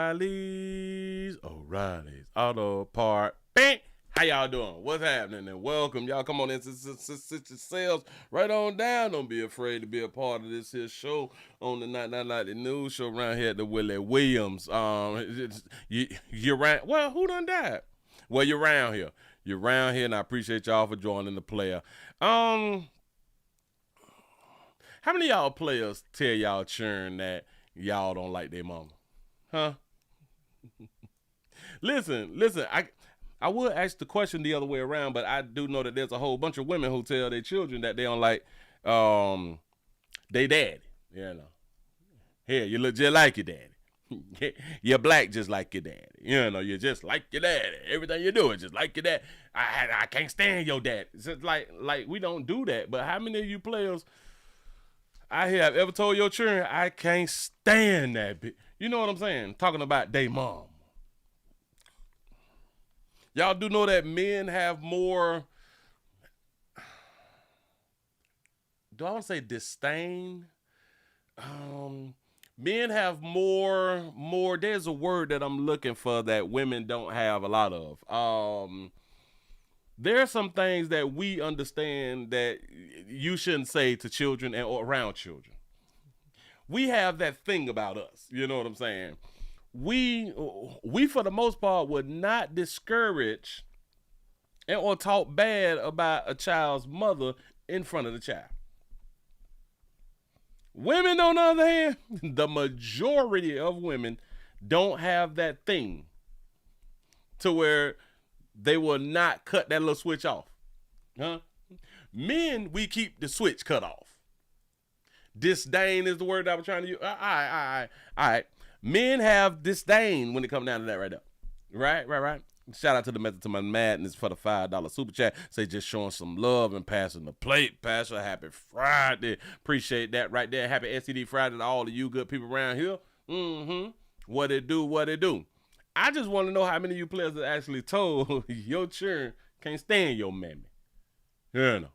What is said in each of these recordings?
O'Reilly's Auto Part. Bang! How y'all doing? What's happening? And welcome. Y'all come on in, sit yourselves right on down. Don't be afraid to be a part of this here show on the Not Like the News show around here at the Willie Williams. You're right. Well, who done died? Well, you're around here. You're around here, and I appreciate y'all for joining the player. How many of y'all players tell y'all churn that y'all don't like their mama? Huh? Listen, I would ask the question the other way around, but I do know that there's a whole bunch of women who tell their children that they don't like they daddy. You know, here you look just like your daddy. You're black just like your daddy. You know, you're just like your daddy. Everything you do is just like your dad. I can't stand your dad. It's just like we don't do that. But how many of you players I have ever told your children I can't stand that bitch? You know what I'm saying? Talking about they mom. Y'all do know that men have more, do I want to say disdain? Men have more, there's a word that I'm looking for that women don't have a lot of. There are some things that we understand that you shouldn't say to children or around children. We have that thing about us, you know what I'm saying? We for the most part would not discourage or talk bad about a child's mother in front of the child. Women, on the other hand, the majority of women don't have that thing to where they will not cut that little switch off. Huh? Men, we keep the switch cut off. Disdain is the word I was trying to use. All right. Men have disdain when it comes down to that right there. Right. Shout out to the Method to My Madness for the $5 super chat. Say just showing some love and passing the plate. Pastor, happy Friday. Appreciate that right there. Happy STD Friday to all of you good people around here. What it do. I just want to know how many of you players that actually told your children can't stand your mammy. You know.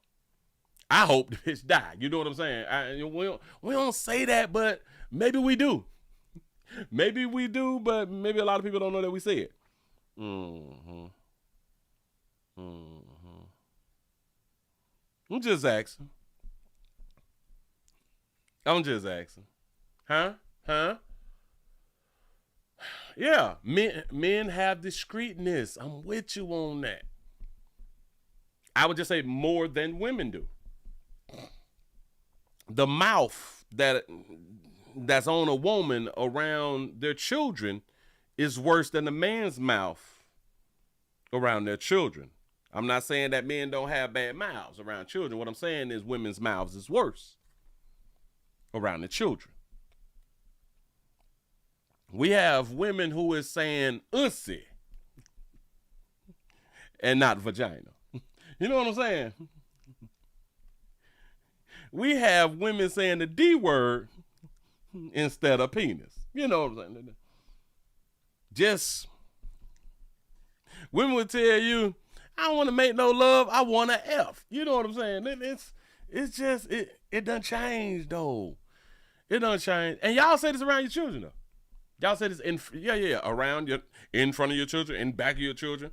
I hope the bitch die. You know what I'm saying? We don't say that, but maybe we do. Maybe we do, but maybe a lot of people don't know that we say it. I'm just asking. Huh? Yeah, men have discreetness. I'm with you on that. I would just say more than women do. The mouth that's on a woman around their children is worse than the man's mouth around their children. I'm not saying that men don't have bad mouths around children. What I'm saying is women's mouths is worse around the children. We have women who is saying ussy and not vagina. You know what I'm saying? We have women saying the D word instead of penis. You know what I'm saying? Just, women would tell you, I don't want to make no love, I want to F. You know what I'm saying? It's just, it done changed though. It done changed. And y'all say this around your children though. Y'all say this around your, in front of your children, in back of your children.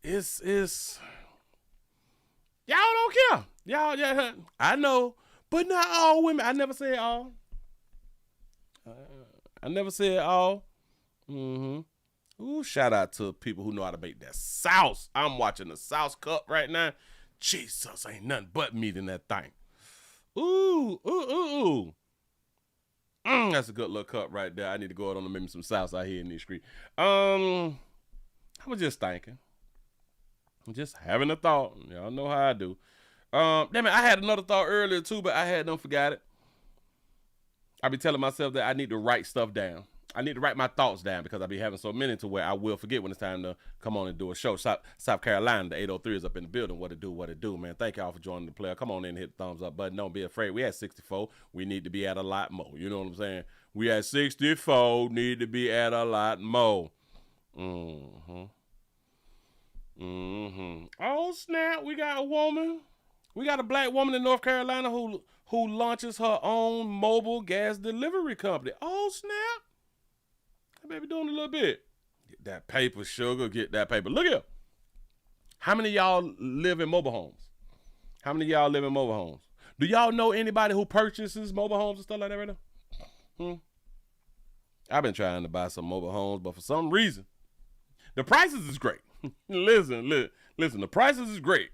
It's, y'all don't care. Y'all, I know, but not all women. I never said all. Ooh, shout out to people who know how to make that sauce. I'm watching the sauce cup right now. Jesus, ain't nothing but meat in that thing. Ooh. That's a good little cup right there. I need to go out on and make me some sauce out here in these streets. I was just thinking. I'm just having a thought. Y'all know how I do. Damn it, I had another thought earlier too, but I had done forgot it. I be telling myself that I need to write stuff down. I need to write my thoughts down because I be having so many to where I will forget when it's time to come on and do a show. South Carolina, the 803 is up in the building. What it do, man. Thank y'all for joining the player. Come on in and hit the thumbs up button. Don't be afraid. We at 64. We need to be at a lot more. You know what I'm saying? We at 64. Need to be at a lot more. Oh, snap. We got a woman. We got a black woman in North Carolina who launches her own mobile gas delivery company. Oh, snap. baby doing a little bit. Get that paper, sugar, get that paper. Look here. How many of y'all live in mobile homes? How many of y'all live in mobile homes? Do y'all know anybody who purchases mobile homes and stuff like that right now? I've been trying to buy some mobile homes, but for some reason, the prices is great. listen, the prices is great.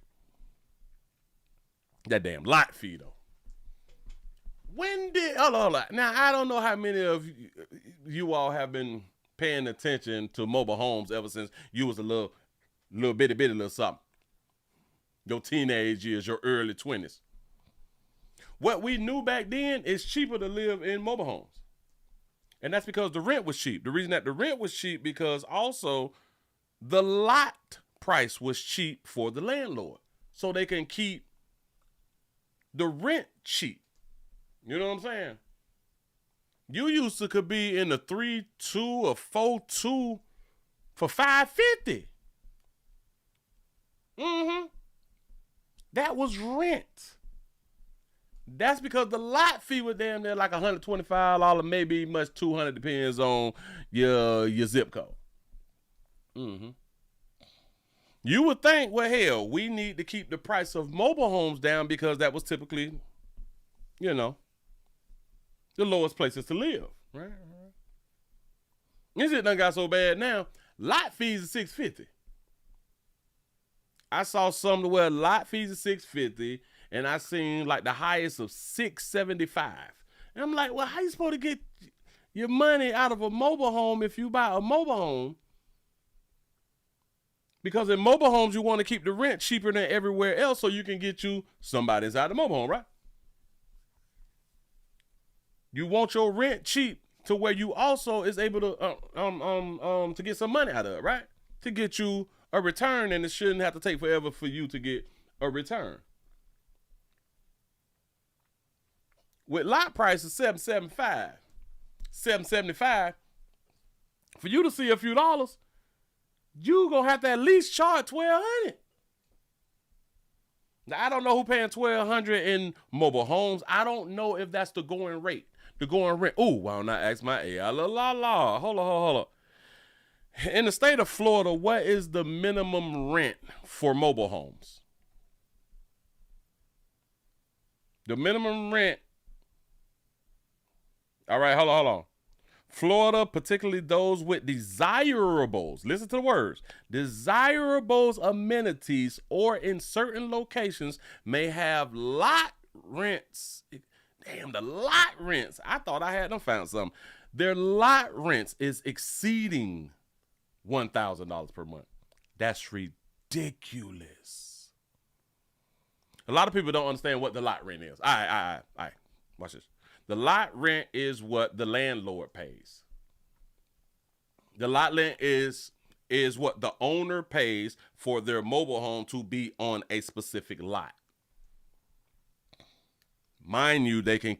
That damn lot fee though. Hold on. Now I don't know how many of you all have been paying attention to mobile homes ever since you was a little bitty little something. Your teenage years, your early 20s. What we knew back then is cheaper to live in mobile homes. And that's because the rent was cheap. The reason that the rent was cheap because also the lot price was cheap for the landlord. So they can keep the rent cheap. You know what I'm saying? You used to could be in the 3.2 or 4.2 for $550. That was rent. That's because the lot fee was damn near like $125, maybe much $200, depends on your zip code. You would think, well, hell, we need to keep the price of mobile homes down because that was typically, the lowest places to live. Right. This shit done got so bad now. Lot fees are $650. I saw some where lot fees are $650, and I seen like the highest of $675. And I'm like, well, how you supposed to get your money out of a mobile home if you buy a mobile home? Because in mobile homes, you want to keep the rent cheaper than everywhere else so you can get you somebody inside the mobile home, right? You want your rent cheap to where you also is able to get some money out of it, right? To get you a return, and it shouldn't have to take forever for you to get a return. With lot prices $775, for you to see a few dollars, you gonna have to at least charge $1,200. Now I don't know who paying $1,200 in mobile homes. I don't know if that's the going rate. The going rent. Oh, why don't I ask my AI? Hold on. In the state of Florida, what is the minimum rent for mobile homes? The minimum rent. All right, hold on. Florida, particularly those with desirables, listen to the words, desirables amenities or in certain locations may have lot rents. Damn, the lot rents. I thought I had them found something. Their lot rents is exceeding $1,000 per month. That's ridiculous. A lot of people don't understand what the lot rent is. All right. Watch this. The lot rent is what the landlord pays. The lot rent is what the owner pays for their mobile home to be on a specific lot. Mind you, they can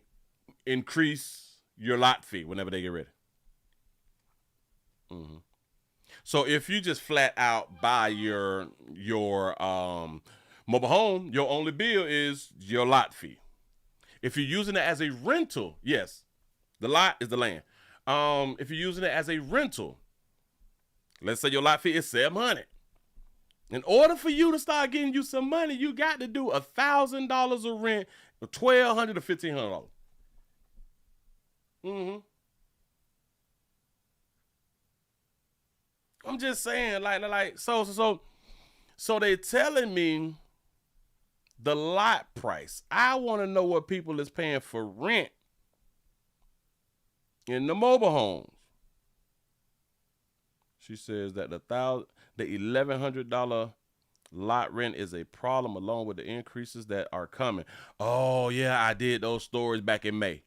increase your lot fee whenever they get ready. So if you just flat out buy your mobile home, your only bill is your lot fee. If you're using it as a rental, yes, the lot is the land. If you're using it as a rental, let's say your lot fee is $700. In order for you to start getting you some money, you got to do $1,000 of rent, $1,200 to $1,500. I'm just saying, so they telling me the lot price. I want to know what people is paying for rent in the mobile homes. She says that the $1,100 lot rent is a problem along with the increases that are coming. Oh yeah, I did those stories back in May.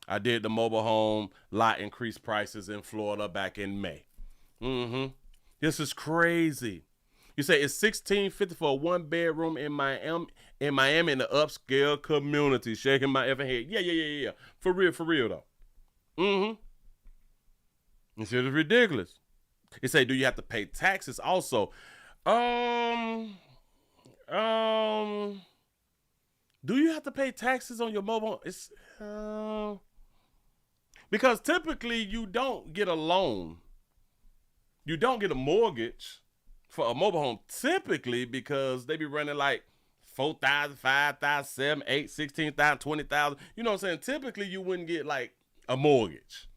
I did the mobile home lot increase prices in Florida back in May. This is crazy. You say it's $1,650 for a 1-bedroom in Miami in the upscale community. Shaking my effing head. Yeah. For real though. This shit is ridiculous. It say, do you have to pay taxes also? Do you have to pay taxes on your mobile? Because typically you don't get a loan You don't get a mortgage for a mobile home typically because they be running like 4,000, 5,000, 7, 8, 16,000, 20,000. You know what I'm saying? Typically, you wouldn't get like a mortgage.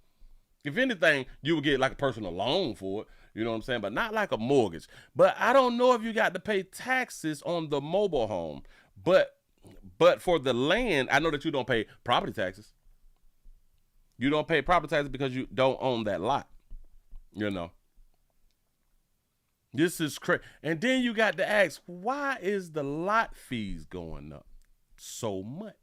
If anything, you would get like a personal loan for it. You know what I'm saying? But not like a mortgage. But I don't know if you got to pay taxes on the mobile home. But for the land, I know that you don't pay property taxes. You don't pay property taxes because you don't own that lot. You know. This is crazy. And then you got to ask, why is the lot fees going up so much?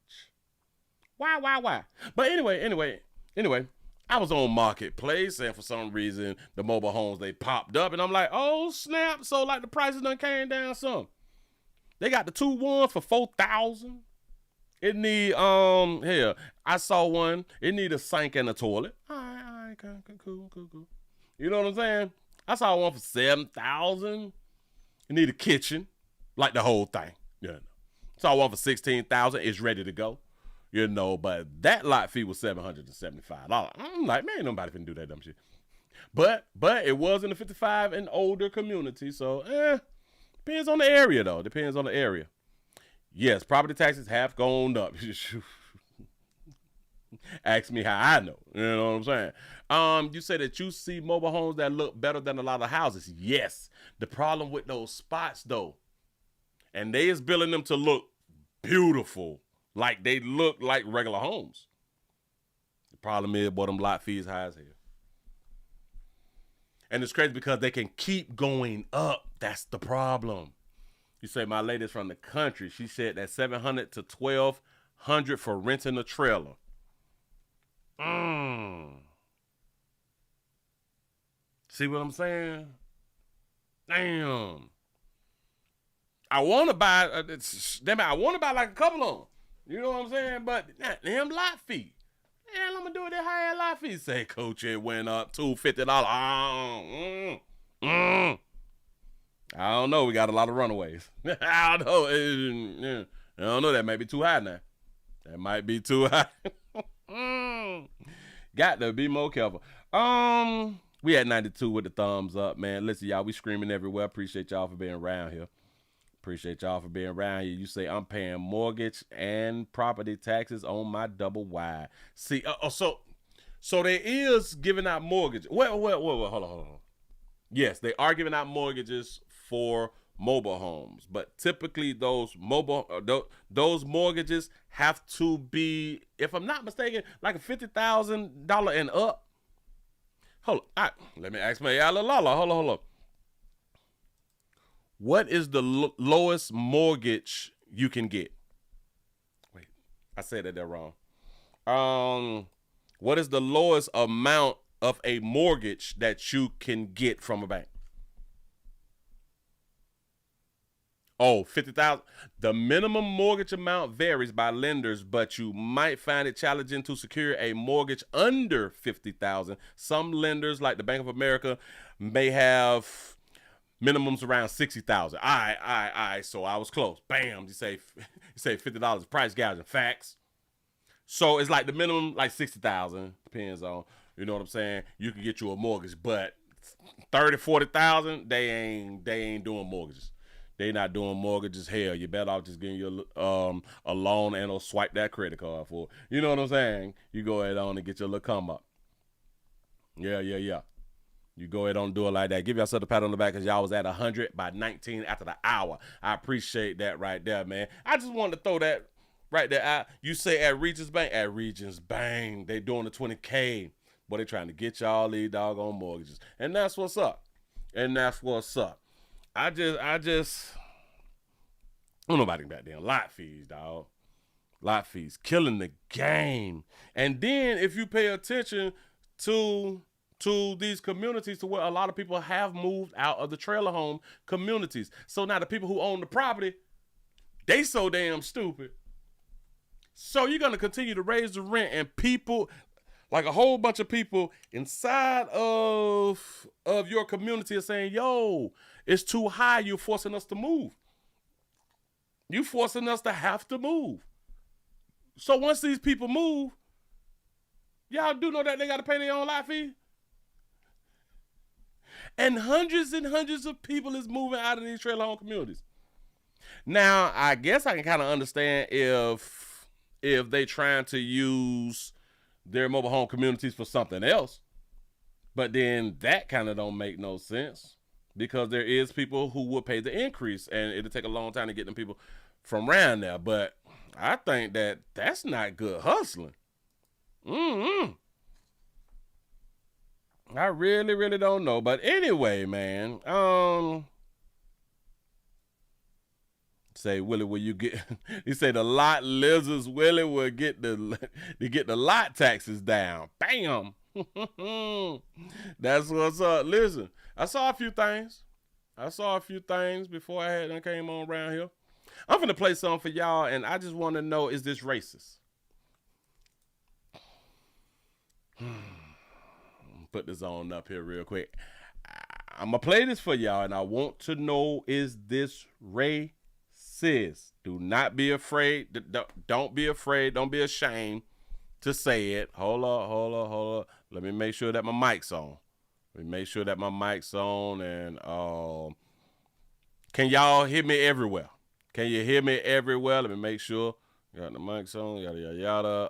Why? But anyway, I was on Marketplace, and for some reason, the mobile homes, they popped up, and I'm like, oh, snap. So, like, the prices done came down some. They got the 2-1 for $4,000. It need, here, I saw one. It need a sink and a toilet. All right, cool. You know what I'm saying? I saw one for $7,000. It need a kitchen, like the whole thing. You know. Saw one for $16,000. It's ready to go. You know, but that lot fee was $775. I'm like, man, nobody can do that dumb shit. But it was in the 55 and older community, so depends on the area though. Depends on the area. Yes, property taxes have gone up. Ask me how I know. You know what I'm saying? You say that you see mobile homes that look better than a lot of houses. Yes. The problem with those spots though, and they is building them to look beautiful, like they look like regular homes. The problem is, boy, them lot fees high as hell. And it's crazy because they can keep going up. That's the problem. You say my lady's from the country. She said that $700 to $1,200 for renting a trailer. See what I'm saying? Damn. I want to buy. I want to buy like a couple of them. You know what I'm saying? But damn lot fee. Man, I'm gonna do it that high lot fee. Say, coach, it went up $250. I don't know. We got a lot of runaways. I don't know. I don't know. That might be too high now. That might be too high. Got to be more careful. We at 92 with the thumbs up, man. Listen, y'all, we screaming everywhere. Appreciate y'all for being around here. You say I'm paying mortgage and property taxes on my double wide. See, so there is giving out mortgages. Wait, hold on. Yes, they are giving out mortgages for mobile homes, but typically those mortgages have to be, if I'm not mistaken, like a $50,000 and up. Hold on, let me ask my Lala. Hold on. What is the lowest mortgage you can get? Wait, I said that wrong. What is the lowest amount of a mortgage that you can get from a bank? Oh, $50,000. The minimum mortgage amount varies by lenders, but you might find it challenging to secure a mortgage under $50,000. Some lenders, like the Bank of America, may have minimums around $60,000. All right. So I was close. Bam. You say $50 price gouging. Facts. So it's like the minimum, like $60,000. Depends on, you know what I'm saying. You can get you a mortgage, but $30,000-$40,000, they ain't doing mortgages. They not doing mortgages. Hell, you better off just getting your a loan and or swipe that credit card for it. You know what I'm saying? You go ahead on and get your little come up. Yeah. You go ahead on and do it like that. Give yourself a pat on the back because y'all was at 100 by 19 after the hour. I appreciate that right there, man. I just wanted to throw that right there out. You say at Regions Bank? At Regions Bank, they doing the 20K. But they trying to get y'all these doggone mortgages. And that's what's up. I just don't know about them goddamn lot fees, dog. Lot fees. Killing the game. And then if you pay attention to these communities, to where a lot of people have moved out of the trailer home communities. So now the people who own the property, they so damn stupid. So you're going to continue to raise the rent, and people, like a whole bunch of people inside of your community are saying, yo, it's too high. You're forcing us to move. You're forcing us to have to move. So once these people move, y'all do know that they got to pay their own lot fee. And hundreds of people is moving out of these trailer home communities. Now, I guess I can kind of understand if they trying to use their mobile home communities for something else. But then that kind of don't make no sense, because there is people who would pay the increase, and it'll take a long time to get them people from around there. But I think that's not good hustling. I really, really don't know. But anyway, man, say, Willie, will you get, he say the lot lizards, Willie, will get the lot taxes down. Bam. That's what's up. Listen, I saw a few things before I came on around here. I'm finna play something for y'all, and I just want to know, is this racist? Put this on up here real quick. I'm gonna play this for y'all, and I want to know, is this racist? Do not be afraid. Don't be afraid. Don't be ashamed to say it. Hold up. Let me make sure that my mic's on. And can y'all hear me everywhere? Can you hear me everywhere? Let me make sure. Got the mic's on. Yada.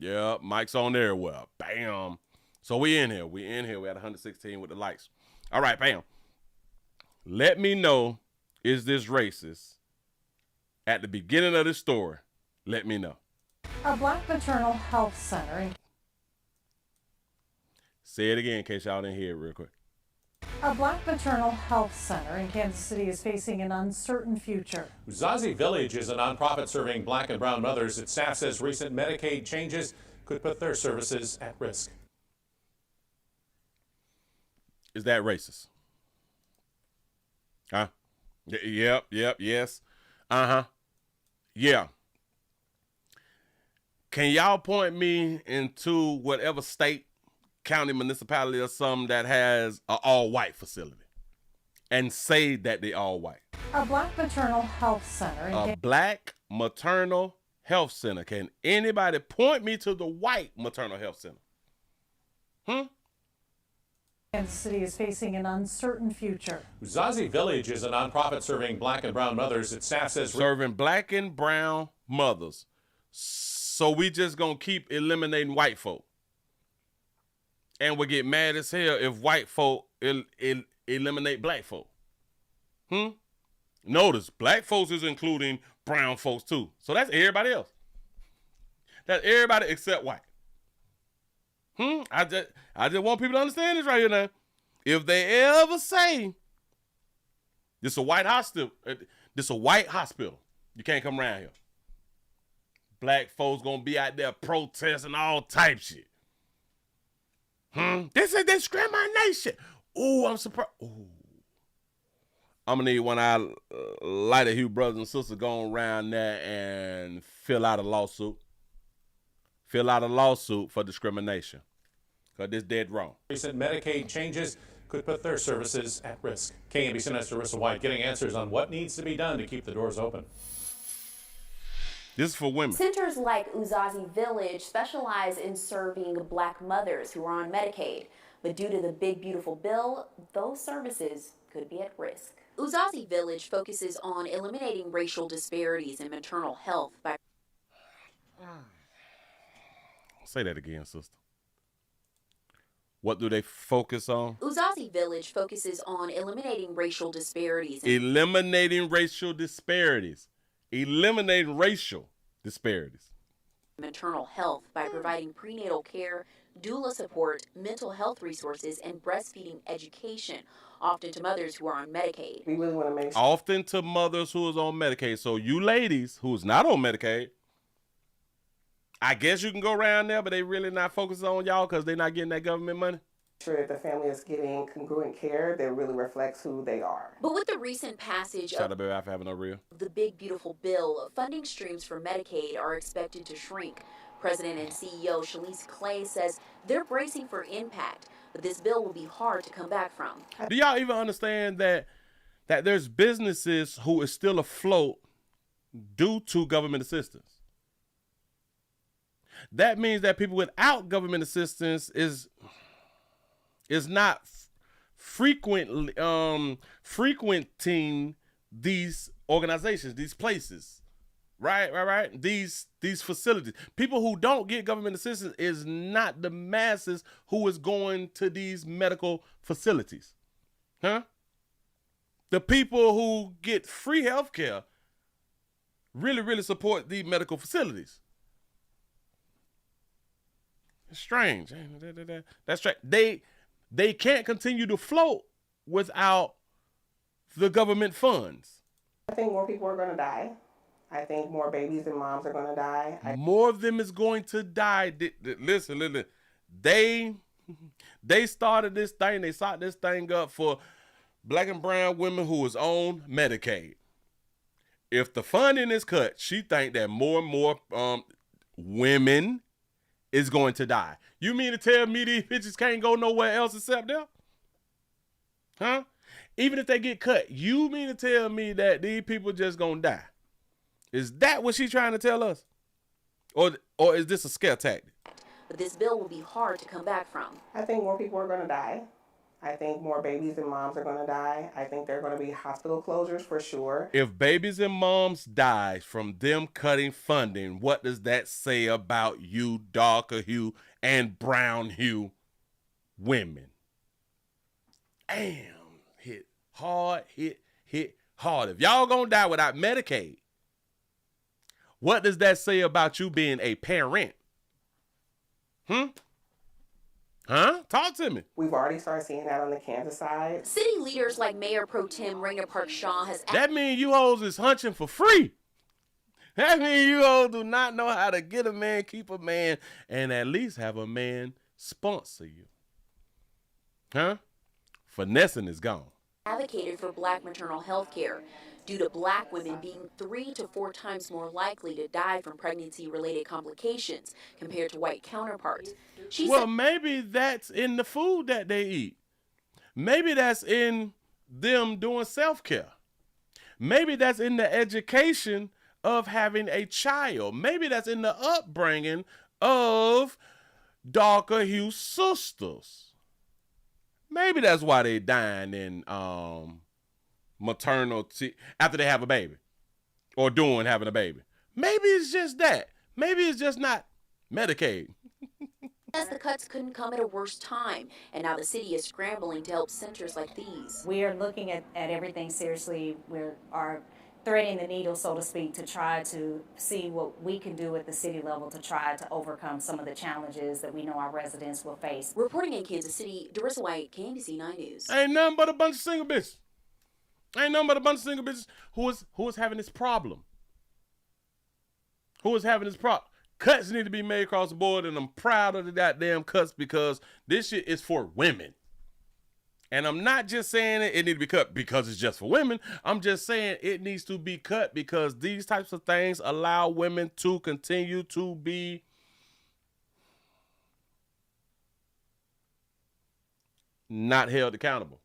Yep. Mic's on everywhere. Bam. So we in here. We at 116 with the lights. All right, bam. Let me know, is this racist? At the beginning of this story, let me know. A Black maternal health center. Say it again in case y'all didn't hear it real quick. A Black maternal health center in Kansas City is facing an uncertain future. Uzazi Village is a nonprofit serving Black and brown mothers. Its staff says recent Medicaid changes could put their services at risk. Is that racist? Huh? Yep, yes. Yeah. Can y'all point me into whatever state, county, municipality, or something that has an all-white facility and say that they all white? A Black maternal health center. A Black maternal health center. Can anybody point me to the white maternal health center? Kansas City is facing an uncertain future. Uzazi Village is a nonprofit serving Black and brown mothers. Its staff says serving Black and brown mothers. So we just gonna keep eliminating white folk, and we get mad as hell if white folk eliminate black folk. Notice, black folks is including brown folks too. So that's everybody else. That's everybody except white. I just want people to understand this right here now. If they ever say this a white hospital, you can't come around here. Black folks gonna be out there protesting all type shit. This is discrimination. Ooh, I'm surprised. Ooh. I'm gonna need one of our lighter hue brothers and sisters going around there and fill out a lawsuit. For discrimination. Because this dead wrong. Recent Medicaid changes could put their services at risk. KNBC News' Arissa White getting answers on what needs to be done to keep the doors open. This is for women. Centers like Uzazi Village specialize in serving Black mothers who are on Medicaid. But due to the big, beautiful bill, those services could be at risk. Uzazi Village focuses on eliminating racial disparities in maternal health by... Say that again, sister. What do they focus on? Uzazi Village focuses on eliminating racial disparities. Eliminating racial disparities. Maternal health by providing prenatal care, doula support, mental health resources, and breastfeeding education, often to mothers who are on Medicaid. We really want to make sure. Often to mothers who is on Medicaid. So you ladies who's not on Medicaid, I guess you can go around there, but they really not focusing on y'all because they're not getting that government money. Sure, if the family is getting congruent care that really reflects who they are. But with the recent passage Shout out to having a real. The big beautiful bill, funding streams for Medicaid are expected to shrink. President and CEO Shalise Clay says they're bracing for impact, but this bill will be hard to come back from. Do y'all even understand that there's businesses who is still afloat due to government assistance? That means that people without government assistance is not frequently frequenting these organizations, these places. Right. These facilities. People who don't get government assistance is not the masses who is going to these medical facilities. Huh? The people who get free health care really support the medical facilities. It's strange. That's strange. They can't continue to float without the government funds. I think more people are going to die. I think more babies and moms are going to die. More of them is going to die. Listen. They started this thing. They sought this thing up for black and brown women who is on Medicaid. If the funding is cut, she think that more and more women is going to die. You mean to tell me these bitches can't go nowhere else except there? Huh? Even if they get cut, you mean to tell me that these people just gonna die? Is that what she's trying to tell us? Or is this a scare tactic? But this bill will be hard to come back from. I think more people are going to die. I think more babies and moms are going to die. I think there are going to be hospital closures for sure. If babies and moms die from them cutting funding, what does that say about you darker hue and brown hue women? Damn, hit hard. If y'all gonna die without Medicaid, what does that say about you being a parent? Huh? Talk to me. We've already started seeing that on the Kansas side. City leaders like Mayor Pro Tem Raina Park Shaw has... That means you hoes is hunching for free. That means you hoes do not know how to get a man, keep a man, and at least have a man sponsor you. Huh? Finessing is gone. Advocated for black maternal health care due to black women being 3 to 4 times more likely to die from pregnancy-related complications compared to white counterparts. Maybe that's in the food that they eat. Maybe that's in them doing self-care. Maybe that's in the education of having a child. Maybe that's in the upbringing of darker hue sisters. Maybe that's why they dying in maternal after they have a baby or having a baby. Maybe it's just that. Maybe it's just not Medicaid. As the cuts couldn't come at a worse time, and now the city is scrambling to help centers like these. We are looking at everything seriously. We are threading the needle, so to speak, to try to see what we can do at the city level to try to overcome some of the challenges that we know our residents will face. Reporting in Kansas City, Darissa White, KNBC 9 News. Ain't nothing but a bunch of single bitches. Who is having this problem. Cuts need to be made across the board, and I'm proud of the goddamn cuts because this shit is for women. And I'm not just saying it needs to be cut because it's just for women. I'm just saying it needs to be cut because these types of things allow women to continue to be not held accountable.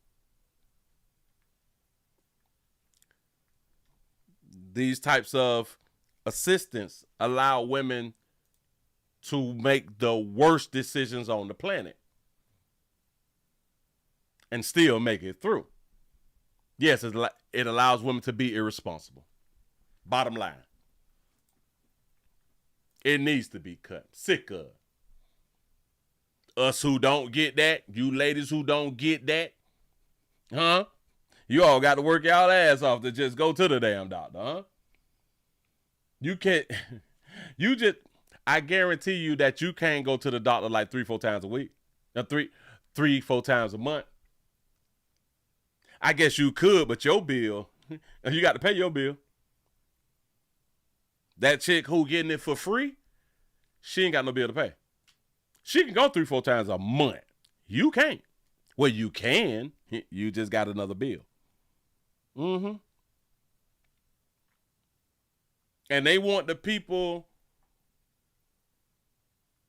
These types of assistance allow women to make the worst decisions on the planet and still make it through. Yes, it allows women to be irresponsible. Bottom line. It needs to be cut. Sick of. Us who don't get that, you ladies who don't get that, huh? You all got to work y'all ass off to just go to the damn doctor, huh? You can't, I guarantee you that you can't go to the doctor like 3-4 times a week. 3-4 times a month. I guess you could, but your bill, you got to pay your bill. That chick who getting it for free, she ain't got no bill to pay. She can go 3-4 times a month. You can't. Well, you can. You just got another bill. Mm-hmm. And they want the people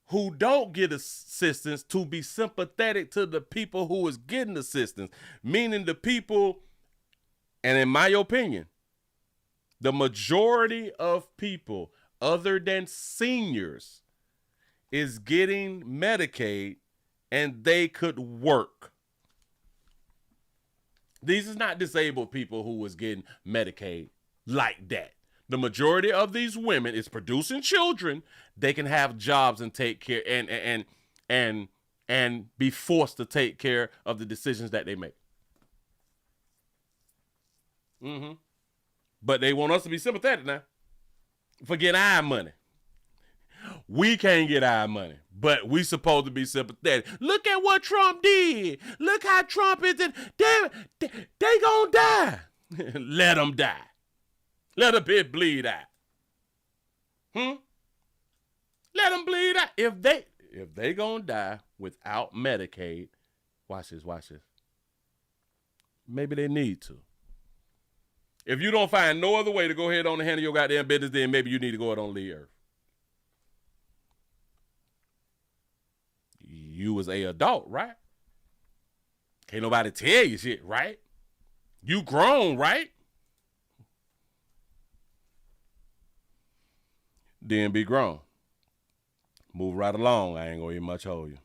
who don't get assistance to be sympathetic to the people who is getting assistance. Meaning the people, and in my opinion, the majority of people other than seniors is getting Medicaid and they could work. These is not disabled people who was getting Medicaid like that. The majority of these women is producing children. They can have jobs and take care and be forced to take care of the decisions that they make. But they want us to be sympathetic now for getting our money. We can't get our money, but we supposed to be sympathetic. Look at what Trump did. Look how Trump is. They gonna die. Let them die. Let a bit bleed out. Let them bleed out. If they gonna die without Medicaid, watch this. Maybe they need to. If you don't find no other way to go ahead on and handle your goddamn business, then maybe you need to go out on the earth. You was a adult, right? Can't nobody tell you shit, right? You grown, right? Then be grown. Move right along. I ain't gonna even much hold you.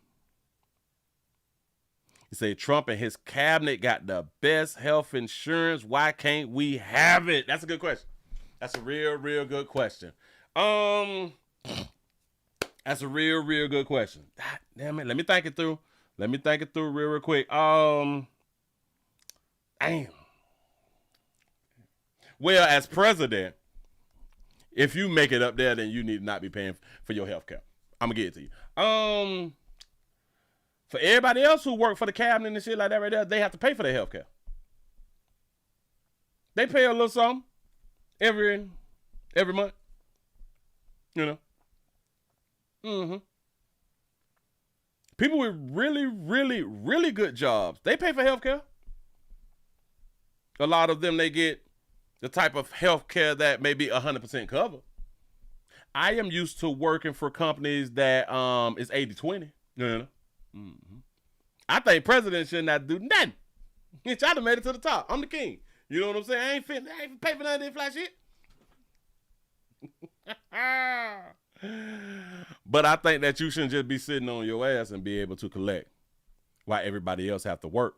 You say Trump and his cabinet got the best health insurance. Why can't we have it? That's a good question. That's a real good question. That's a real good question. God damn it. Let me think it through. Real quick. Damn. Well, as president, if you make it up there, then you need to not be paying for your health care. I'm gonna get it to you. For everybody else who work for the cabinet and shit like that right there, they have to pay for their health care. They pay a little something every month. You know. People with really good jobs, they pay for health care. A lot of them, they get the type of health care that may be 100% covered. I am used to working for companies that is 80-20. You know? I think presidents should not do nothing. I'd have made it to the top. I'm the king. You know what I'm saying? I ain't pay for none of this fly shit. But I think that you shouldn't just be sitting on your ass and be able to collect while everybody else have to work.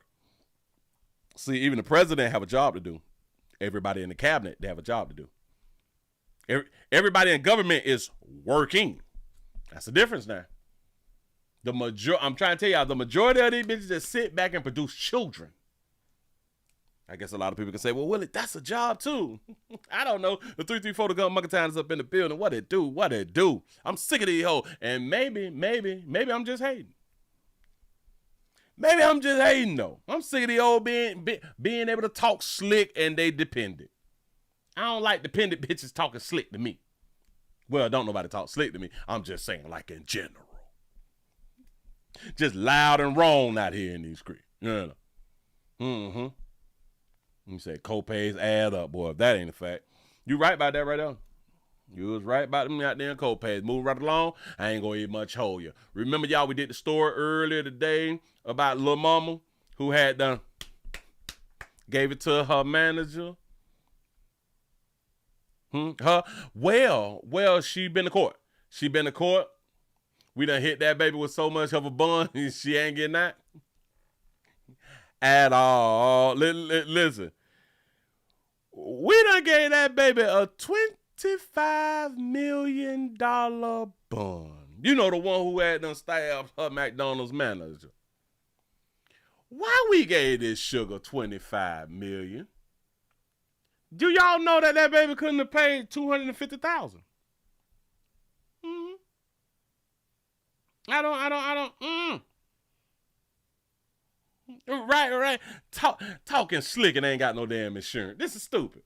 See, even the president have a job to do. Everybody in the cabinet, they have a job to do. Everybody in government is working. That's the difference now. I'm trying to tell y'all, the majority of these bitches just sit back and produce children. I guess a lot of people can say, well, Willie, that's a job too. I don't know. The 334 to Gun Monkey Town is up in the building. What it do? I'm sick of these hoes. And maybe I'm just hating. Maybe I'm just hating though. I'm sick of the old being able to talk slick and they dependent. I don't like dependent bitches talking slick to me. Well, don't nobody talk slick to me. I'm just saying like in general. Just loud and wrong out here in these streets. You know. You say co-pays add up, boy. If that ain't a fact. You right about that right there. You was right about them out there in co-pays. Move right along. I ain't gonna even much hold you. Remember, y'all, we did the story earlier today about Lil Mama who had done gave it to her manager. Well, she been to court. We done hit that baby with so much of a bun, she ain't getting that at all. Listen, we done gave that baby a $25 million bun. You know, the one who had done stabbed her McDonald's manager. Why we gave this sugar $25 million? Do y'all know that baby couldn't have paid $250,000? I don't. Right. Talking slick and ain't got no damn insurance. This is stupid.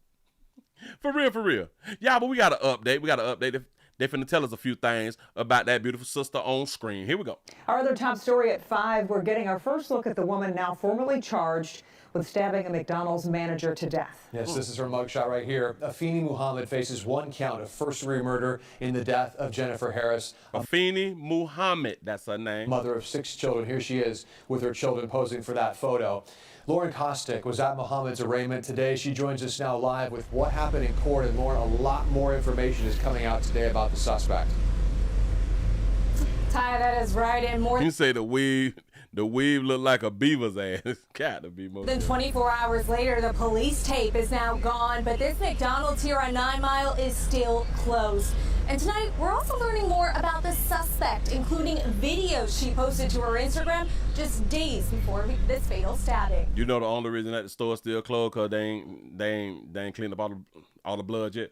For real. Yeah, but we got to update. They're finna tell us a few things about that beautiful sister on screen. Here we go. Our other top story at 5, we're getting our first look at the woman now formally charged with stabbing a McDonald's manager to death. Yes, this is her mugshot right here. Afeni Muhammad faces 1 count of first-degree murder in the death of Jennifer Harris. Afeni Muhammad, that's her name. Mother of 6 children. Here she is with her children posing for that photo. Lauren Kostick was at Muhammad's arraignment today. She joins us now live with what happened in court, and Lauren, a lot more information is coming out today about the suspect. Ty, that is right, and more. You say the weed The weave looked like a beaver's ass. Got to be more. Then 24 hours later, the police tape is now gone, but this McDonald's here on 9 Mile is still closed. And tonight, we're also learning more about the suspect, including videos she posted to her Instagram just days before this fatal stabbing. You know the only reason that the store's still closed because they ain't cleaned up all the blood yet?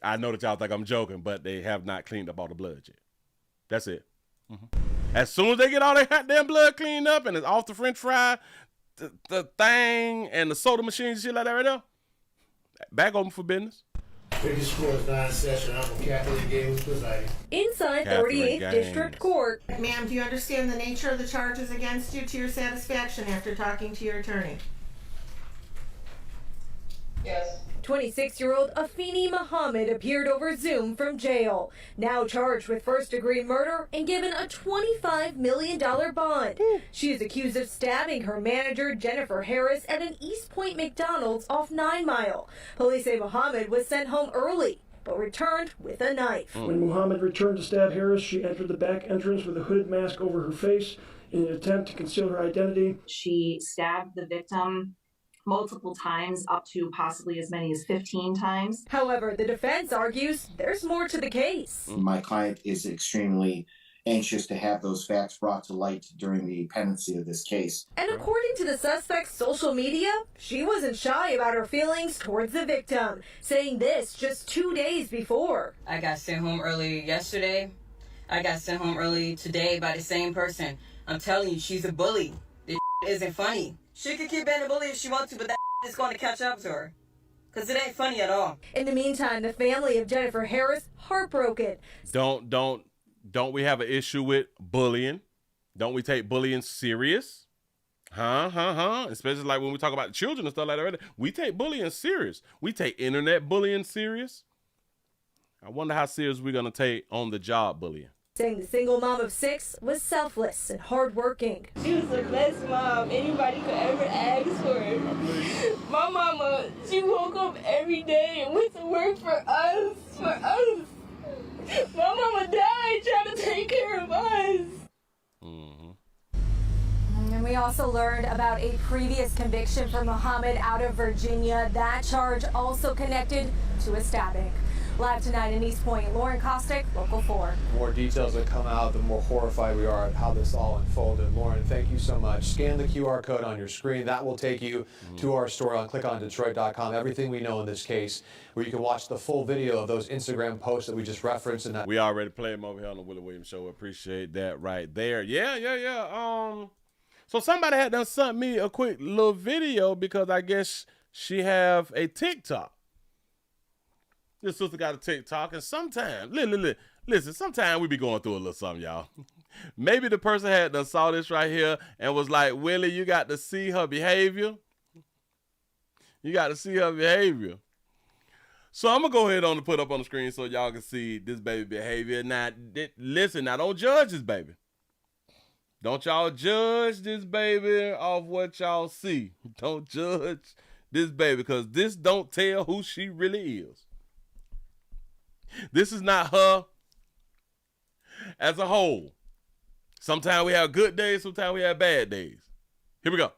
I know that y'all think I'm joking, but they have not cleaned up all the blood yet. That's it. As soon as they get all their goddamn blood cleaned up and it's off the french fry, the thing, and the soda machine and shit like that right there, back open for business. Discourse non-session. I'm Catherine Gaines presiding. Inside 38th District Court. Ma'am, do you understand the nature of the charges against you to your satisfaction after talking to your attorney? Yes. 26-year-old Afeni Muhammad appeared over Zoom from jail, now charged with first-degree murder and given a $25 million bond. She is accused of stabbing her manager, Jennifer Harris, at an East Point McDonald's off 9 Mile. Police say Muhammad was sent home early, but returned with a knife. When Muhammad returned to stab Harris, she entered the back entrance with a hooded mask over her face in an attempt to conceal her identity. She stabbed the victim multiple times, up to possibly as many as 15 times. However, the defense argues there's more to the case. My client is extremely anxious to have those facts brought to light during the pendency of this case. And according to the suspect's social media, she wasn't shy about her feelings towards the victim, saying this just 2 days before. I got sent home early yesterday. I got sent home early today by the same person. I'm telling you, she's a bully. This isn't funny. She can keep being a bully if she wants to, but that is going to catch up to her. Because it ain't funny at all. In the meantime, the family of Jennifer Harris, heartbroken. Don't we have an issue with bullying? Don't we take bullying serious? Especially like when we talk about children and stuff like that. We take bullying serious. We take internet bullying serious. I wonder how serious we're going to take on the job bullying. Saying the single mom of 6 was selfless and hardworking. She was the best mom anybody could ever ask for. My mama, she woke up every day and went to work for us. My mama died trying to take care of us. And we also learned about a previous conviction for Muhammad out of Virginia. That charge also connected to a stabbing. Live tonight in East Point, Lauren Kostick, Local 4. The more details that come out, the more horrified we are at how this all unfolded. Lauren, thank you so much. Scan the QR code on your screen. That will take you to our story on clickondetroit.com. Everything we know in this case, where you can watch the full video of those Instagram posts that we just referenced. And that we already played them over here on the Willie Williams Show. Appreciate that right there. Yeah. So somebody had done sent me a quick little video because I guess she have a TikTok. This sister got a TikTok, and sometimes, listen, sometimes we be going through a little something, y'all. Maybe the person had done saw this right here and was like, Willie, you got to see her behavior. You got to see her behavior. So I'm going to go ahead on and put up on the screen so y'all can see this baby behavior. Now, listen, now don't judge this baby. Don't y'all judge this baby off what y'all see. Don't judge this baby because this don't tell who she really is. This is not her as a whole. Sometimes we have good days, sometimes we have bad days. Here we go.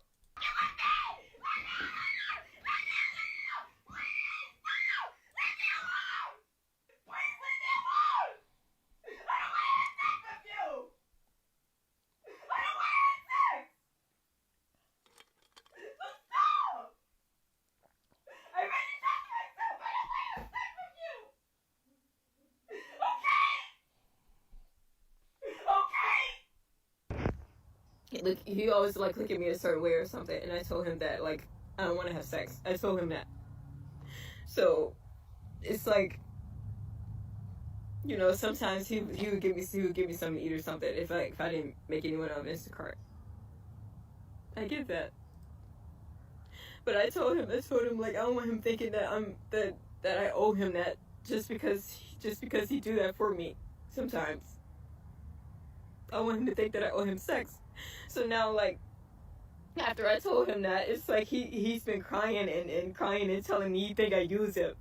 Like, he always like look at me a certain way or something, and I told him that like I don't want to have sex. I told him that. So it's like, you know, sometimes he would give me something to eat or something if I didn't make anyone on Instacart. I get that, but I told him like I don't want him thinking that that I owe him that just because he do that for me. Sometimes I want him to think that I owe him sex. So now, like, after I told him that, it's like he's been crying and crying and telling me he think I use him.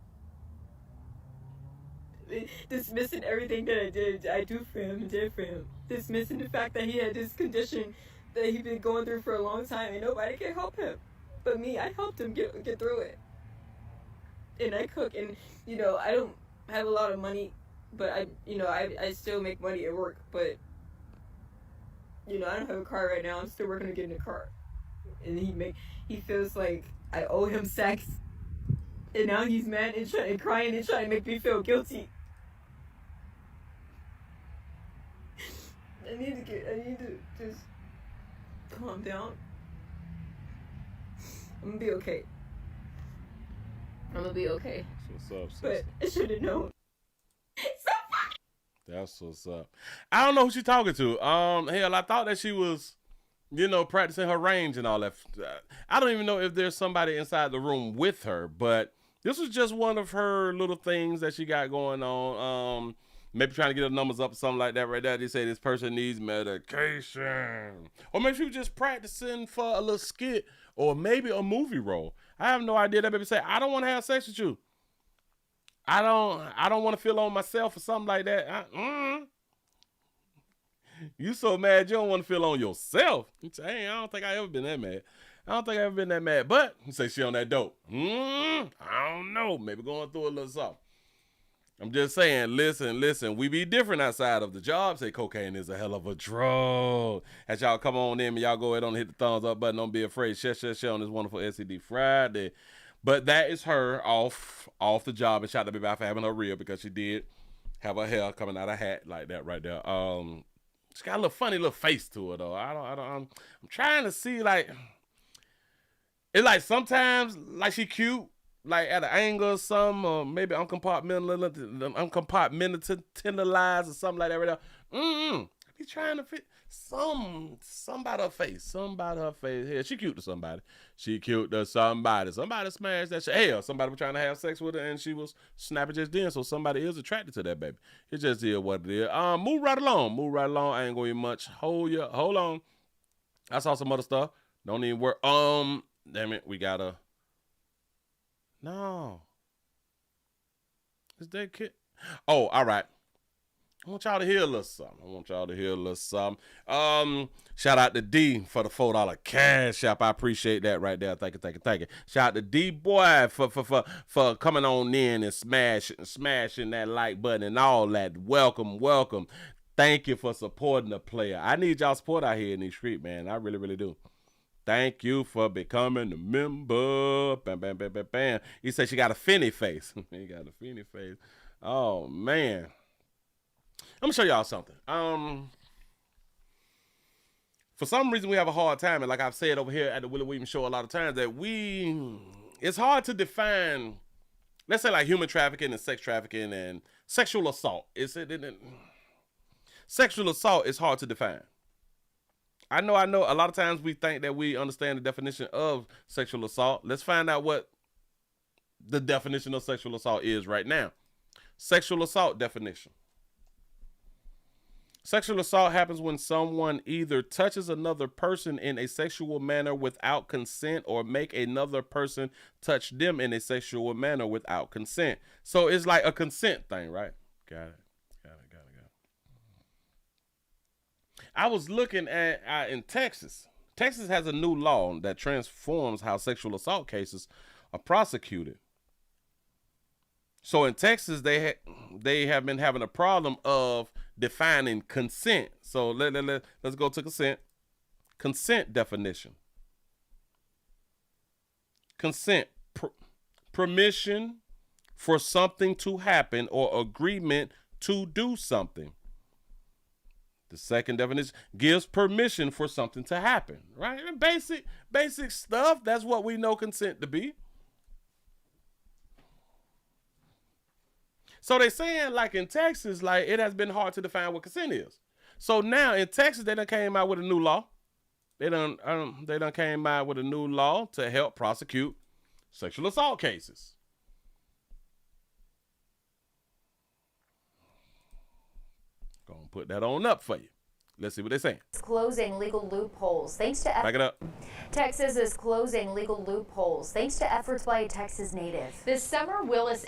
Dismissing everything that I did for him and did for him. dismissing the fact that he had this condition that he'd been going through for a long time and nobody could help him. But me, I helped him get through it. And I cook, and, you know, I don't have a lot of money, but I still make money at work, but, you know, I don't have a car right now. I'm still working to get in a car. And he feels like I owe him sex. And now he's mad and crying and trying to make me feel guilty. I need to just calm down. I'm gonna be okay. I'm gonna be okay. That's what's up, but I should have known. That's what's up. I don't know who she's talking to. Hell, I thought that she was, you know, practicing her range and all that. I don't even know if there's somebody inside the room with her, but this was just one of her little things that she got going on. Maybe trying to get her numbers up or something like that right there. They say this person needs medication. Or maybe she was just practicing for a little skit or maybe a movie role. I have no idea. That baby say, I don't want to have sex with you. I don't want to feel on myself or something like that. You so mad you don't want to feel on yourself. You say, hey, I don't think I ever been that mad. But you say she on that dope. I don't know. Maybe going through a little something. I'm just saying, listen, we be different outside of the job. Say cocaine is a hell of a drug. As y'all come on in, y'all go ahead and hit the thumbs up button. Don't be afraid. Share on this wonderful SCD Friday. But that is her off the job. And shout out to baby for having her real, because she did have her hair coming out of hat like that right there. She got a little funny little face to her though. I'm trying to see, like, it's like sometimes like she cute, like at an angle or something, or maybe I'm compartmentalized or something like that right there. I be trying to fit some about her face. Yeah, she cute to somebody. Somebody smashed that shit. Hell, somebody was trying to have sex with her and she was snapping just then, so somebody is attracted to that baby. It just is what it is. Move right along. I ain't gonna eat much. Hold on. I saw some other stuff. Don't even work. Damn it, we gotta. No. Is that kid? Oh, all right. I want y'all to hear a little something. Shout out to D for the $4 cash app. I appreciate that right there. Thank you. Shout out to D boy for coming on in and smashing that like button and all that. Welcome. Thank you for supporting the player. I need y'all support out here in these streets, man. I really, really do. Thank you for becoming a member. Bam. He said she got a finny face. He got a finny face. Oh, man. I'm going to show y'all something. For some reason, we have a hard time. And like I've said over here at the Willie Williams Show a lot of times, that it's hard to define, let's say like human trafficking and sex trafficking and sexual assault. Sexual assault is hard to define. I know. A lot of times we think that we understand the definition of sexual assault. Let's find out what the definition of sexual assault is right now. Sexual assault definition. Sexual assault happens when someone either touches another person in a sexual manner without consent or make another person touch them in a sexual manner without consent. So it's like a consent thing, right? Got it. I was looking at in Texas. Texas has a new law that transforms how sexual assault cases are prosecuted. So in Texas, they have been having a problem of defining consent. So let's go to consent. Consent definition. Consent, permission for something to happen or agreement to do something. The second definition gives permission for something to happen, right? Basic stuff. That's what we know consent to be. So they're saying, like in Texas, like it has been hard to define what consent is. So now in Texas, they done came out with a new law. They done came out with a new law to help prosecute sexual assault cases. Gonna put that on up for you. Let's see what they're saying. Closing legal loopholes thanks to back it up. Texas is closing legal loopholes thanks to efforts by a Texas native. This summer, Willis.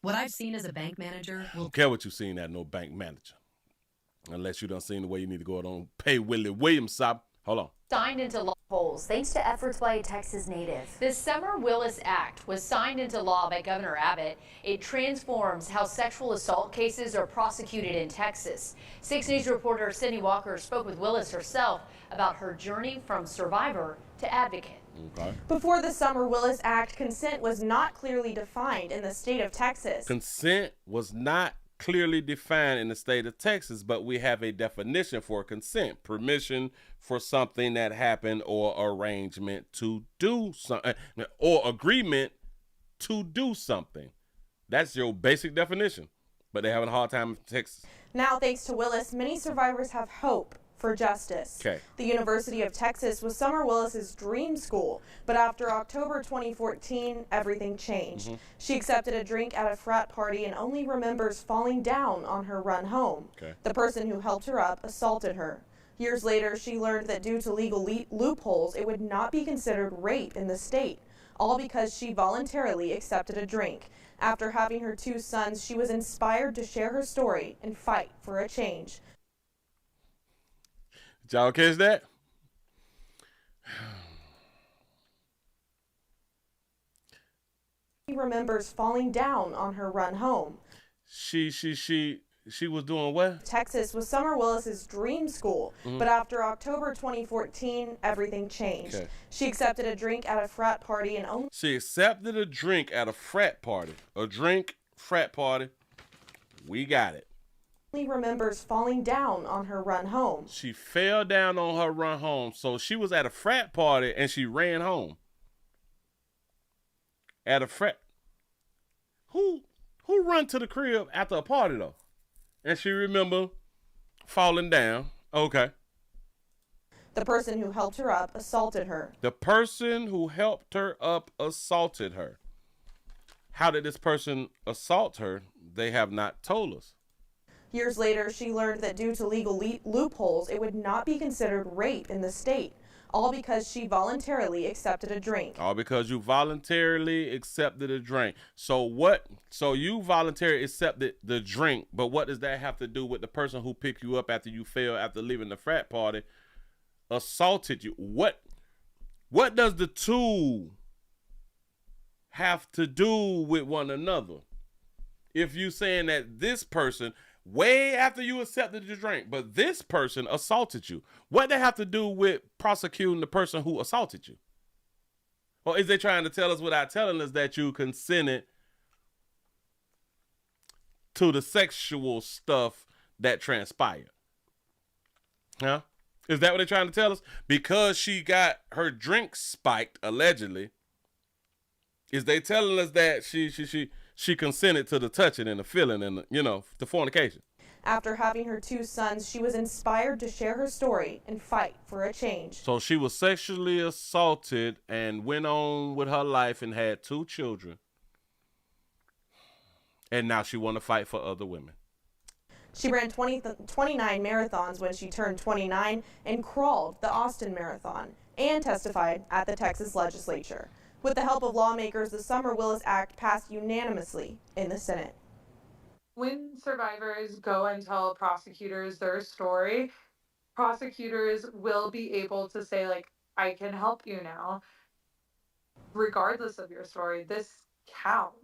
What I've seen as a bank manager will. Don't care what you've seen at no bank manager. Unless you done seen the way you need to go on pay Willie Williams up. Hold on. Signed into law polls thanks to efforts by a Texas native. The Summer Willis Act was signed into law by Governor Abbott. It transforms how sexual assault cases are prosecuted in Texas. 6 News reporter Sydney Walker spoke with Willis herself about her journey from survivor to advocate. Okay. Before the Summer Willis Act, consent was not clearly defined in the state of Texas. Consent was not clearly defined in the state of Texas, but we have a definition for consent: permission for something that happened, or arrangement to do something, or agreement to do something. That's your basic definition, but they're having a hard time in Texas. Now, thanks to Willis, many survivors have hope for justice. Okay. The University of Texas was Summer Willis's dream school, but after October 2014, everything changed. She accepted a drink at a frat party and only remembers falling down on her run home. Okay. The person who helped her up assaulted her. Years later, she learned that due to legal loopholes, it would not be considered rape in the state, all because she voluntarily accepted a drink. After having her 2 sons, she was inspired to share her story and fight for a change. Did y'all catch that? She remembers falling down on her run home. She was doing what? Texas was Summer Willis's dream school, but after October 2014, everything changed. Okay. She accepted a drink at a frat party and only She accepted a drink at a frat party. A drink, frat party. We got it. remembers falling down on her run home. She fell down on her run home. So she was at a frat party and she ran home. At a frat. Who run to the crib after a party though? And she remember falling down. Okay. The person who helped her up assaulted her. The person who helped her up assaulted her. How did this person assault her? They have not told us. Years later, she learned that due to legal loopholes, it would not be considered rape in the state, all because she voluntarily accepted a drink. All because you voluntarily accepted a drink. So what? So you voluntarily accepted the drink, but what does that have to do with the person who picked you up after you fell after leaving the frat party, assaulted you? What does the two have to do with one another? If you saying that this person, way after you accepted the drink, but this person assaulted you, what they have to do with prosecuting the person who assaulted you? Or is they trying to tell us without telling us that you consented to the sexual stuff that transpired? Huh? Is that what they're trying to tell us? Because she got her drink spiked, allegedly, is they telling us that she consented to the touching and the feeling and the fornication? After having her 2 sons, she was inspired to share her story and fight for a change. So she was sexually assaulted and went on with her life and had 2 children. And now she want to fight for other women. She ran 29 marathons when she turned 29 and crawled the Austin Marathon and testified at the Texas legislature. With the help of lawmakers, the Summer Willis Act passed unanimously in the Senate. When survivors go and tell prosecutors their story, prosecutors will be able to say, like, I can help you now. Regardless of your story, this counts.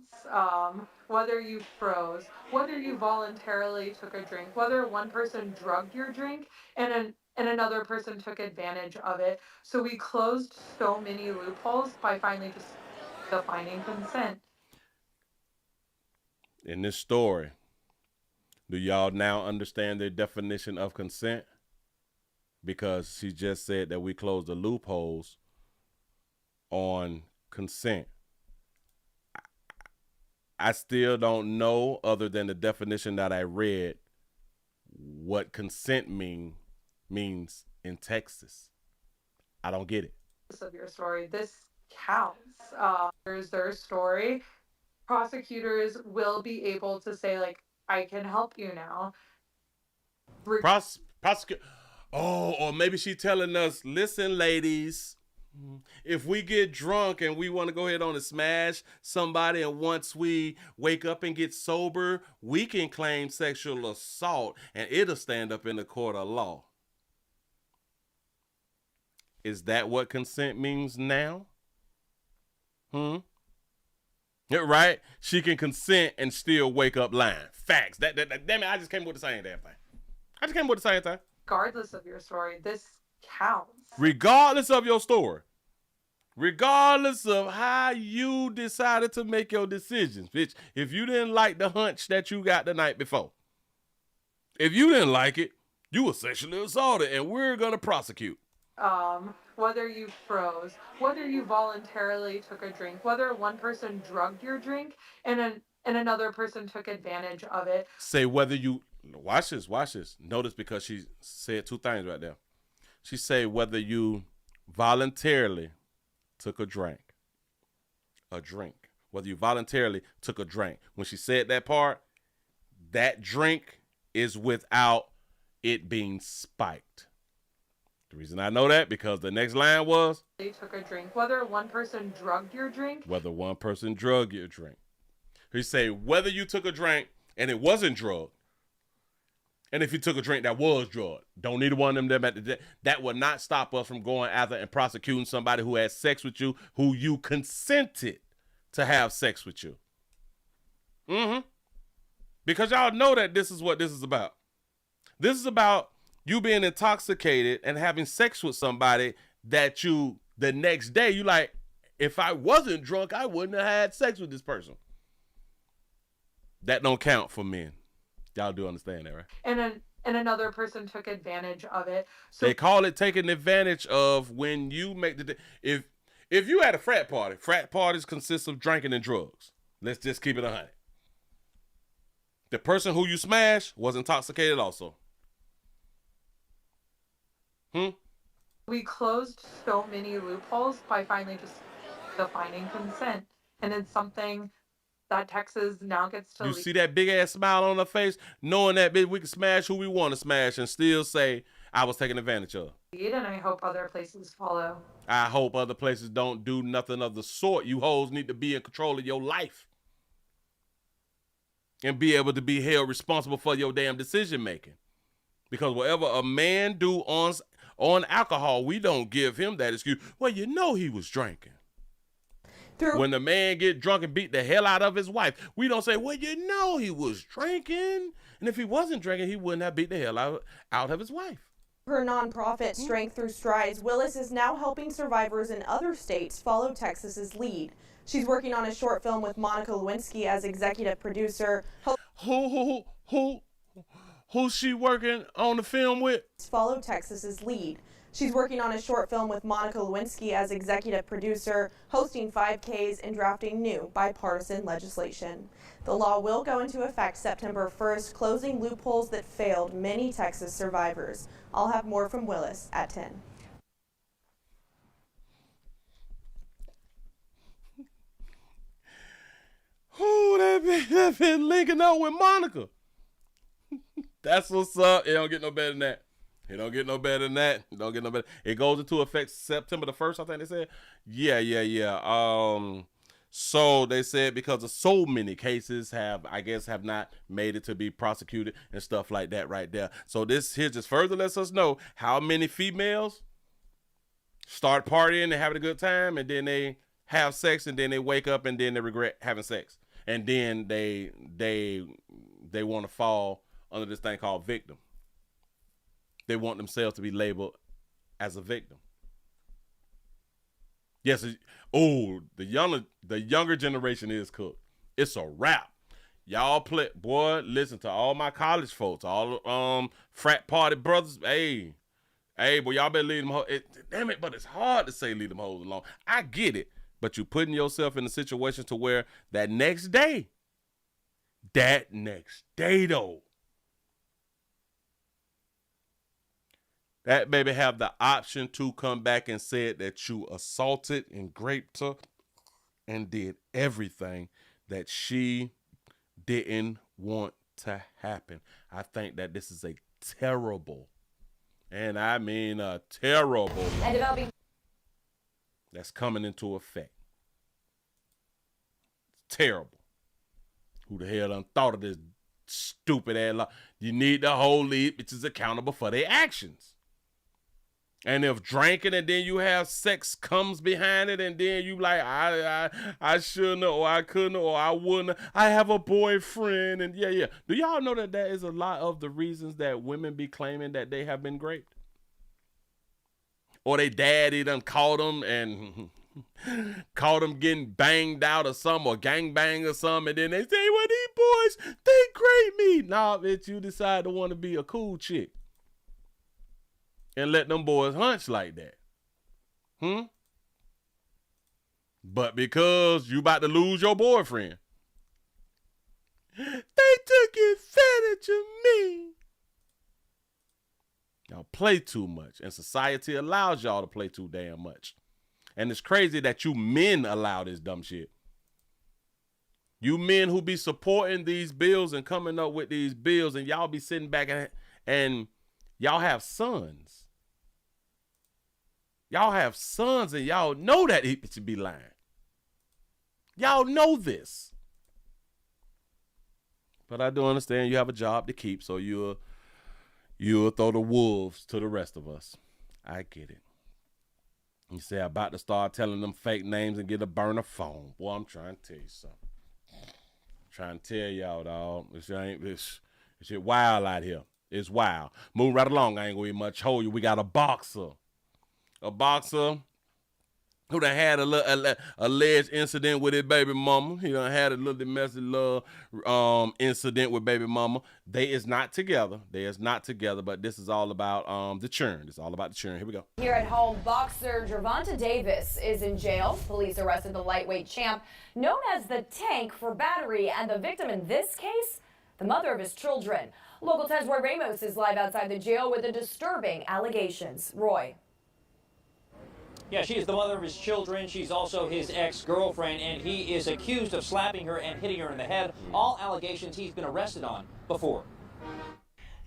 Whether you froze, whether you voluntarily took a drink, whether one person drugged your drink and another person took advantage of it. So we closed so many loopholes by finally just defining consent. In this story, do y'all now understand the definition of consent? Because she just said that we closed the loopholes on consent. I still don't know, other than the definition that I read, what consent means in Texas. I don't get it. Of your story, this counts. There's their story. Prosecutors will be able to say, like, I can help you now. Prosecute. Oh, or maybe she telling us, listen, ladies, If we get drunk and we want to go ahead on and smash somebody, and once we wake up and get sober, we can claim sexual assault and it'll stand up in the court of law. Is that what consent means now? Yeah, right? She can consent and still wake up lying. Facts. Damn it, I just came with the same damn thing. Regardless of your story, this counts. Regardless of your story. Regardless of how you decided to make your decisions, bitch. If you didn't like the hunch that you got the night before, if you didn't like it, you were sexually assaulted and we're going to prosecute. Whether you froze, whether you voluntarily took a drink, whether one person drugged your drink and another person took advantage of it. Say whether you, watch this. Notice, because she said two things right there. She say whether you voluntarily took a drink, whether you voluntarily took a drink. When she said that part, that drink is without it being spiked. The reason I know that, because the next line was, They took a drink, whether one person drugged your drink. Whether one person drugged your drink. He say whether you took a drink and it wasn't drugged, and if you took a drink that was drugged, don't need one of them at the that will not stop us from going after and prosecuting somebody who had sex with you, who you consented to have sex with you. Because y'all know that this is what this is about. This is about you being intoxicated and having sex with somebody that you, the next day, you like, if I wasn't drunk, I wouldn't have had sex with this person. That don't count for men. Y'all do understand that, right? And another person took advantage of it. So they call it taking advantage of when you make the, if you had a frat parties consist of drinking and drugs. Let's just keep it 100. The person who you smashed was intoxicated also. We closed so many loopholes by finally just defining consent. And it's something that Texas now gets to. You see that big ass smile on her face, knowing that, bitch, we can smash who we want to smash and still say I was taken advantage of. And I hope other places follow. I hope other places don't do nothing of the sort. You hoes need to be in control of your life and be able to be held responsible for your damn decision making. Because whatever a man do on alcohol, we don't give him that excuse. Well, you know he was drinking. When the man get drunk and beat the hell out of his wife, we don't say, well, you know he was drinking. And if he wasn't drinking, he wouldn't have beat the hell out of his wife. Her nonprofit, Strength Through Strides, Willis is now helping survivors in other states follow Texas's lead. She's working on a short film with Monica Lewinsky as executive producer. Who's she working on the film with? Follow Texas's lead. She's working on a short film with Monica Lewinsky as executive producer, hosting 5Ks and drafting new bipartisan legislation. The law will go into effect September 1st, closing loopholes that failed many Texas survivors. I'll have more from Willis at 10. Oh, that been linking up with Monica. That's what's up. It don't get no better than that. It don't get no better than that. It don't get no better. It goes into effect September the 1st, I think they said. Yeah. So they said because of so many cases have not made it to be prosecuted and stuff like that right there. So this here just further lets us know how many females start partying and having a good time, and then they have sex, and then they wake up and then they regret having sex. And then they want to fall under this thing called victim. They want themselves to be labeled as a victim. Yes. Oh, the younger generation is cooked. It's a wrap. Y'all play, boy. Listen to all my college folks, all frat party brothers. Hey, boy, y'all better leave them. Damn it, but it's hard to say leave them hoes alone. I get it, but you putting yourself in a situation to where that next day though, that baby have the option to come back and say that you assaulted and raped her and did everything that she didn't want to happen. I think that this is a terrible, and I mean a terrible. And developing. that's coming into effect. It's terrible. Who the hell done thought of this stupid ass law? You need to hold these bitches accountable for their actions. And if drinking and then you have sex comes behind it, and then you like, I shouldn't, or I couldn't, or I wouldn't, I have a boyfriend, and yeah. Do y'all know that is a lot of the reasons that women be claiming that they have been raped? Or they daddy done caught them and caught them getting banged out or something, or gangbang or something, and then they say, well, these boys, they raped me. Nah, bitch, you decide to want to be a cool chick and let them boys hunch like that. But because you about to lose your boyfriend, they took advantage of me. Y'all play too much, and society allows y'all to play too damn much. And it's crazy that you men allow this dumb shit. You men who be supporting these bills and coming up with these bills, and y'all be sitting back and y'all have sons. Y'all have sons, and y'all know that he should be lying. Y'all know this. But I do understand you have a job to keep, so you'll throw the wolves to the rest of us. I get it. You say I'm about to start telling them fake names and get a burner phone. Boy, I'm trying to tell you something. I'm trying to tell y'all, dog. This shit wild out here. It's wild. Move right along. I ain't gonna be much hold you. We got a boxer. A boxer who done had a alleged incident with his baby mama. He done had a little domestic love incident with baby mama. They is not together. But this is all about the churn. It's all about the churn. Here we go. Here at home, boxer Gervonta Davis is in jail. Police arrested the lightweight champ known as the Tank for battery, and the victim in this case, the mother of his children. Local 10's Roy Ramos is live outside the jail with the disturbing allegations. Roy. Yeah, she is the mother of his children. She's also his ex-girlfriend, and he is accused of slapping her and hitting her in the head. All allegations he's been arrested on before.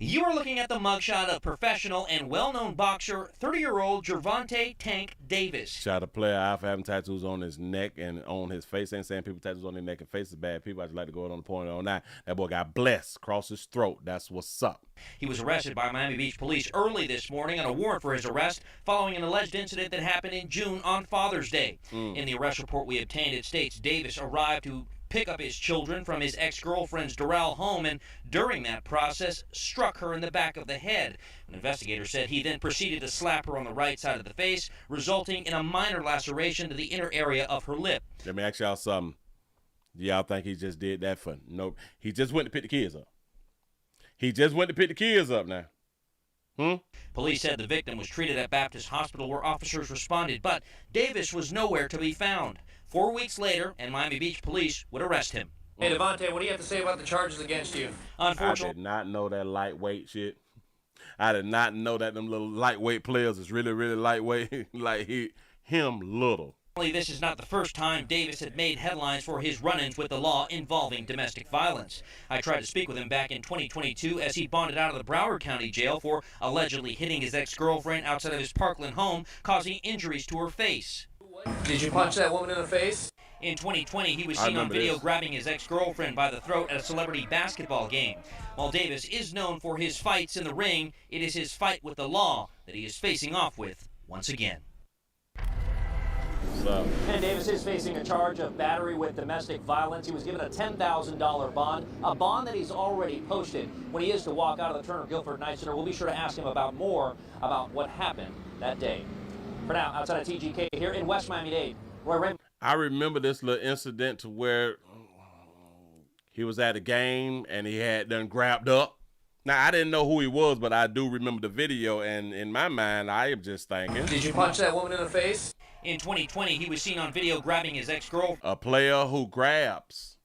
You are looking at the mugshot of professional and well-known boxer, 30-year-old Gervonta Tank Davis. Shot a player out for having tattoos on his neck and on his face. Ain't saying people tattoos on their neck and face is bad people. I just like to go out on the point on that. That boy got blessed across his throat. That's what's up. He was arrested by Miami Beach police early this morning on a warrant for his arrest following an alleged incident that happened in June on Father's Day. In the arrest report we obtained, it states Davis arrived to pick up his children from his ex-girlfriend's Doral home, and during that process struck her in the back of the head. An investigator said he then proceeded to slap her on the right side of the face, resulting in a minor laceration to the inner area of her lip. Let me ask y'all something. Y'all think he just did that for nope? He just went to pick the kids up. now. Police said the victim was treated at Baptist Hospital where officers responded, but Davis was nowhere to be found. 4 weeks later, and Miami Beach police would arrest him. Hey, Devontae, what do you have to say about the charges against you? Unfortunately, I did not know that lightweight shit. I did not know that them little lightweight players is really, really lightweight. Like him little. This is not the first time Davis had made headlines for his run-ins with the law involving domestic violence. I tried to speak with him back in 2022 as he bonded out of the Broward County Jail for allegedly hitting his ex-girlfriend outside of his Parkland home, causing injuries to her face. Did you punch that woman in the face? In 2020, he was seen on video grabbing his ex-girlfriend by the throat at a celebrity basketball game. While Davis is known for his fights in the ring, it is his fight with the law that he is facing off with once again. And Davis is facing a charge of battery with domestic violence. He was given a $10,000 bond, a bond that he's already posted. When he is to walk out of the Turner Guilford Night Center, we'll be sure to ask him about more about what happened that day. For now, outside of TGK here in West Miami-Dade, Roy Raymond. I remember this little incident to where he was at a game and he had done grabbed up. Now, I didn't know who he was, but I do remember the video, and in my mind, I am just thinking. Did you punch that woman in the face? In 2020, he was seen on video grabbing his ex-girlfriend. A player who grabs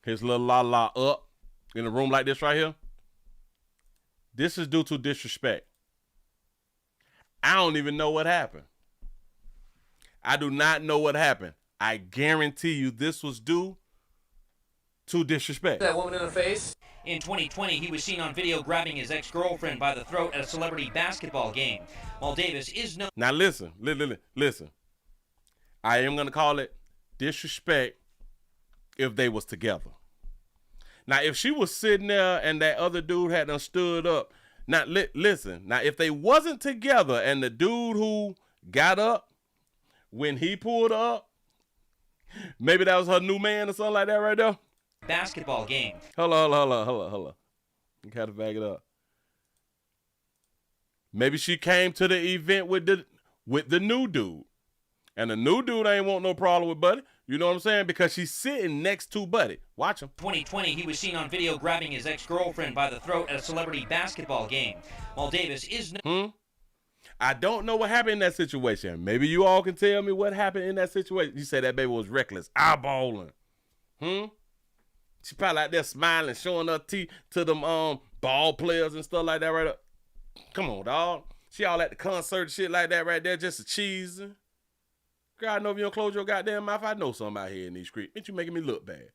his little la-la up in a room like this right here, this is due to disrespect. I don't even know what happened. I do not know what happened. I guarantee you this was due to disrespect. That woman in the face? In 2020, he was seen on video grabbing his ex-girlfriend by the throat at a celebrity basketball game. While Davis is known... Now listen. I am going to call it disrespect if they was together. Now, if she was sitting there and that other dude had done stood up, now listen, now if they wasn't together and the dude who got up when he pulled up, maybe that was her new man or something like that right there. Basketball game. Hold on. You gotta back it up. Maybe she came to the event with the new dude. And the new dude ain't want no problem with Buddy. You know what I'm saying? Because she's sitting next to Buddy. Watch him. 2020, he was seen on video grabbing his ex-girlfriend by the throat at a celebrity basketball game. While Davis is... I don't know what happened in that situation. Maybe you all can tell me what happened in that situation. You say that baby was reckless. Eyeballing. She probably out there smiling, showing her teeth to them ball players and stuff like that right up. Come on, dog. She all at the concert and shit like that right there, just a cheesing. Girl, I know if you don't close your goddamn mouth, I know something out here in these streets. Ain't you making me look bad?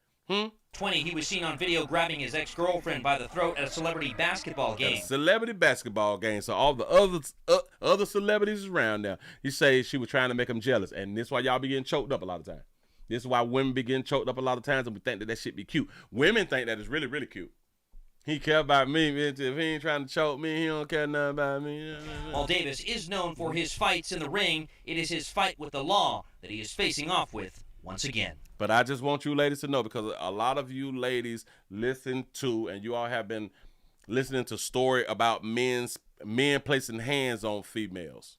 20, he was seen on video grabbing his ex-girlfriend by the throat at a celebrity basketball game. A celebrity basketball game. So all the other celebrities around now, you say she was trying to make them jealous. And this is why y'all be getting choked up a lot of times. This is why women be getting choked up a lot of times and we think that shit be cute. Women think that it's really, really cute. He care about me, bitch. If he ain't trying to choke me, he don't care nothing about me. While Davis is known for his fights in the ring, it is his fight with the law that he is facing off with once again. But I just want you ladies to know, because a lot of you ladies listen to, and you all have been listening to story about men placing hands on females.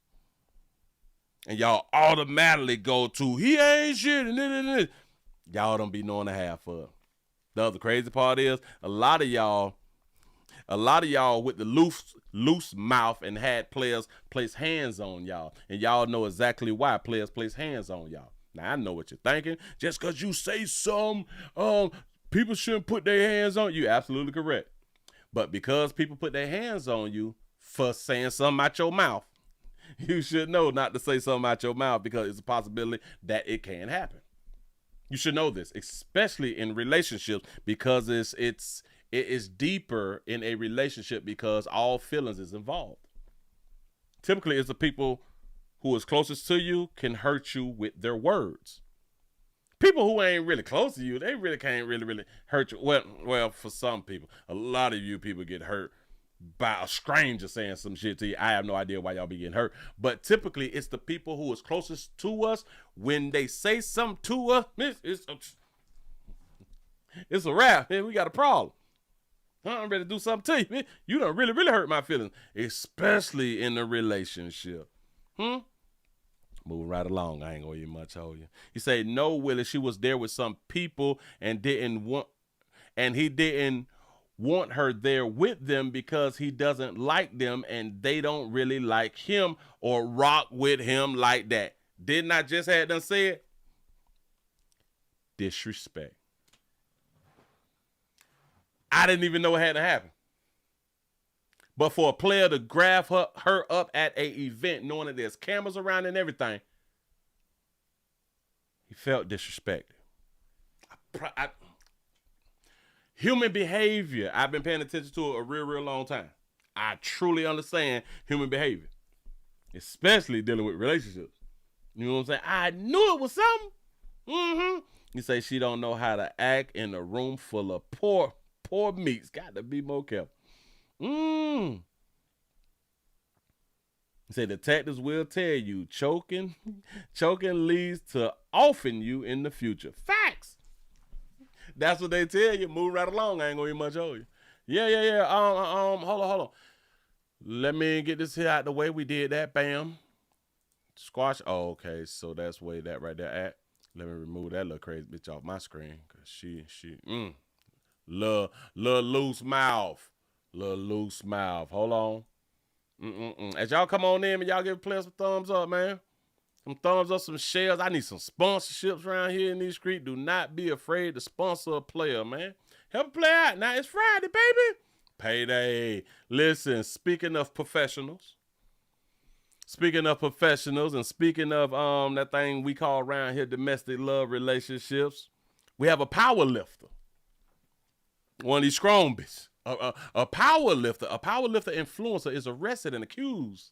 And y'all automatically go to, he ain't shit, and y'all don't be knowing the half of it. The other crazy part is, a lot of y'all with the loose mouth and had players place hands on y'all. And y'all know exactly why players place hands on y'all. Now, I know what you're thinking. Just because you say some, people shouldn't put their hands on you. Absolutely correct. But because people put their hands on you for saying something out your mouth, you should know not to say something out your mouth, because it's a possibility that it can happen. You should know this, especially in relationships, because it is deeper in a relationship because all feelings is involved. Typically, it's the people who is closest to you can hurt you with their words. People who ain't really close to you, they really can't really hurt you. Well, for some people, a lot of you people get hurt by a stranger saying some shit to you. I have no idea why y'all be getting hurt. But typically, it's the people who is closest to us. When they say something to us, it's a wrap. Man, we got a problem. I'm ready to do something to you. Man, you done really hurt my feelings, especially in a relationship. Moving right along. I ain't gonna even much hold you. He said, no, Willie, she was there with some people and he didn't want her there with them because he doesn't like them and they don't really like him or rock with him like that. Didn't I just have done said? Disrespect. I didn't even know it had to happen. But for a player to grab her up at an event knowing that there's cameras around and everything, he felt disrespected. Human behavior, I've been paying attention to it a real long time. I truly understand human behavior, especially dealing with relationships. You know what I'm saying? I knew it was something. You say she don't know how to act in a room full of poor meats. Got to be more careful. You say detectives will tell you choking leads to offing you in the future. Facts. That's what they tell you. Move right along. I ain't gonna be much on you. Yeah. Hold on. Let me get this here out the way. We did that. Bam. Squash. Oh, okay. So that's where that right there at. Let me remove that little crazy bitch off my screen. Cause she little loose mouth. Little loose mouth. Hold on. As y'all come on in and y'all give players some thumbs up, man. Some thumbs up, some shares. I need some sponsorships around here in these streets. Do not be afraid to sponsor a player, man. Help a player out. Now it's Friday, baby. Payday. Listen, speaking of professionals and speaking of that thing we call around here domestic love relationships, we have a power lifter. One of these strong bitches. A power lifter influencer is arrested and accused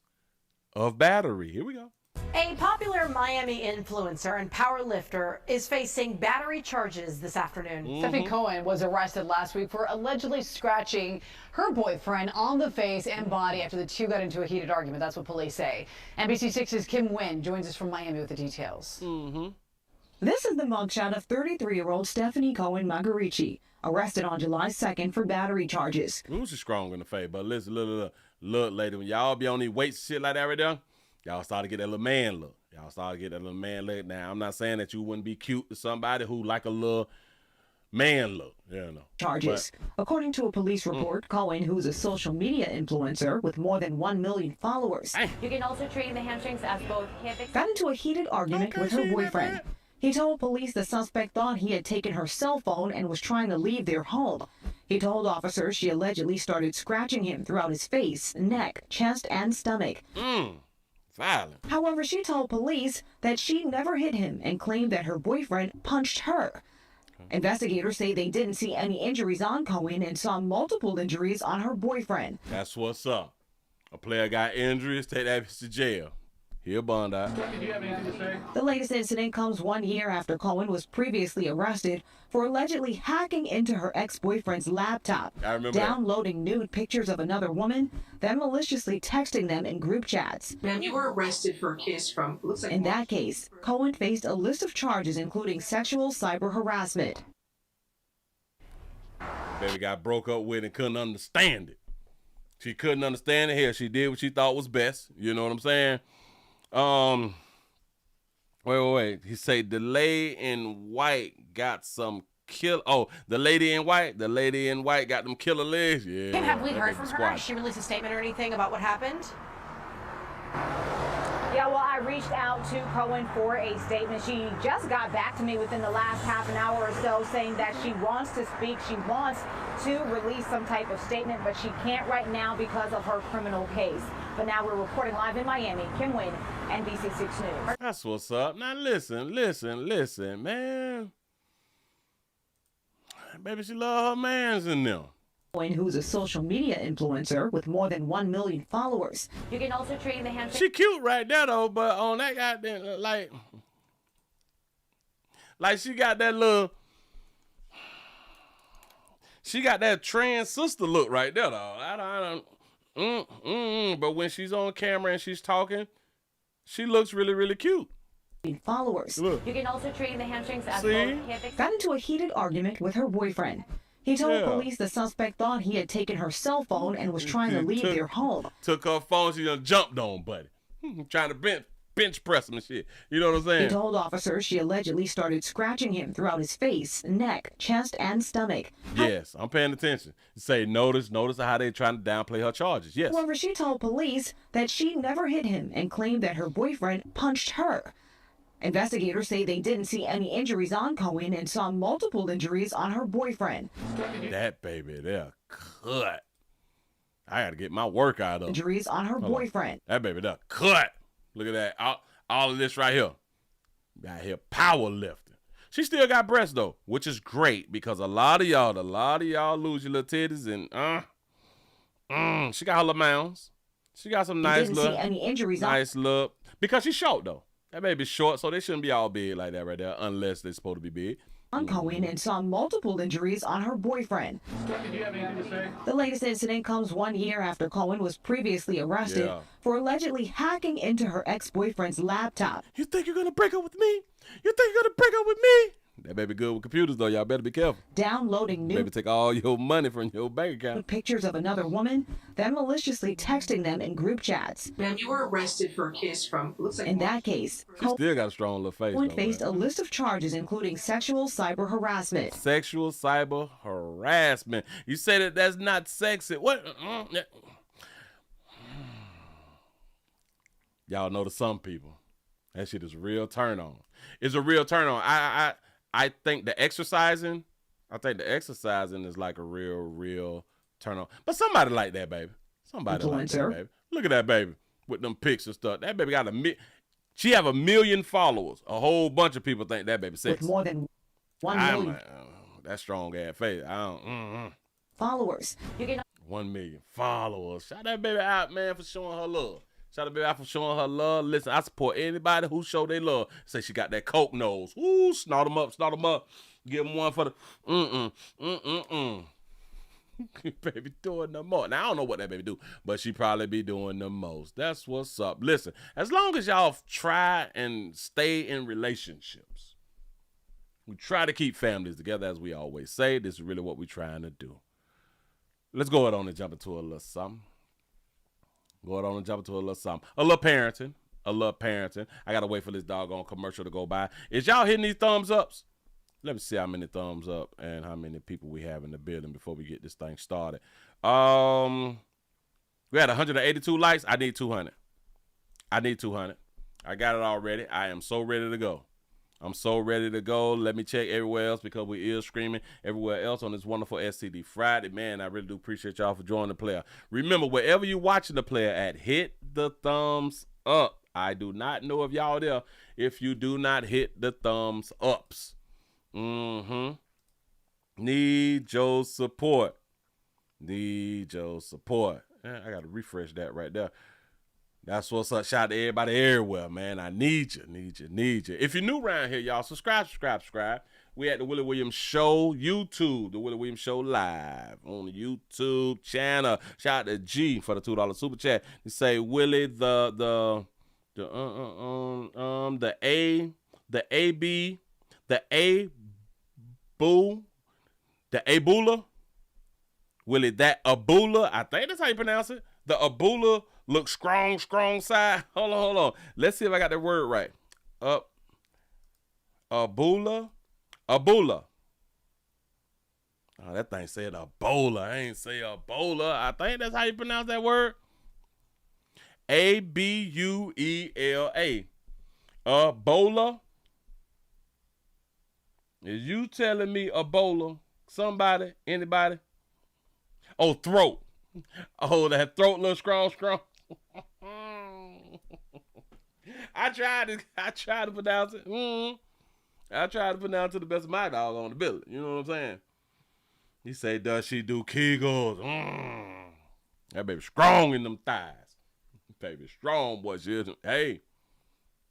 of battery. Here we go. A popular Miami influencer and power lifter is facing battery charges this afternoon. Stephanie Cohen was arrested last week for allegedly scratching her boyfriend on the face and body after the two got into a heated argument. That's what police say. NBC6's Kim Nguyen joins us from Miami with the details. This is the mugshot of 33-year-old Stephanie Cohen Magarici, arrested on July 2nd for battery charges. Who's strong in the face? But listen, look, lady, when y'all be on these weights shit like that right there, y'all start to get that little man look. Y'all start to get that little man look. Now, I'm not saying that you wouldn't be cute to somebody who like a little man look. Yeah, no. Charges. According to a police report, Cohen, who's a social media influencer with more than 1 million followers, You can also treat the hamstrings as both hip got into a heated argument with her boyfriend. He told police the suspect thought he had taken her cell phone and was trying to leave their home. He told officers she allegedly started scratching him throughout his face, neck, chest, and stomach. Violent. However, she told police that she never hit him and claimed that her boyfriend punched her. Investigators say they didn't see any injuries on Cohen and saw multiple injuries on her boyfriend. That's what's up. A player got injuries, take that bitch to jail. He'll bond out. Do you have anything to say? The latest incident comes 1 year after Cohen was previously arrested for allegedly hacking into her ex-boyfriend's laptop, I remember downloading nude pictures of another woman, then maliciously texting them in group chats. Ma'am, you were arrested for a case from, looks like... In that case, Cohen faced a list of charges including sexual cyber harassment. Baby got broke up with and couldn't understand it. She couldn't understand it. Here, she did what she thought was best. You know what I'm saying? Wait. He say the lady in white got some kill. Oh, the lady in white got them killer legs. Yeah. Kim, have we that heard baby from her? squat. Has she released a statement or anything about what happened? Yeah, well, I reached out to Cohen for a statement. She just got back to me within the last half an hour or so saying that she wants to speak. She wants to release some type of statement, but she can't right now because of her criminal case. But now we're reporting live in Miami. Kim Nguyen, NBC6 News. That's what's up. Now listen, man. Baby, she love her mans in them. Cohen, who's a social media influencer with more than 1 million followers. You can also treat the hamstrings. She cute right there though, but on that goddamn like she got that little. She got that trans sister look right there though. But when she's on camera and she's talking, she looks really, really cute. Followers. Look. You can also treat the hamstrings as See? both hip Got into a heated argument with her boyfriend. He told police the suspect thought he had taken her cell phone and was trying to leave their home. Took her phone, she done jumped on, buddy. Trying to bench press him and shit. You know what I'm saying? He told officers she allegedly started scratching him throughout his face, neck, chest, and stomach. Yes, I'm paying attention. Say, notice how they trying to downplay her charges. Yes. However, she told police that she never hit him and claimed that her boyfriend punched her. Investigators say they didn't see any injuries on Cohen and saw multiple injuries on her boyfriend. That baby, they're cut. I got to get my workout up. Injuries on her boyfriend. That baby, they're cut. Look at that. All of this right here. Got here powerlifting. She still got breasts though, which is great because a lot of y'all lose your little titties and she got her little mounds. She got some nice didn't see any injuries look. Because she's short though. That baby's short, so they shouldn't be all big like that right there, unless they're supposed to be big. On Cohen and saw multiple injuries on her boyfriend. Do you have anything to say? The latest incident comes 1 year after Cohen was previously arrested for allegedly hacking into her ex-boyfriend's laptop. You think you're gonna break up with me? You think you're gonna break up with me? That baby good with computers though, y'all better be careful. Downloading Baby take all your money from your bank account. pictures of another woman, then maliciously texting them in group chats. Ma'am, you were arrested for a case from, looks like... In that case, She still got a strong little face Cohen though, faced man. a list of charges including sexual cyber harassment. Sexual cyber harassment. You say that's not sexy. What? Y'all know to some people, that shit is a real turn on. It's a real turn on. I think the exercising is like a real turn on. But somebody like that, baby. Somebody like that, baby. Look at that baby with them pics and stuff. That baby got she have 1 million followers. A whole bunch of people think that baby sexy. With more than 1 million that strong ass face. I don't. followers. 1 million followers. Shout that baby out, man, for showing her love. Shout out to Baby Al for showing her love. Listen, I support anybody who show their love. Say she got that coke nose. Ooh, snort them up. Give them one for the baby doing the most. Now, I don't know what that baby do, but she probably be doing the most. That's what's up. Listen, as long as y'all try and stay in relationships, we try to keep families together, as we always say. This is really what we're trying to do. Let's go ahead on and jump into a little something. A little parenting. I got to wait for this doggone commercial to go by. Is y'all hitting these thumbs ups? Let me see how many thumbs up and how many people we have in the building before we get this thing started. We had 182 likes. I need 200. I got it already. I am so ready to go. Let me check everywhere else because we is screaming everywhere else on this wonderful STD Friday. Man, I really do appreciate y'all for joining the player. Remember, wherever you're watching the player at, hit the thumbs up. I do not know if y'all there if you do not hit the thumbs ups. Need your support. I got to refresh that right there. That's what's up. Shout out to everybody everywhere, man. I need you. If you're new around here, y'all, subscribe. We at the Willie Williams Show YouTube, the Willie Williams Show live on the YouTube channel. Shout out to G for the $2 super chat. You say Willie the Abula. Willie, that Abula, I think that's how you pronounce it. The Abula looks strong side. Hold on. Let's see if I got that word right. Abula. Oh, that thing said Ebola. I ain't say Ebola. I think that's how you pronounce that word. Abuela. Ebola. Is you telling me Ebola? Somebody? Anybody? Oh, throat. Oh, that throat look strong. I tried to pronounce it. I tried to pronounce it the best of my doggone ability. You know what I'm saying? He say, does she do Kegels? That baby strong in them thighs. Baby strong, boy. Hey,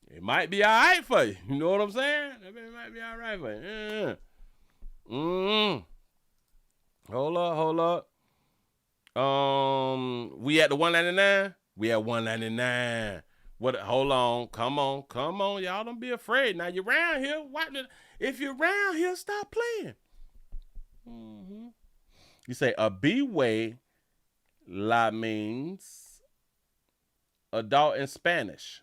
it might be all right for you. You know what I'm saying? That baby might be all right for you. Hold up. We at the 199? We at 199. What? Hold on. Come on. Y'all don't be afraid. Now you're around here. If you're around here, stop playing. You say a B-way la means adult in Spanish.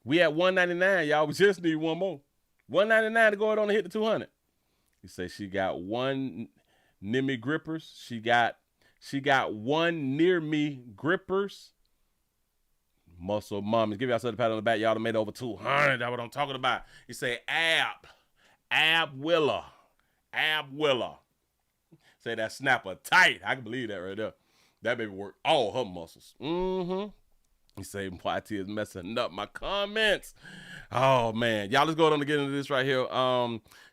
We at 199, y'all. We just need one more. 199 to go ahead on and hit the 200. You say she got one near me grippers. She got one near me grippers. Muscle mommies. Give yourself a pat on the back. Y'all done made over 200. That's what I'm talking about. You say Ab Willa. Say that snapper tight. I can believe that right there. That baby worked all her muscles. You say YT is messing up my comments. Oh man, y'all, let's go on and get into this right here.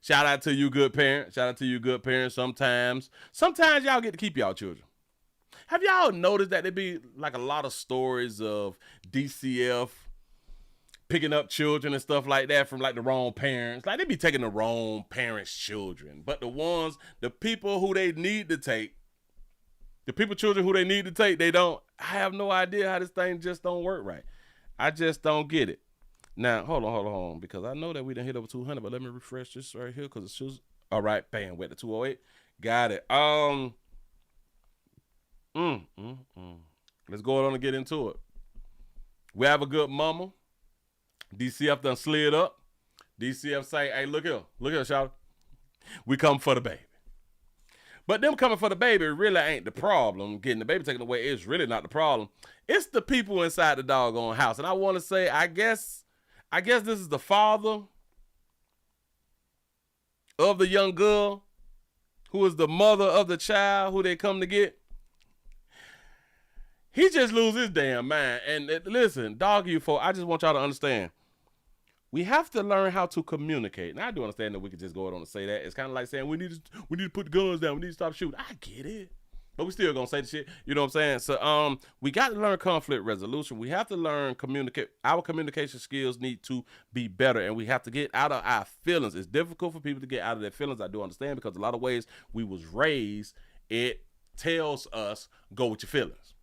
Shout out to you good parents. Sometimes y'all get to keep y'all children. Have y'all noticed that there be like a lot of stories of DCF picking up children and stuff like that from like the wrong parents? Like they be taking the wrong parents' children, but the people who they need to take, children who they need to take, they don't. I have no idea how this thing just don't work right. I just don't get it. Now, hold on, because I know that we done hit over 200, but let me refresh this right here because it's just, all right, bam, we're at the 208. Got it. Let's go on and get into it. We have a good mama. DCF done slid up. DCF say, hey, look here, shout. We come for the baby. But them coming for the baby really ain't the problem. Getting the baby taken away is really not the problem. It's the people inside the doggone house. And I want to say, I guess this is the father of the young girl who is the mother of the child who they come to get. He just lose his damn mind. And listen, dog you folk, I just want y'all to understand. We have to learn how to communicate. Now I do understand that we could just go on and say that. It's kind of like saying we need to put the guns down. We need to stop shooting. I get it. but we still gonna say the shit. You know what I'm saying? So we got to learn conflict resolution. We have to learn communicate. Our communication skills need to be better, and we have to get out of our feelings. It's difficult for people to get out of their feelings. I do understand, because a lot of ways we was raised, it tells us go with your feelings.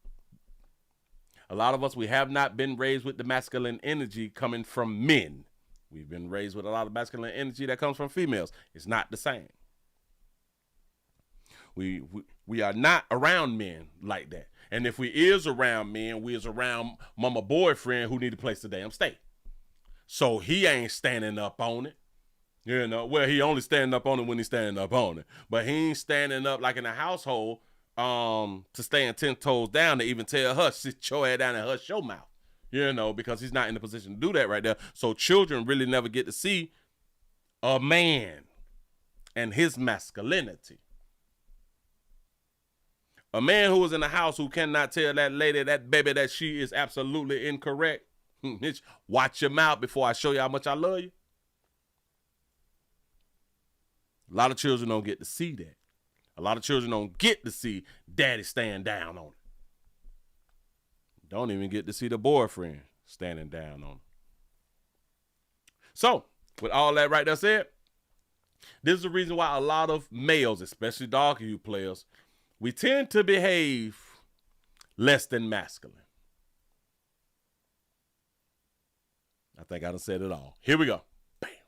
A lot of us, we have not been raised with the masculine energy coming from men. We've been raised with a lot of masculine energy that comes from females. It's not the same. We are not around men like that. And if we is around men, we is around mama boyfriend who need a place to damn stay. So he ain't standing up on it. You know, well, he only standing up on it when he's standing up on it. But he ain't standing up like in a household to stand 10 toes down to even tell her, sit your head down and hush your mouth. You know, because he's not in the position to do that right there. So children really never get to see a man and his masculinity. A man who is in the house who cannot tell that lady, that baby, that she is absolutely incorrect. Bitch, watch your mouth before I show you how much I love you. A lot of children don't get to see that. A lot of children don't get to see daddy stand down on it. Don't even get to see the boyfriend standing down on it. So, with all that right there said, this is the reason why a lot of males, especially darker hue players, we tend to behave less than masculine. I think I done said it all. Here we go.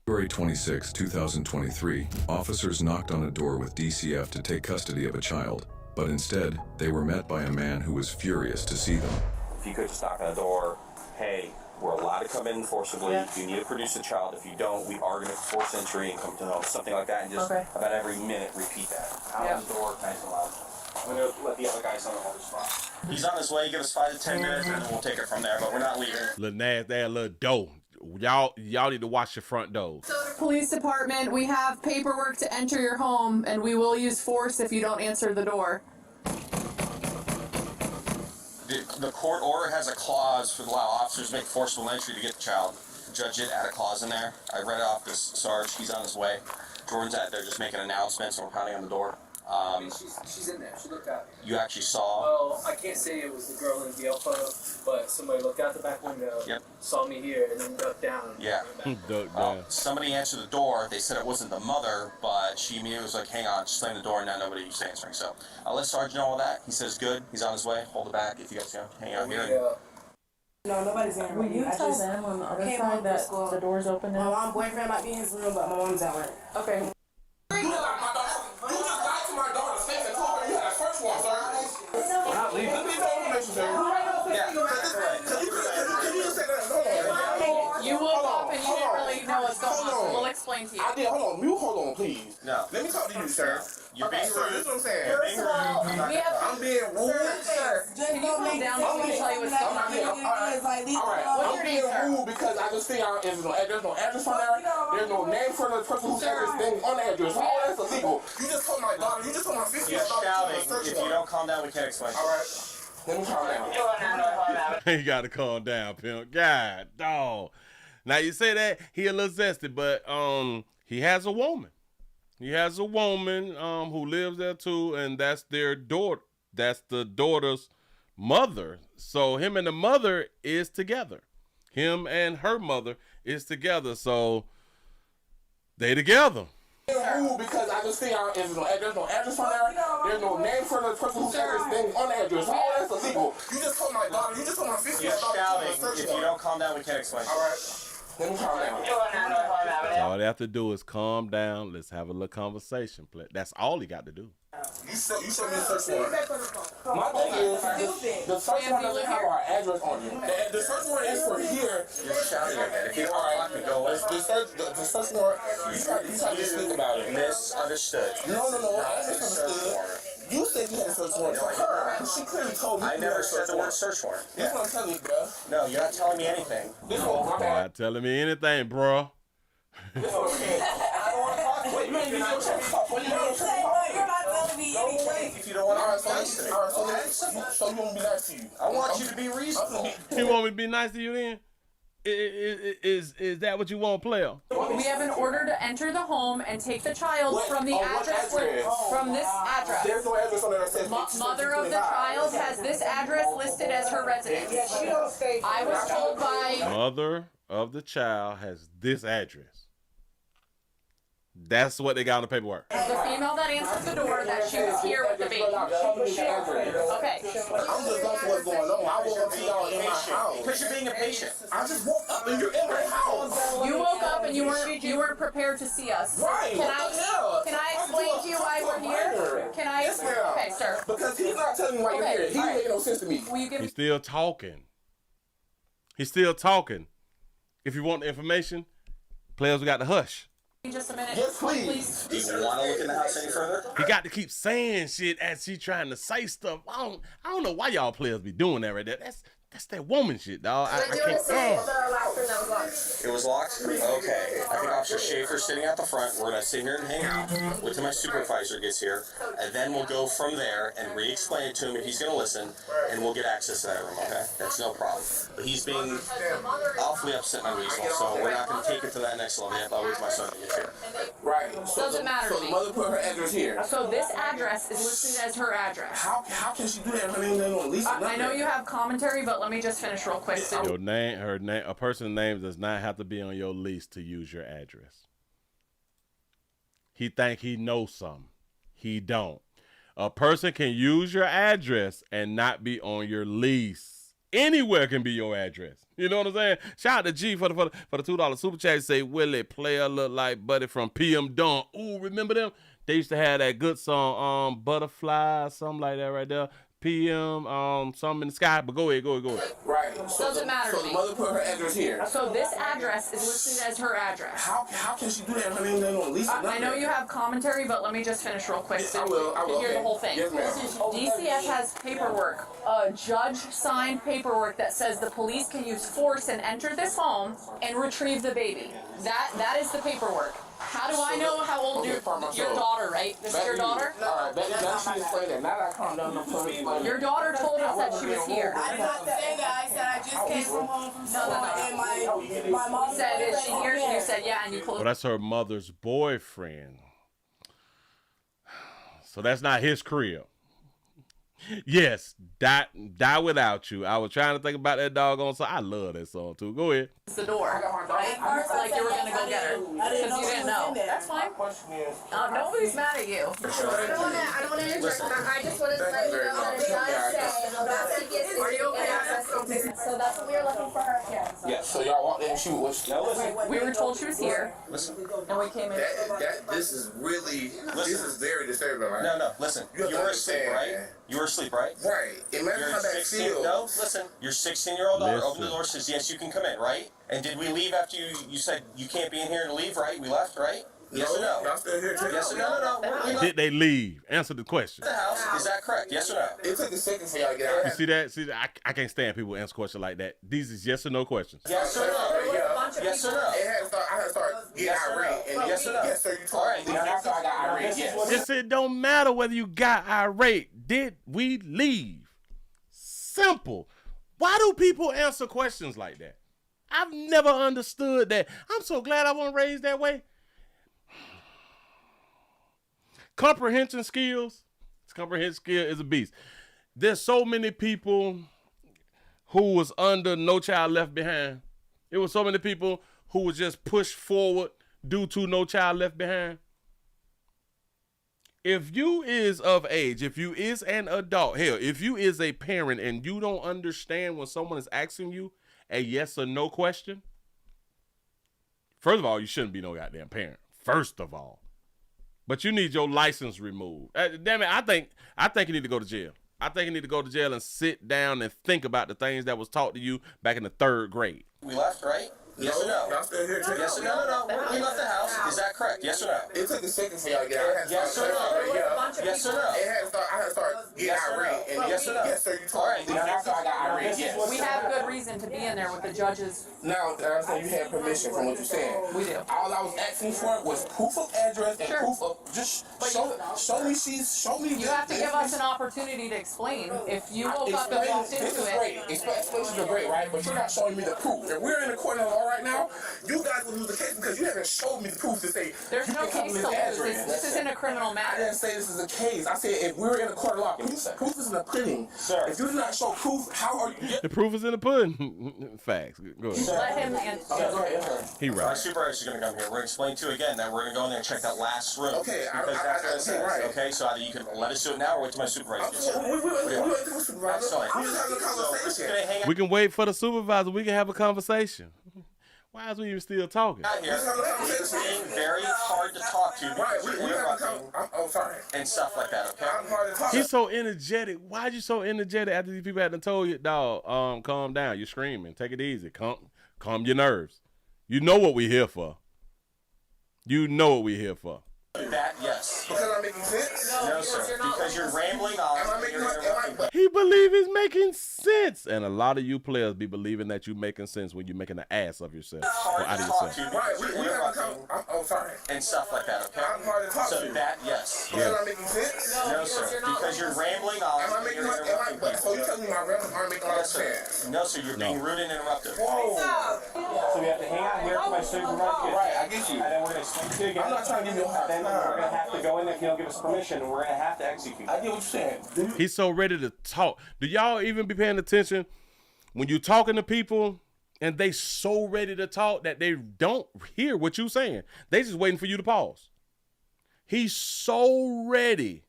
February 26, 2023, officers knocked on a door with DCF to take custody of a child, but instead, they were met by a man who was furious to see them. If you could just knock on the door, hey, we're allowed to come in forcibly. Yeah. You need to produce a child. If you don't, we are going to force entry and come to home. Something like that, and just about every minute repeat that. Out on the door, nice and loud. I'm going to let the other guys on the other spot. He's on his way. Give us 5 to 10 minutes, and then we'll take it from there. But we're not leaving. Little nasty ass little door. Y'all need to watch your front doors. Police department, we have paperwork to enter your home, and we will use force if you don't answer the door. The court order has a clause for the allow officers to make forcible entry to get the child. The judge did add a clause in there. I read off this Sarge. He's on his way. Jordan's out there just making announcements, and we're pounding on the door. She's in there. She looked out. You actually saw? Well, I can't say it was the girl in the DL photo, but somebody looked out the back window, saw me here, and then ducked down. Yeah. Ducked down. Somebody answered the door. They said it wasn't the mother, but she immediately was like, hang on, just slam the door, and now nobody's answering. So I'll let Sarge know all that. He says good. He's on his way. Hold it back if you guys hang out here. No, nobody's in. Will you tell them on the other side that the door's open now? My mom's boyfriend might be in his room, but my mom's at work. Okay. We're not leaving. You woke up and you didn't really know what's going on, so we'll explain to you. I did. Hold on, please. No. Let me talk to you, sir. You're being rude. This is what I'm saying. First of all, I'm being rude. Sir, can you calm down so we can tell you what's going on? Alright, I'm being rude because I just think there's no address on there. There's no name for the person who said this thing on the address. All that's illegal. You just told my daughter. You just told my 50-year-old daughter. You're shouting. If you don't calm down, we can't explain. Alright. Let me calm down. You got to calm down, pimp. God, dog. Now you say that he a little zesty, but he has a woman. He has a woman who lives there too, and that's their daughter. That's the daughter's mother. So him and the mother is together. Him and her mother is together. So they together. Rude because I just think there's no address on there. There's no name for the person who said this thing on the address. All that's illegal. You just told my daughter. You just told my 50-year-old daughter. You're shouting. If you don't calm down, we can't explain. All right. Let me calm down. All they have to do is calm down. Let's have a little conversation. That's all he got to do. You showed me a search warrant. My thing is, the search warrant doesn't have our address on it. The search warrant is for here. You're shouting again. If you don't want to go away. The search warrant, you try to just think about it. Misunderstood. No, I misunderstood. You said you had a search warrant for her. She clearly told me. I never said the word search warrant. That's what I'm telling you, bro. No, you're not telling me anything. You're not telling me anything, bro. I don't want to talk. Wait, man, you're not telling me anything. If you don't want to be nice to me. So you want me to be nice to you? I want you to be reasonable. You want me to be nice to you then? Is that what you want, player? We have an order to enter the home and take the child from the address from this address. There's no address on there that says Mother of the child has this address listed as her residence. I was told by Mother of the child has this address. That's what they got on the paperwork. the female that answered the door that she was here with the baby. Okay. I'm just lost what's going on. I woke up to y'all in my house. Because you're being impatient. I just woke up and you're in my house. You woke up and you weren't prepared to see us. Right. Can I explain to you why we're here? Can I? Yes, ma'am. Okay, sir. Because he's not telling me why you're here. He ain't making no sense to me. Will you give He's still talking. He's still talking. If you want the information, players, we got to hush. me just a minute? Yes, please. Do you want to look in the house any further? He got to keep saying shit as he trying to say stuff. I don't know why y'all players be doing that right there. That's that woman shit, dog. I can't stand. It was locked? Okay. I think Officer Schaefer's sitting at the front. We're going to sit here and hang out. Wait till my supervisor gets here. And then we'll go from there and re-explain it to him if he's going to listen. And we'll get access to that room, okay? That's no problem. But he's being awfully upset, my weasel. So we're not going to take it to that next level yet. I'll wait till my son gets here. Right. Doesn't matter to So me. the mother put her address here. So this address is listed as her address. How can she do that? Her name ain't on Lisa. I know you have commentary, but let me just finish real quick. So Your name, her name, a person's name does not have to be on your lease to use your address. He think he knows something. He don't. A person can use your address and not be on your lease. Anywhere can be your address. You know what I'm saying? Shout out to G for the $2 super chat. Say Willie, player look like Buddy from PM Dawn. Ooh, remember them? They used to have that good song, Butterfly, something like that right there. PM, something in the sky, but go ahead. Right. Doesn't matter So to the me. mother put her address here. So this address is listed as her address. How can she do that? Her name ain't on Lisa. I know you have commentary, but let me just finish real quick so I will, you can hear okay. the whole thing. Yes, ma'am. DCF has paperwork, a judge-signed paperwork that says the police can use force and enter this home and retrieve the baby. That is the paperwork. How do I know how old your daughter, right? This is your daughter? Alright, now she explained that. Now that I calm down, I'm telling Your daughter told us that she was here. I did not say that. I said I just came from home from school and my mom said, is she here? You said, yeah, and you closed. Well, that's her mother's boyfriend. So that's not his crib. Yes, die without you. I was trying to think about that doggone song. I love that song too. Go ahead. It's the door, right? Like you were gonna go get her because you didn't know. That's fine. Nobody's mad at you. I don't want to interject. I just wanted to let you know that it does say Are you okay? So that's what we were looking for her here. Yeah, so y'all want them to shoot what she We were told she was here. Listen. And we came in. This is really, this is very disturbing, right? No, listen. You were asleep, right? You were asleep, right? Right. Imagine You're how that 16. feels. No, listen. Your 16-year-old daughter opened the Listen. door, says, yes, you can come in, right? And did we leave after you said you can't be in here and leave, right? We left, right? Yes or no? Y'all still here too? Yes or no? We left Did they leave? Answer the question. the house. Is that correct? Yes or no? It took a second for y'all to get You out. see that? I can't stand people who answer questions like that. These is yes or no questions. Yes or no? Yes or no? I had to start getting Yes or no? irate. And Yes or no? Yes, sir, you told me. That's how I got irate. Yes. It don't matter whether you got irate. Did we leave? Simple. Why do people answer questions like that? I've never understood that. I'm so glad I wasn't raised that way. Comprehension skills is a beast. There's so many people who was under No Child Left Behind. It was so many people who was just pushed forward due to No Child Left Behind. If you is of age, if you is an adult, hell, if you is a parent and you don't understand when someone is asking you a yes or no question, first of all, you shouldn't be no goddamn parent. First of all. But you need your license removed. Damn it, I think you need to go to jail. I think you need to go to jail and sit down and think about the things that was taught to you back in the 3rd grade. We left, right? Yes or no? Y'all still here too? Yes or no? We left the house. Is that correct? Yes or no? It took a second for y'all to get out. Yes or no? Yes or no? I had to start getting irate. And Yes or no? Yes, sir, you told me. That's how I got irate. We have good reason reason to be in there with the judges. Now, I'm saying you had permission from what you're saying. We do. All I was asking for was proof of address and Sure. proof of just show me. You have to give us an opportunity to explain. If you woke up and walked into This is it. great. Explanations are great, right? But you're not showing me the proof. If we're in the court of law right now, you guys will lose the case because you haven't showed me the proof to say There's you no can come case to to this lose. address. This isn't a criminal matter. I didn't say this is a case. I said if we're in a court of law, proof is in the pudding. Sir. If you do not show proof, how are you? The proof is in the pudding. Facts. Go ahead. Let him answer. He right. Our supervisor's going to come here. We're going to explain to you again that we're going to go in there and check that last room. Okay, Because that's what it says. right. Okay, so either you can let us do it now or wait till my supervisor gets here. We wait till the supervisor. That's fine. I'm just having a So we're just conversation. going to hang out We can wait for the supervisor. We can have a conversation. Why is we even still talking? here. It's being very hard to talk to. Right, we have to interrupting come. I'm sorry. and stuff like that, okay? I'm hard to talk. He's so energetic. Why'd you so energetic after these people had told you, dog, calm down. You're screaming. Take it easy. Calm your nerves. You know what we're here for. You know what we're here for. That, yes. Because I'm making sense? No, sir. Because you're rambling on. Am I making my... He believe he's making sense. And a lot of you players be believing that you making sense when you're making an ass of yourself. Or out of yourself. Right, we have to come. I'm sorry. And stuff like that, okay? I'm hard to talk So to. that, yes. Because I'm making sense? No, sir. Because you're rambling on. Am I making my... So you telling me my ramblings aren't making a lot of sense? No, sir. You're being rude and interruptive. Whoa. So we have to hang out here for my supervisor. Right, I get you. And then we're going to explain to you again. I'm not trying to give you a hard time. Then we're going to have to go in if you don't give us permission. We're going to have to execute. I get what you're saying. He's so ready to talk. Do y'all even be paying attention when you're talking to people and they so ready to talk that they don't hear what you're saying? They just waiting for you to pause. He's so ready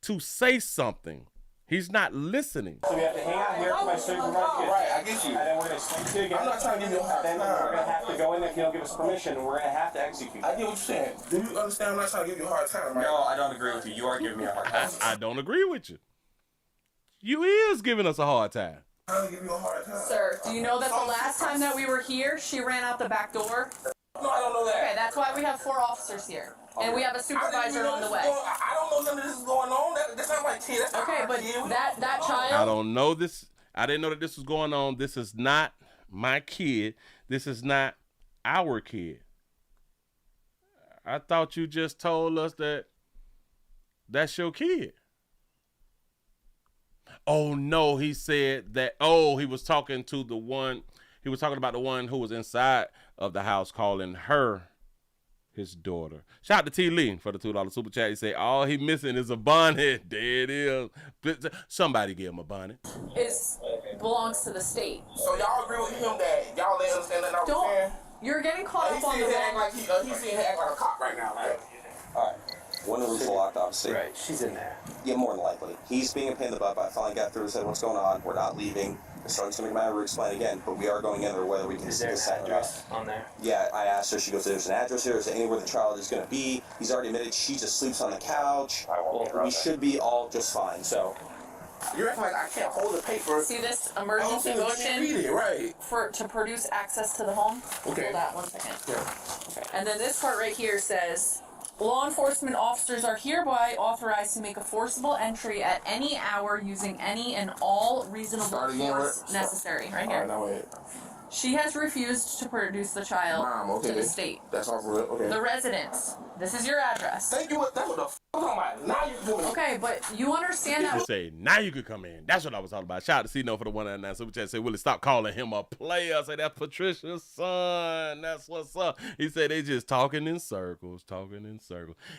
to say something. He's not listening. So we have to hang out here for my supervisor. Right, I get you. And then we're going to explain to you again. I'm not trying to give you a hard time. Then we're going to have to go in if you don't give us permission. We're going to have to execute. I get what you're saying. Do you understand I'm not trying to give you a hard time, right? No, I don't agree with you. You are giving me a hard time. I don't agree with you. You is giving us a hard time. I'll give you a hard time. Sir, do you know that the last time that we were here, she ran out the back door? No, I don't know that. Okay, that's why we have 4 officers here. And we have a supervisor on the way. I don't know none of this is going on. That's not my kid. That's not Okay, my but kid. that child... I don't know this. I didn't know that this was going on. This is not my kid. This is not our kid. I thought you just told us that that's your kid. Oh, no, he said that. Oh, he was talking to the one. He was talking about the one who was inside of the house calling her his daughter. Shout out to T. Lee for the $2 super chat. He said, all he missing is a bonnet. There it is. Somebody give him a bonnet. Belongs to the state. So y'all agree with him that y'all let understand that I was saying? You're getting caught up on the wrong... He's seeing her act like a cop right now, right? All right. One of the rooms are locked, obviously. Right, she's in there. Yeah, more than likely. He's being a pain in the butt. I finally got through and said, what's going on? We're not leaving. We're starting to make my route explain again, but we are going in there whether we can Is there an address on there? Yeah, I asked her. She goes, there's an address here. Is there anywhere the child is going to be? He's already admitted she just sleeps on the couch. We should be all just fine, so... You're acting like I can't hold the paper. See this emergency motion read it, right. to produce access to the home? Okay. Hold that 1 second. Yeah. Okay. And then this part right here says, law enforcement officers are hereby authorized to make a forcible entry at any hour using any and all reasonable force necessary. Right here. All right, now wait. She has refused to produce the child to the state. That's all for it. Okay. The residence. This is your address. Thank you. That's what the f*** I'm talking about. Now you're doing it. Okay, but you understand He that... say, now you could come in. That's what I was talking about. Shout out to C-No for the 199 super chat. Say, Willie, stop calling him a player. I say, that's Patricia's son. That's what's up. He said, they just talking in circles.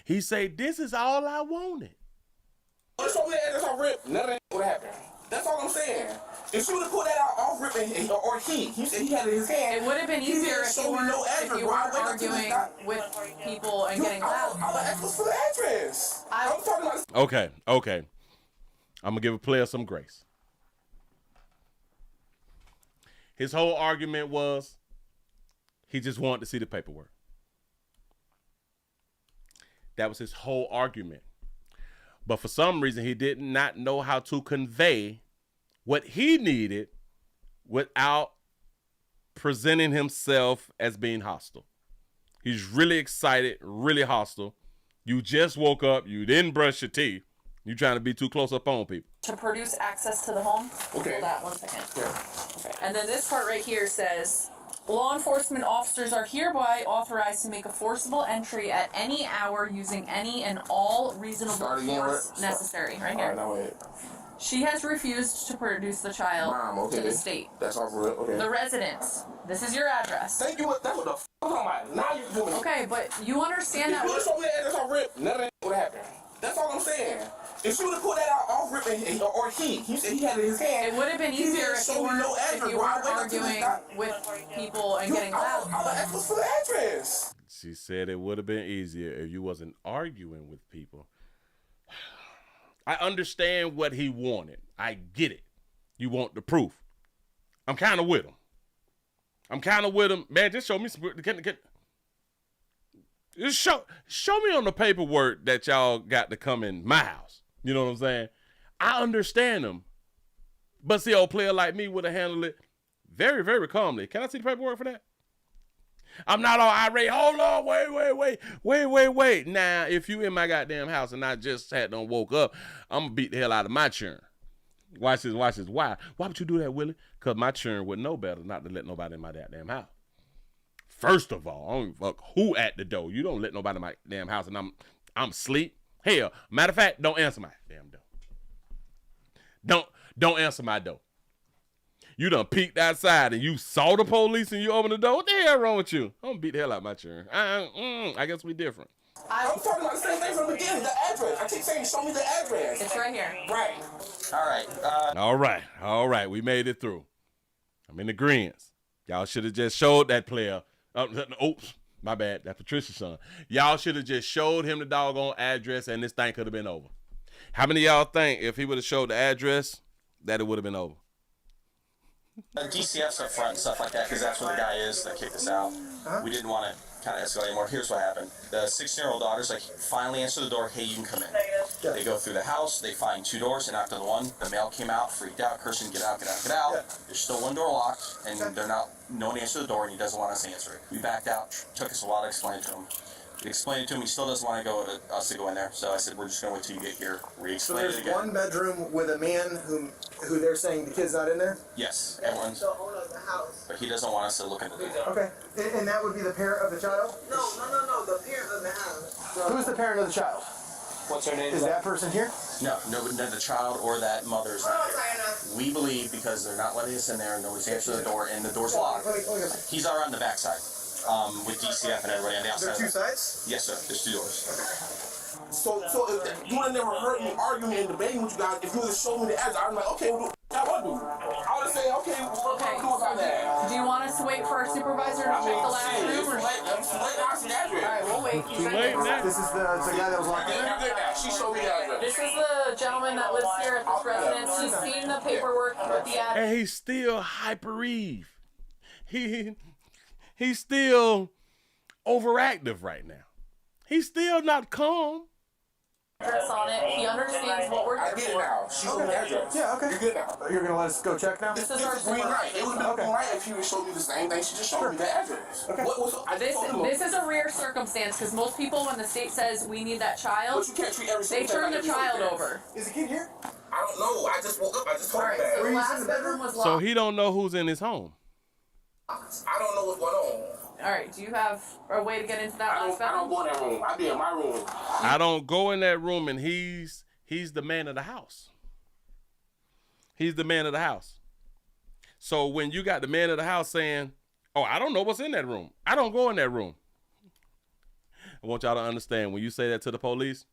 He say, this is all I wanted. Just over there, that's all rip. None of that would happen. That's all I'm saying. If she would have put that out off rip, or he said he had it in his hand. It would have been easier if you weren't arguing with people and getting loud. I'm gonna ask for the address. I'm talking about. Okay. I'm going to give a player some grace. His whole argument was he just wanted to see the paperwork. That was his whole argument. But for some reason, he did not know how to convey what he needed without presenting himself as being hostile. He's really excited, really hostile. You just woke up. You didn't brush your teeth. You're trying to be too close up on people. To produce access to the home? Okay. Hold that 1 second. Yeah. Okay. And then this part right here says, law enforcement officers are hereby authorized to make a forcible entry at any hour using any and all reasonable force necessary. Right here. All right, now wait. She has refused to produce the child to the state. That's all for real. Okay. The residence. This is your address. Thank you. That's what the f I'm talking about. Now you're doing it. Okay, but you understand that. If you would have shown me the address off rip, none of that would have happened. That's all I'm saying. If she would have put that out off rip, or he said he had it in his hand. It would have been easier if you weren't arguing with people and getting loud. I'll ask for the address. She said it would have been easier if you wasn't arguing with people. I understand what he wanted. I get it. You want the proof. I'm kind of with him. Man, just show me some. Just show me on the paperwork that y'all got to come in my house. You know what I'm saying? I understand him. But see, old player like me would have handled it very, very calmly. Can I see the paperwork for that? I'm not all irate. Hold on, wait. Now, if you in my goddamn house and I just done woke up, I'm going to beat the hell out of my churn. Watch this. Why? Why would you do that, Willie? Because my churn would know better not to let nobody in my goddamn house. First of all, I don't fuck who at the door. You don't let nobody in my damn house and I'm asleep. Hell, matter of fact, don't answer my damn door. Don't answer my door. You done peeked outside and you saw the police and you opened the door. What the hell wrong with you? I'm gonna beat the hell out of my churn. I guess we different. I'm talking about the same thing from the beginning, the address. I keep saying, show me the address. It's right here. Right. All right. We made it through. I'm in agreement. Y'all should have just showed that player. Oops, my bad. That's Patricia's son. Y'all should have just showed him the doggone address and this thing could have been over. How many of y'all think if he would have showed the address that it would have been over? DCF's up front and stuff like that, because that's where the guy is that kicked us out. We didn't want to kind of escalate anymore. Here's what happened. The 16-year-old daughter's like, finally answer the door, hey, you can come in. They go through the house, they find 2 doors, and after the one, the male came out, freaked out, cursing, get out. There's still 1 door locked, and no one answered the door, and he doesn't want us to answer it. We backed out, took us a while to explain it to him. We explained it to him, he still doesn't want us to go in there, so I said, we're just going to wait till you get here, re-explain it again. So there's 1 bedroom with a man who they're saying the kid's not in there? Yes, everyone's. The owner of the house. But he doesn't want us to look into the door. Okay, and that would be the parent of the child? No, the parent of the house. Who's the parent of the child? What's her name? Is that person here? No, the child or that mother is not here. We believe because they're not letting us in there and nobody's answering the door and the door's locked. He's on the backside with DCF and everybody on the outside. Is there 2 sides? Yes, sir. There's 2 doors. So if you would have never heard me arguing and debating with you guys, if you would have showed me the address, I'm like, okay, what do I do? I would have said, okay, what do about that? Do you want us to wait for our supervisor to check the last room? It's too late now, I see the address. All right, we'll wait. Too late now. This is the guy that was locked in? She showed me the address. This is the gentleman that lives here at this residence. He's seen the paperwork with the address. And he's still hyper-eve. He's still overactive right now. He's still not calm. Address on it. He understands what we're here for. I get it now. She showed me the address. Yeah, okay. You're good now. You're going to let us go check now? This is our green light. It would have been green light if you showed me the same thing. She just showed me the address. Okay. This is a rare circumstance because most people, when the state says we need that child, but you can't treat every they turn the child over. Is the kid here? I don't know. I just woke up. I just told you that. So the last bedroom was locked. So he don't know who's in his home. I don't know what's going on. All right. Do you have a way to get into that last bedroom? I don't go in that room. I be in my room. I don't go in that room, and he's the man of the house. He's the man of the house. So when you got the man of the house saying, oh, I don't know what's in that room, I don't go in that room. I want y'all to understand, when you say that to the police,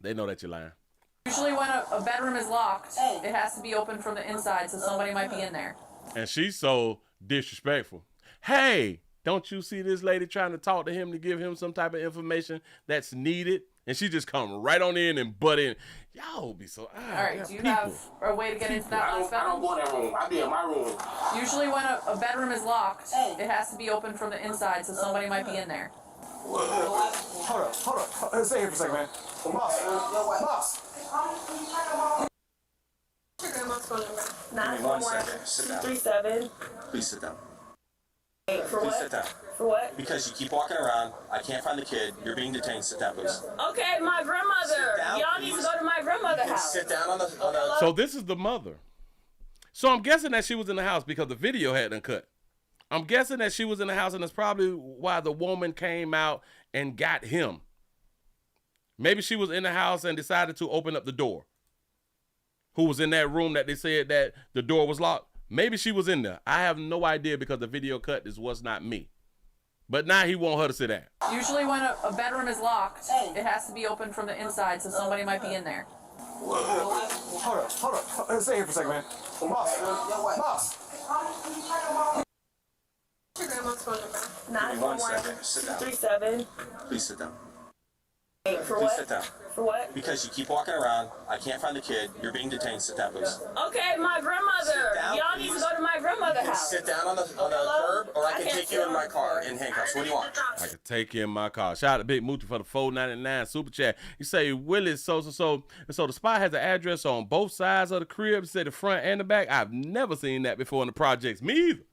they know that you're lying. Usually when a bedroom is locked, it has to be open from the inside, so somebody might be in there. And she's so disrespectful. Hey, don't you see this lady trying to talk to him to give him some type of information that's needed? And she just come right on in and butt in. Y'all be so... All right, do you have a way to get into that last bedroom? I don't go in that room. I be in my room. Usually when a bedroom is locked, it has to be open from the inside, so somebody might be in there. Hold up. Stay here for a second, man. Boss. Give me 1 second. Sit down. 37. Please sit down. For Please what? sit down. For what? Because you keep walking around. I can't find the kid. You're being detained. Sit down, please. Okay, my grandmother. Sit down, Y'all need to go to my grandmother's house. Sit down on the... So this is the mother. So I'm guessing that she was in the house because the video hadn't cut. I'm guessing that she was in the house, and that's probably why the woman came out and got him. Maybe she was in the house and decided to open up the door. Who was in that room that they said that the door was locked? Maybe she was in there. I have no idea because the video cut was not me. But now he want her to sit down. Usually when a bedroom is locked, it has to be open from the inside, so somebody might be in there. Hold up. Stay here for a second, man. Boss. Your grandma's phone number. Give me 1 second. Sit down. 37. Please sit down. For Please what? sit down. For what? Because you keep walking around. I can't find the kid. You're being detained. Sit down, please. Okay, my grandmother. Down, Y'all need to go to my grandmother's house. Sit down on the curb, or I can take you in my car in handcuffs. What do you want? I can take you in my car. Shout out to Big Moochie for the $4.99 super chat. You say, Willie, so the spot has an address on both sides of the crib. You say the front and the back. I've never seen that before in the projects. Me either.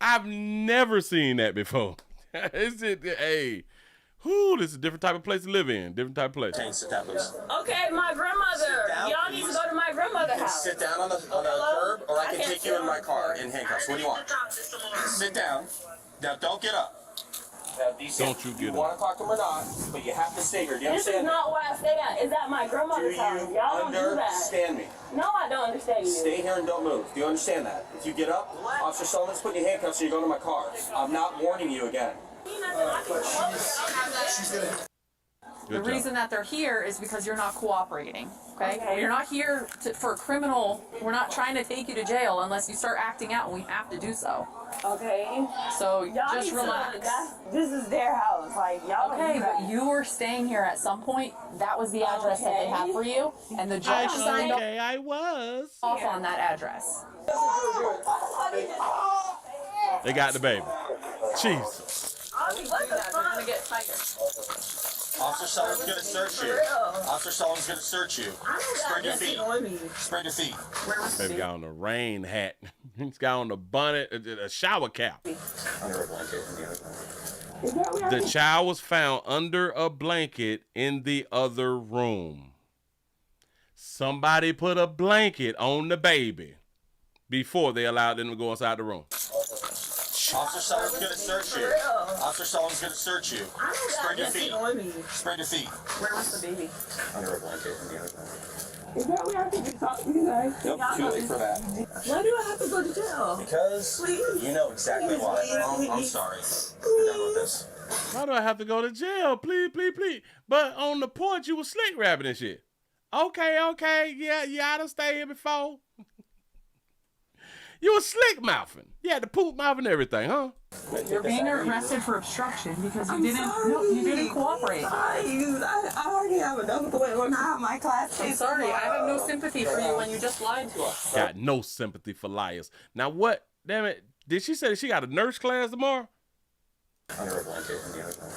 I've never seen that before. Hey, this is a different type of place to live in. Different type of place. Sit down, please. Okay, my grandmother. Y'all need to go to my grandmother's house. Sit down on the curb, or I can take you in my car in handcuffs. What do you want? Sit down. Now, don't get up. Now, DCF, don't you get up. You want to talk to him or not, but you have to stay here. Do you This understand? is not where I stay at. It's at my grandmother's house. Y'all don't do that. Understand me? No, I don't understand you. Stay here and don't move. Do you understand that? If you get up, Officer Sullivan's putting you in handcuffs, so you're going to my car. I'm not warning you again. The reason that they're here is because you're not cooperating, okay? You're not here for a criminal. We're not trying to take you to jail unless you start acting out, and we have to do so. Okay. So y'all just relax. This is their house. Like, y'all okay, but you were staying here at some point. That was the address that they have for you, and the judge signed I was off on that address. They got the baby. Jesus. Officer Sullivan's going to search you. Officer Sullivan's going to search you. Spread your feet. Spread your feet. Baby got on a rain hat. He's got on a bonnet, a shower cap. Under a blanket in the other room. The child was found under a blanket in the other room. Somebody put a blanket on the baby before they allowed them to go inside the room. Officer Sullivan's going to search you. Officer Sullivan's going to search you. Spread your feet. Spread your feet. Where was the baby? Under a blanket in the other room. Is that where I have to talk to you guys? Nope, too late for that. Why do I have to go to jail? Because you know exactly why. I'm sorry. We're done with this. Why do I have to go to jail? Please. But on the porch, you was slick rapping and shit. Okay. Yeah, I done stayed here before. You was slick mouthing. You had the poop mouth and everything, huh? You're being arrested for obstruction because you didn't cooperate. I already have enough going on. I have my class. I'm sorry. I have no sympathy for you when you just lied to us. Got no sympathy for liars. Now what? Damn it. Did she say that she got a nurse class tomorrow? Under a blanket in the other room.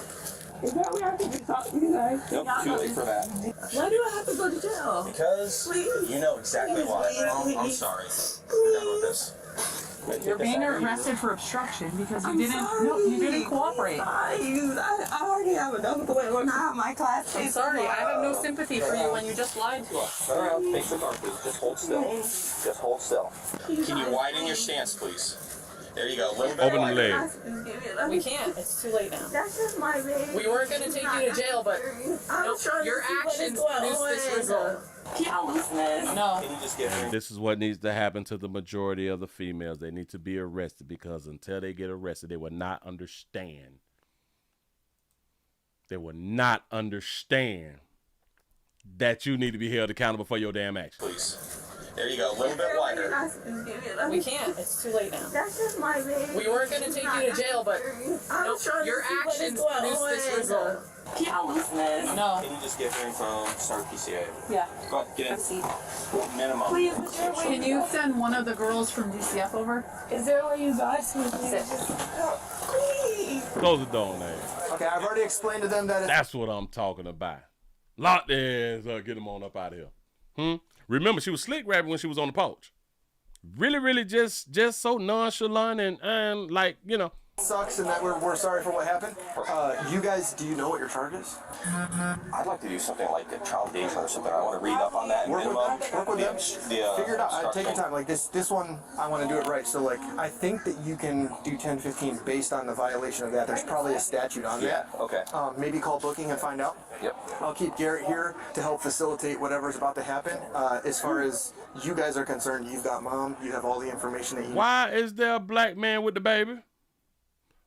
Is that where I have to talk to you guys? Nope, too late for that. Why do I have to go to jail? Because you know exactly why. I'm sorry. We're done with this. You're being arrested for obstruction because you didn't cooperate. I already have enough going on. I have my class. I'm sorry. I have no sympathy for you when you just lied to us. Turn around, face the car, please. Just hold still. Just hold still. Can you widen your stance, please? There you go. A little bit Open the wider. leg. We can't. It's too late now. That's just my baby. We weren't going to take you to jail, but your actions produced this result. Y'all listening? No. Can you just get And this is what needs to happen to the majority of the females. They need to be arrested because until they get arrested, they will not understand. They will not understand that you need to be held accountable for your damn actions. Please. There you go. A little bit wider. We can't. It's too late now. That's just my baby. We weren't going to take you to jail, but your actions produced this result. Y'all listening? No. Can you just get your phone, start PCA? Yeah. Go ahead, get in. Minimum. Please, Can you send one of the girls from DCF over? is there a way you guys can Sit. please? Close the door, man. Okay, I've already explained to them that it's... That's what I'm talking about. Lock their ass up. Get them on up out of here. Remember, she was slick rapping when she was on the porch. Really just so nonchalant and like, sucks and that we're sorry for what happened. You guys, do you know what your charge is? I'd like to do something like a child danger or something. I want to read up on that. Work with them. Figure it out. Take your time. Like this one, I want to do it right. So like, I think that you can do 1015 based on the violation of that. There's probably a statute on that. Okay. Maybe call booking and find out. Yep. I'll keep Garrett here to help facilitate whatever's about to happen. As far as you guys are concerned, you've got mom. You have all the information that you need. Why is there a black man with the baby?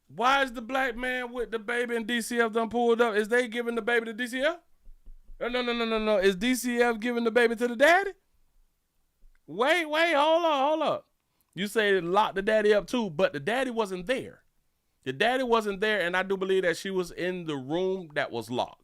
Why is the black man with the baby and DCF done pulled up? Is they giving the baby to DCF? No. Is DCF giving the baby to the daddy? Wait, hold up. You say lock the daddy up too, but the daddy wasn't there. The daddy wasn't there, and I do believe that she was in the room that was locked.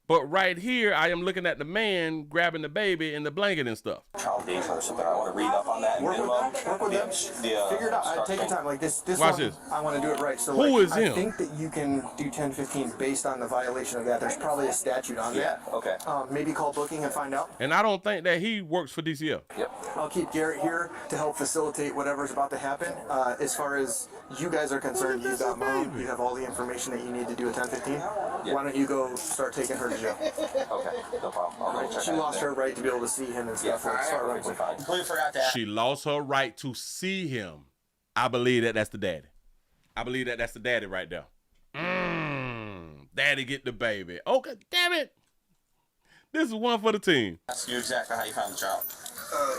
But right here, I am looking at the man grabbing the baby in the blanket and stuff. Child danger or something. I want to read up on that. Work with them. Figure it out. Take your time. Like this Watch one, this. I want to do it right. So Who like, is him? I think that you can do 1015 based on the violation of that. There's probably a statute on that. Okay. Maybe call booking and find out. And I don't think that he works for DCF. Yep. I'll keep Garrett here to help facilitate whatever's about to happen. As far as you guys are concerned, you've got mom. You have all the information that you need to do a 1015. Yep. Why don't you go start taking her to jail? Okay, no problem. I'll go check She lost her right to be able to see him and stuff. Completely forgot that. She lost her right to see him. I believe that that's the daddy. I believe that that's the daddy right there. Daddy get the baby. Okay, damn it. This is one for the team. Ask you exactly how you found the child.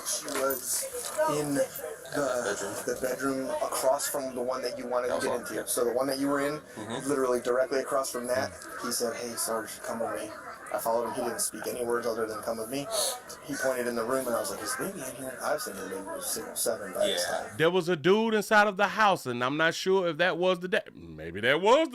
She was in the bedroom across from the one that you wanted to get into. So the one that you were in, literally directly across from that, he said, "Hey, Sarge, come with me." I followed him. He didn't speak any words other than "come with me." He pointed in the room, and I was like, "Is baby in here?" I've seen the baby was 7 by this time. There was a dude inside of the house, and I'm not sure if that was the dad. Maybe that was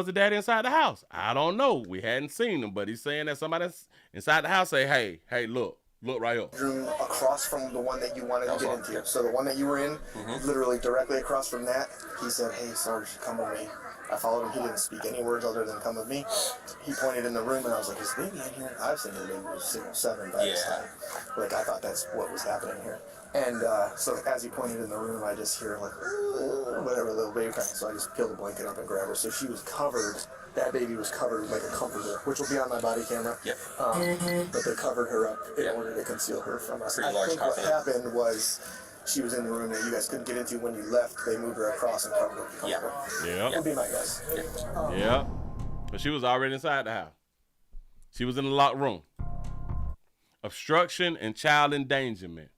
the daddy inside the house. I don't know. We hadn't seen him, but he's saying that somebody inside the house say, hey, look right here. Bedroom across from the one that you wanted to get into. So the one that you were in, literally directly across from that, he said, "Hey, Sarge, come with me." I followed him. He didn't speak any words other than "come with me." He pointed in the room, and I was like, "Is baby in here?" I've seen the baby was 7 by this time. Like, I thought that's what was happening here. And so as he pointed in the room, I just hear like, whatever, little baby crying. So I just peeled the blanket up and grabbed her. So she was covered. That baby was covered with like a comforter, which will be on my body camera. Yep. But they covered her up in order to conceal her from us. I think what happened was she was in the room that you guys couldn't get into when you left. They moved her across and covered her. Yeah. Would be my guess. Yeah. But she was already inside the house. She was in the locked room. Obstruction and child endangerment.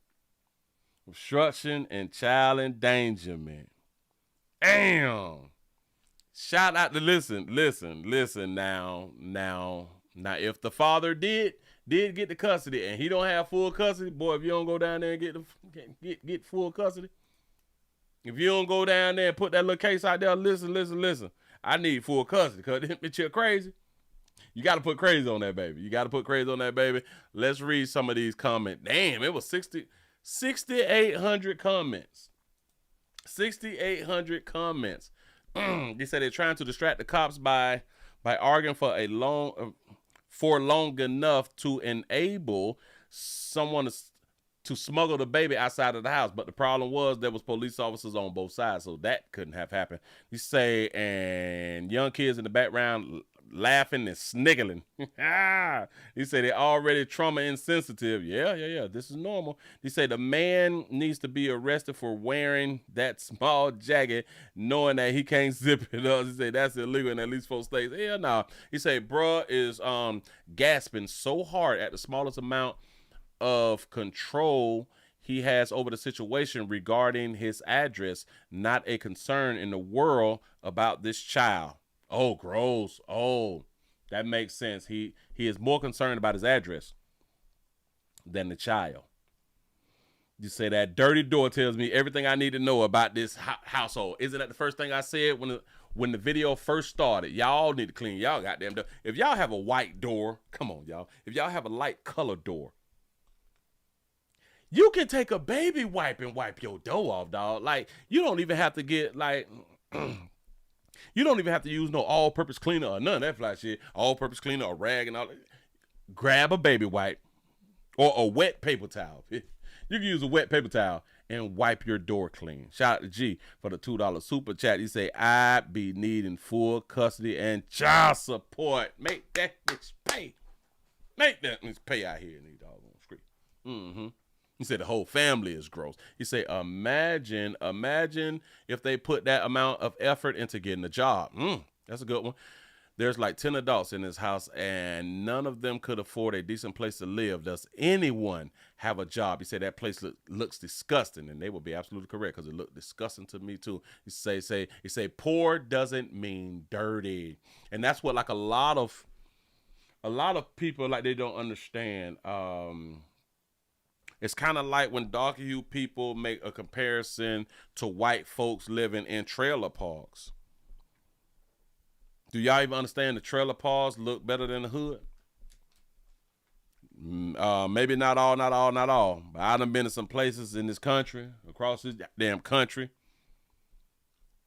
Obstruction and child endangerment. Damn. Shout out to listen now. If the father did get the custody and he don't have full custody, boy, if you don't go down there and get full custody, if you don't go down there and put that little case out there, listen. I need full custody because this bitch here crazy. You got to put crazy on that baby. Let's read some of these comments. Damn, it was 6,800 comments. 6,800 comments. They said they're trying to distract the cops by arguing for long enough to enable someone to smuggle the baby outside of the house. But the problem was there was police officers on both sides, so that couldn't have happened. You say, and young kids in the background laughing and sniggling. He said they're already trauma insensitive. Yeah. This is normal. He said the man needs to be arrested for wearing that small jacket, knowing that he can't zip it up. He said that's illegal in at least 4 states. Hell no. He said bruh is gasping so hard at the smallest amount of control he has over the situation regarding his address, not a concern in the world about this child. Oh, gross. Oh, that makes sense. He is more concerned about his address than the child. You say that dirty door tells me everything I need to know about this household. Isn't that the first thing I said when the video first started? Y'all need to clean y'all goddamn door. If y'all have a white door, come on, y'all. If y'all have a light colored door, you can take a baby wipe and wipe your door off, dog. Like, you don't even have to get, like... You don't even have to use no all-purpose cleaner or none of that fly shit. All-purpose cleaner or rag and all that. Grab a baby wipe or a wet paper towel. You can use a wet paper towel and wipe your door clean. Shout out to G for the $2 super chat. He say, I be needing full custody and child support. Make that bitch pay. Make that bitch pay out here in these doggone streets. Mm-hmm. He said the whole family is gross. He said, imagine if they put that amount of effort into getting a job. That's a good one. There's like 10 adults in this house and none of them could afford a decent place to live. Does anyone have a job? He said that place looks disgusting, and they will be absolutely correct because it looked disgusting to me too. He say poor doesn't mean dirty. And that's what like a lot of people, like, they don't understand. It's kind of like when darker hue people make a comparison to white folks living in trailer parks. Do y'all even understand the trailer parks look better than the hood? Maybe not all. But I done been to some places in this country, across this damn country,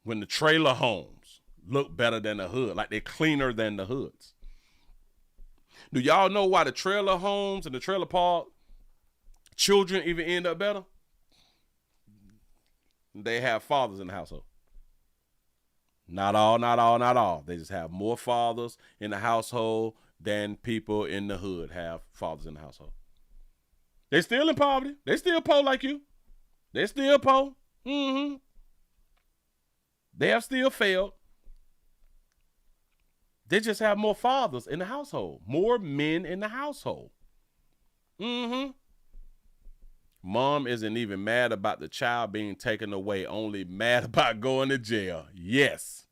when the trailer homes look better than the hood, like they're cleaner than the hoods. Do y'all know why the trailer homes and the trailer park children even end up better? They have fathers in the household. Not all. They just have more fathers in the household than people in the hood have fathers in the household. They still in poverty. They still poor like you. They still poor. Mm-hmm. They have still failed. They just have more fathers in the household. More men in the household. Mm-hmm. Mom isn't even mad about the child being taken away, only mad about going to jail. Yes.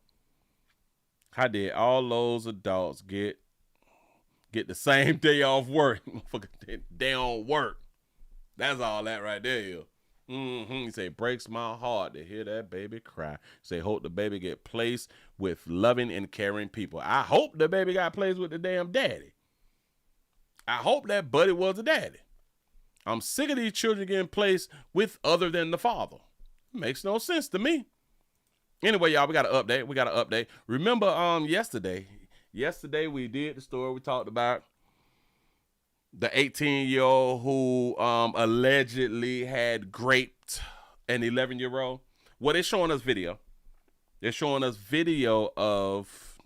How did all those adults get the same day off work? They don't work. That's all that right there is. Mm-hmm. He say, breaks my heart to hear that baby cry. Say, hope the baby get placed with loving and caring people. I hope the baby got placed with the damn daddy. I hope that buddy was a daddy. I'm sick of these children getting placed with other than the father. Makes no sense to me. Anyway, y'all, we got an update. Remember, yesterday we did the story. We talked about the 18-year-old who allegedly had raped an 11-year-old. Well, they're showing us video. They're showing us video of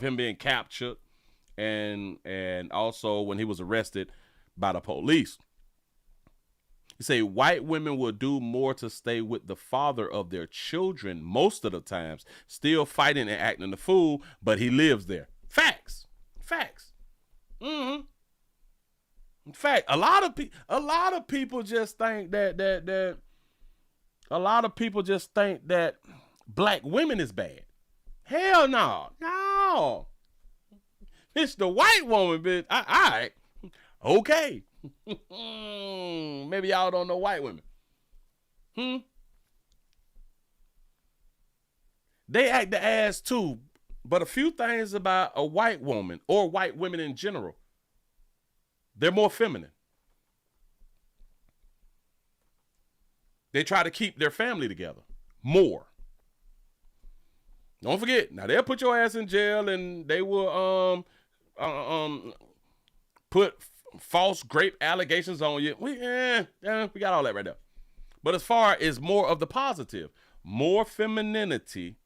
him being captured and also when he was arrested by the police. You say white women will do more to stay with the father of their children most of the times, still fighting and acting the fool, but he lives there. Facts. Mm-hmm. In fact, a lot of people just think that black women is bad. Hell no. It's the white woman, bitch. All right. Okay. Maybe y'all don't know white women. They act the ass too, but a few things about a white woman or white women in general, they're more feminine. They try to keep their family together more. Don't forget, now they'll put your ass in jail and they will put false rape allegations on you. We got all that right there. But as far as more of the positive, more femininity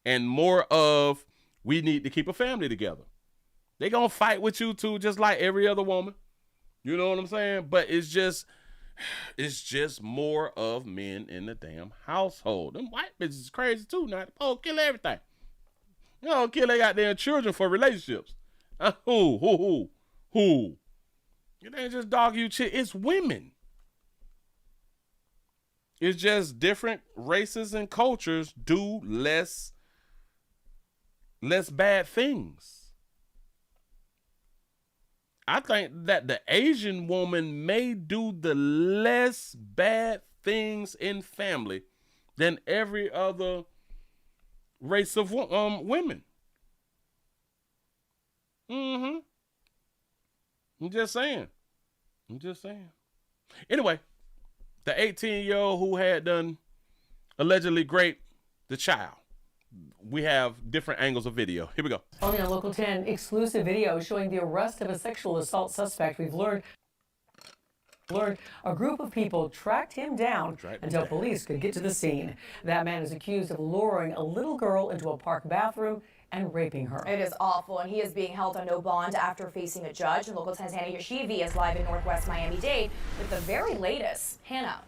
and more of we need to keep a family together. They gonna fight with you too, just like every other woman. You know what I'm saying? But it's just more of men in the damn household. Them white bitches is crazy too. Now, kill everything. You know, kill their goddamn children for relationships. Who? It ain't just dog you chick. It's women. It's just different races and cultures do less bad things. I think that the Asian woman may do the less bad things in family than every other race of women. Mm-hmm. I'm just saying. Anyway, the 18-year-old who had done allegedly raped the child. We have different angles of video. Here we go. Only on Local 10, exclusive video showing the arrest of a sexual assault suspect. We've learned Learned a group of people tracked him down until police could get to the scene. That man is accused of luring a little girl into a park bathroom and raping her. It is awful, and he is being held on no bond after facing a judge. And local 10's Hannah Yashivi is live in Northwest Miami-Dade with the very latest. Hannah.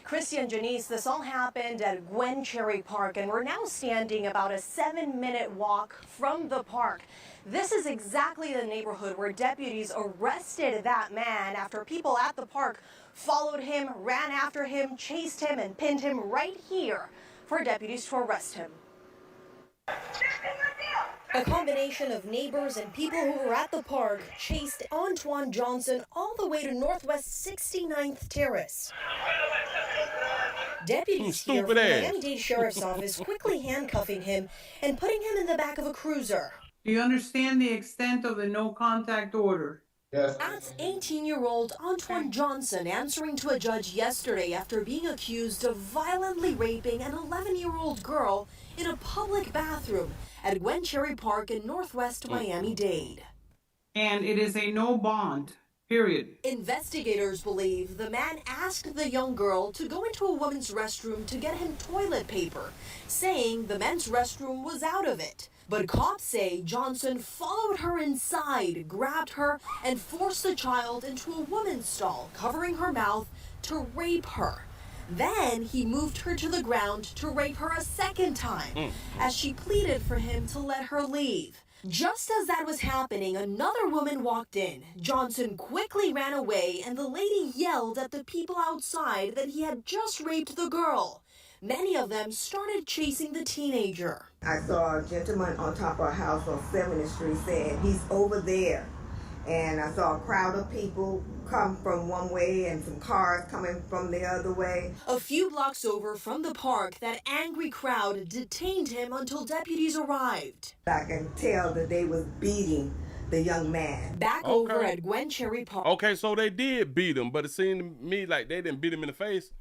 Christy and Janice, this all happened at Gwen Cherry Park, and we're now standing about a 7-minute walk from the park. This is exactly the neighborhood where deputies arrested that man after people at the park followed him, ran after him, chased him, and pinned him right here for deputies to arrest him. A combination of neighbors and people who were at the park chased Antoine Johnson all the way to Northwest 69th Terrace. Deputies here from the Miami-Dade Sheriff's Office quickly handcuffing him and putting him in the back of a cruiser. Do you understand the extent of the no contact order? Yes. That's 18-year-old Antoine Johnson answering to a judge yesterday after being accused of violently raping an 11-year-old girl in a public bathroom at Gwen Cherry Park in Northwest Miami-Dade. And it is a no bond, period. Investigators believe the man asked the young girl to go into a woman's restroom to get him toilet paper, saying the men's restroom was out of it. But cops say Johnson followed her inside, grabbed her, and forced the child into a woman's stall, covering her mouth to rape her. Then he moved her to the ground to rape her a second time, as she pleaded for him to let her leave. Just as that was happening, another woman walked in. Johnson quickly ran away, and the lady yelled at the people outside that he had just raped the girl. Many of them started chasing the teenager. I saw a gentleman on top of a house on 7th Street saying he's over there. And I saw a crowd of people come from one way and some cars coming from the other way. A few blocks over from the park, that angry crowd detained him until deputies arrived. I can tell that they was beating the young man. Back over at Gwen Cherry Park. Okay, so they did beat him, but it seemed to me like they didn't beat him in the face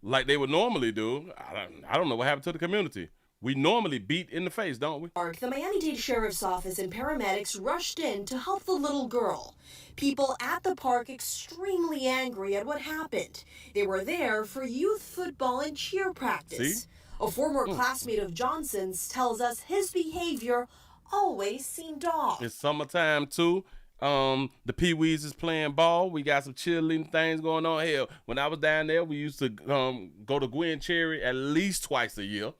like they would normally do. I don't know what happened to the community. We normally beat in the face, don't we? The Miami-Dade Sheriff's Office and paramedics rushed in to help the little girl. People at the park extremely angry at what happened. They were there for youth football and cheer practice. See? A former classmate of Johnson's tells us his behavior always seemed off. It's summertime too. The Pee-wees is playing ball. We got some cheerleading things going on. Hell, when I was down there, we used to go to Gwen Cherry at least twice a year.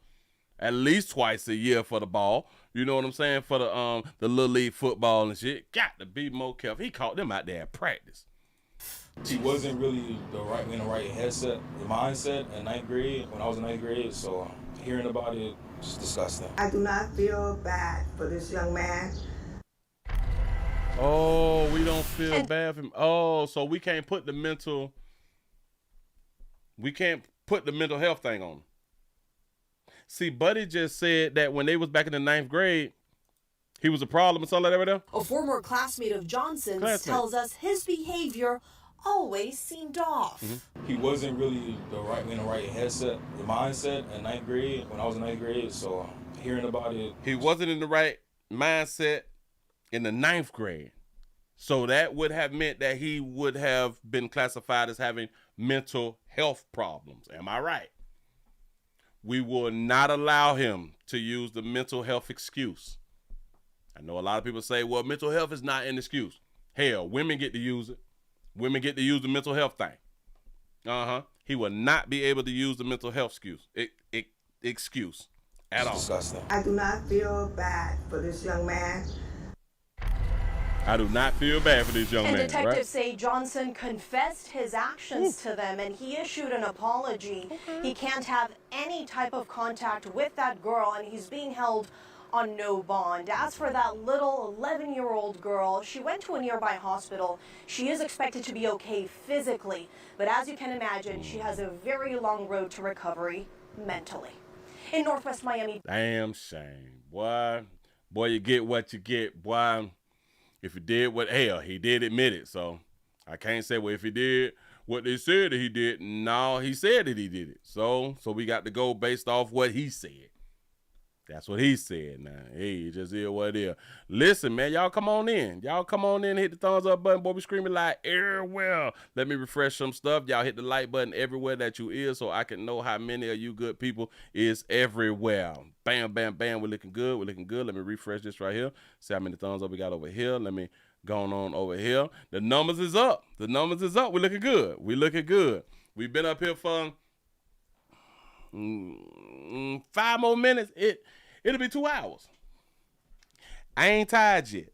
At least twice a year for the ball. You know what I'm saying? For the little league football and shit. Got to be more careful. He caught them out there at practice. She wasn't really in the right headset, the mindset in 9th grade, when I was in 9th grade, so hearing about it, it's disgusting. I do not feel bad for this young man. Oh, we don't feel bad for him. Oh, so we can't put the mental health thing on him. See, Buddy just said that when they was back in the 9th grade, he was a problem or something like that right there? A former classmate of Johnson's tells us his behavior always seemed off. He wasn't really in the right headset, the mindset in 9th grade, when I was in 9th grade, so hearing about it. He wasn't in the right mindset in the 9th grade. So that would have meant that he would have been classified as having mental health problems. Am I right? We will not allow him to use the mental health excuse. I know a lot of people say, well, mental health is not an excuse. Hell, women get to use it. Women get to use the mental health thing. He will not be able to use the mental health excuse at all. Disgusting. I do not feel bad for this young man. I do not feel bad for this young man. And detectives say Johnson confessed his actions to them, and he issued an apology. He can't have any type of contact with that girl, and he's being held on no bond. As for that little 11-year-old girl, she went to a nearby hospital. She is expected to be okay physically, but as you can imagine, she has a very long road to recovery mentally. In Northwest Miami. Damn shame. Boy, you get what you get, boy. If he did he did admit it. So I can't say, well, if he did what they said that he did, no, he said that he did it. So we got to go based off what he said. That's what he said now. Hey, just hear what it is. Listen, man, y'all come on in. Y'all come on in, hit the thumbs up button. Boy, we screaming like everywhere. Let me refresh some stuff. Y'all hit the like button everywhere that you is so I can know how many of you good people is everywhere. Bam, bam, bam. We're looking good. We're looking good. Let me refresh this right here. See how many thumbs up we got over here. Let me go on over here. The numbers is up. The numbers is up. We're looking good. We're looking good. We've been up here for 5 more minutes. It'll be 2 hours. I ain't tired yet.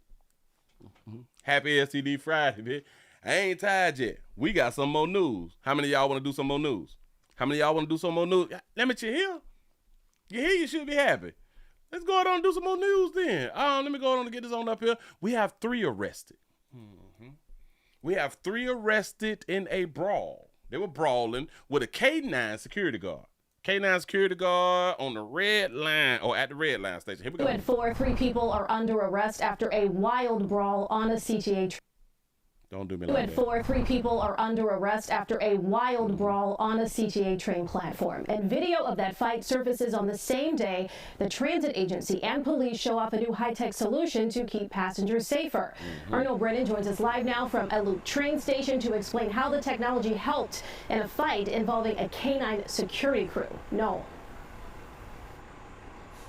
Happy STD Friday, bitch. I ain't tired yet. We got some more news. How many of y'all want to do some more news? How many of y'all want to do some more news? Let me you here. You here, you should be happy. Let's go on and do some more news then. Let me go on and get this on up here. We have 3 arrested. We have 3 arrested in a brawl. They were brawling with a K9 security guard. K9 security guard on the red line, or at the red line station. Here we go. 2 and 4, 3 people are under arrest after a wild brawl on a CTA train. Don't do me 2 like and that. 4, 3 people are under arrest after a wild brawl on a CTA train platform. And video of that fight surfaces on the same day the transit agency and police show off a new high-tech solution to keep passengers safer. Arnold Brennan joins us live now from a loop train station to explain how the technology helped in a fight involving a K9 security crew. No.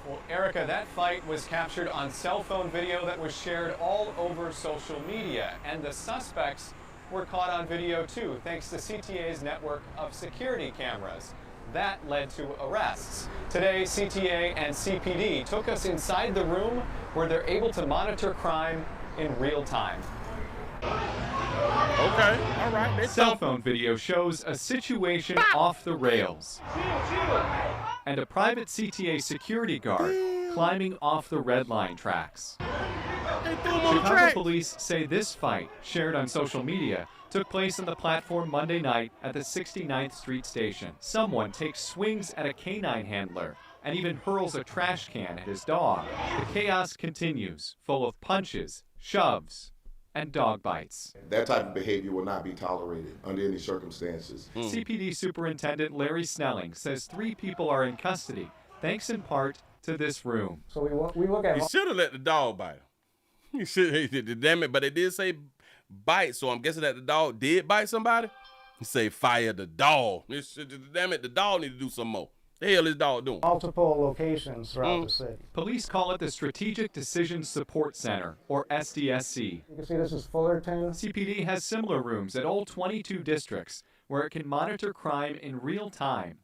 Well, Erica, that fight was captured on cell phone video that was shared all over social media, and the suspects were caught on video too, thanks to CTA's network of security cameras. That led to arrests. Today, CTA and CPD took us inside the room where they're able to monitor crime in real time. Okay, all right. Cell phone video shows a situation off the rails. And a private CTA security guard climbing off the red line tracks. Chicago police say this fight, shared on social media, took place on the platform Monday night at the 69th Street station. Someone takes swings at a canine handler and even hurls a trash can at his dog. The chaos continues, full of punches, shoves, and dog bites. That type of behavior will not be tolerated under any circumstances. CPD Superintendent Larry Snelling says 3 people are in custody, thanks in part to this room. So we look at. You should have let the dog bite him. You should. Damn it! But they did say bite, so I'm guessing that the dog did bite somebody. You say fire the dog. Damn it! The dog need to do some more. The hell is dog doing? Multiple locations throughout the city. Police call it the Strategic Decision Support Center, or SDSC. You can see this is Fullerton. CPD has similar rooms at all 22 districts where it can monitor crime in real time.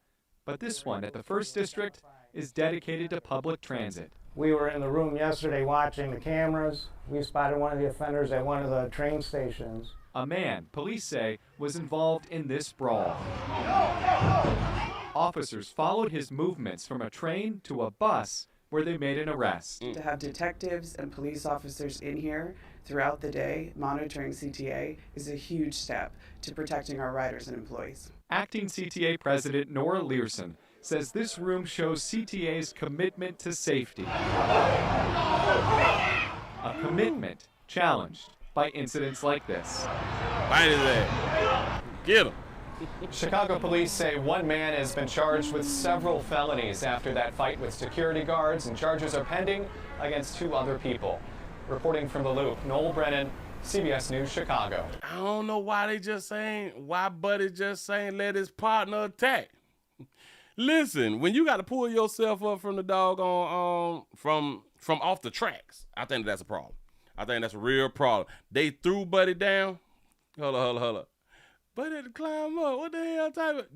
But this one at the 1st District is dedicated to public transit. We were in the room yesterday watching the cameras. We spotted one of the offenders at one of the train stations. A man, police say, was involved in this brawl. Officers followed his movements from a train to a bus where they made an arrest. To have detectives and police officers in here throughout the day monitoring CTA is a huge step to protecting our riders and employees. Acting CTA President Nora Learson says this room shows CTA's commitment to safety. A commitment challenged by incidents like this. Bite his ass. Get him. Chicago police say one man has been charged with several felonies after that fight with security guards, and charges are pending against 2 other people. Reporting from the Loop, Noel Brennan, CBS News, Chicago. I don't know why Buddy just saying let his partner attack. Listen, when you got to pull yourself up from the doggone from off the tracks, I think that's a problem. I think that's a real problem. They threw Buddy down. Hold up. Buddy had to climb up. What the hell type of...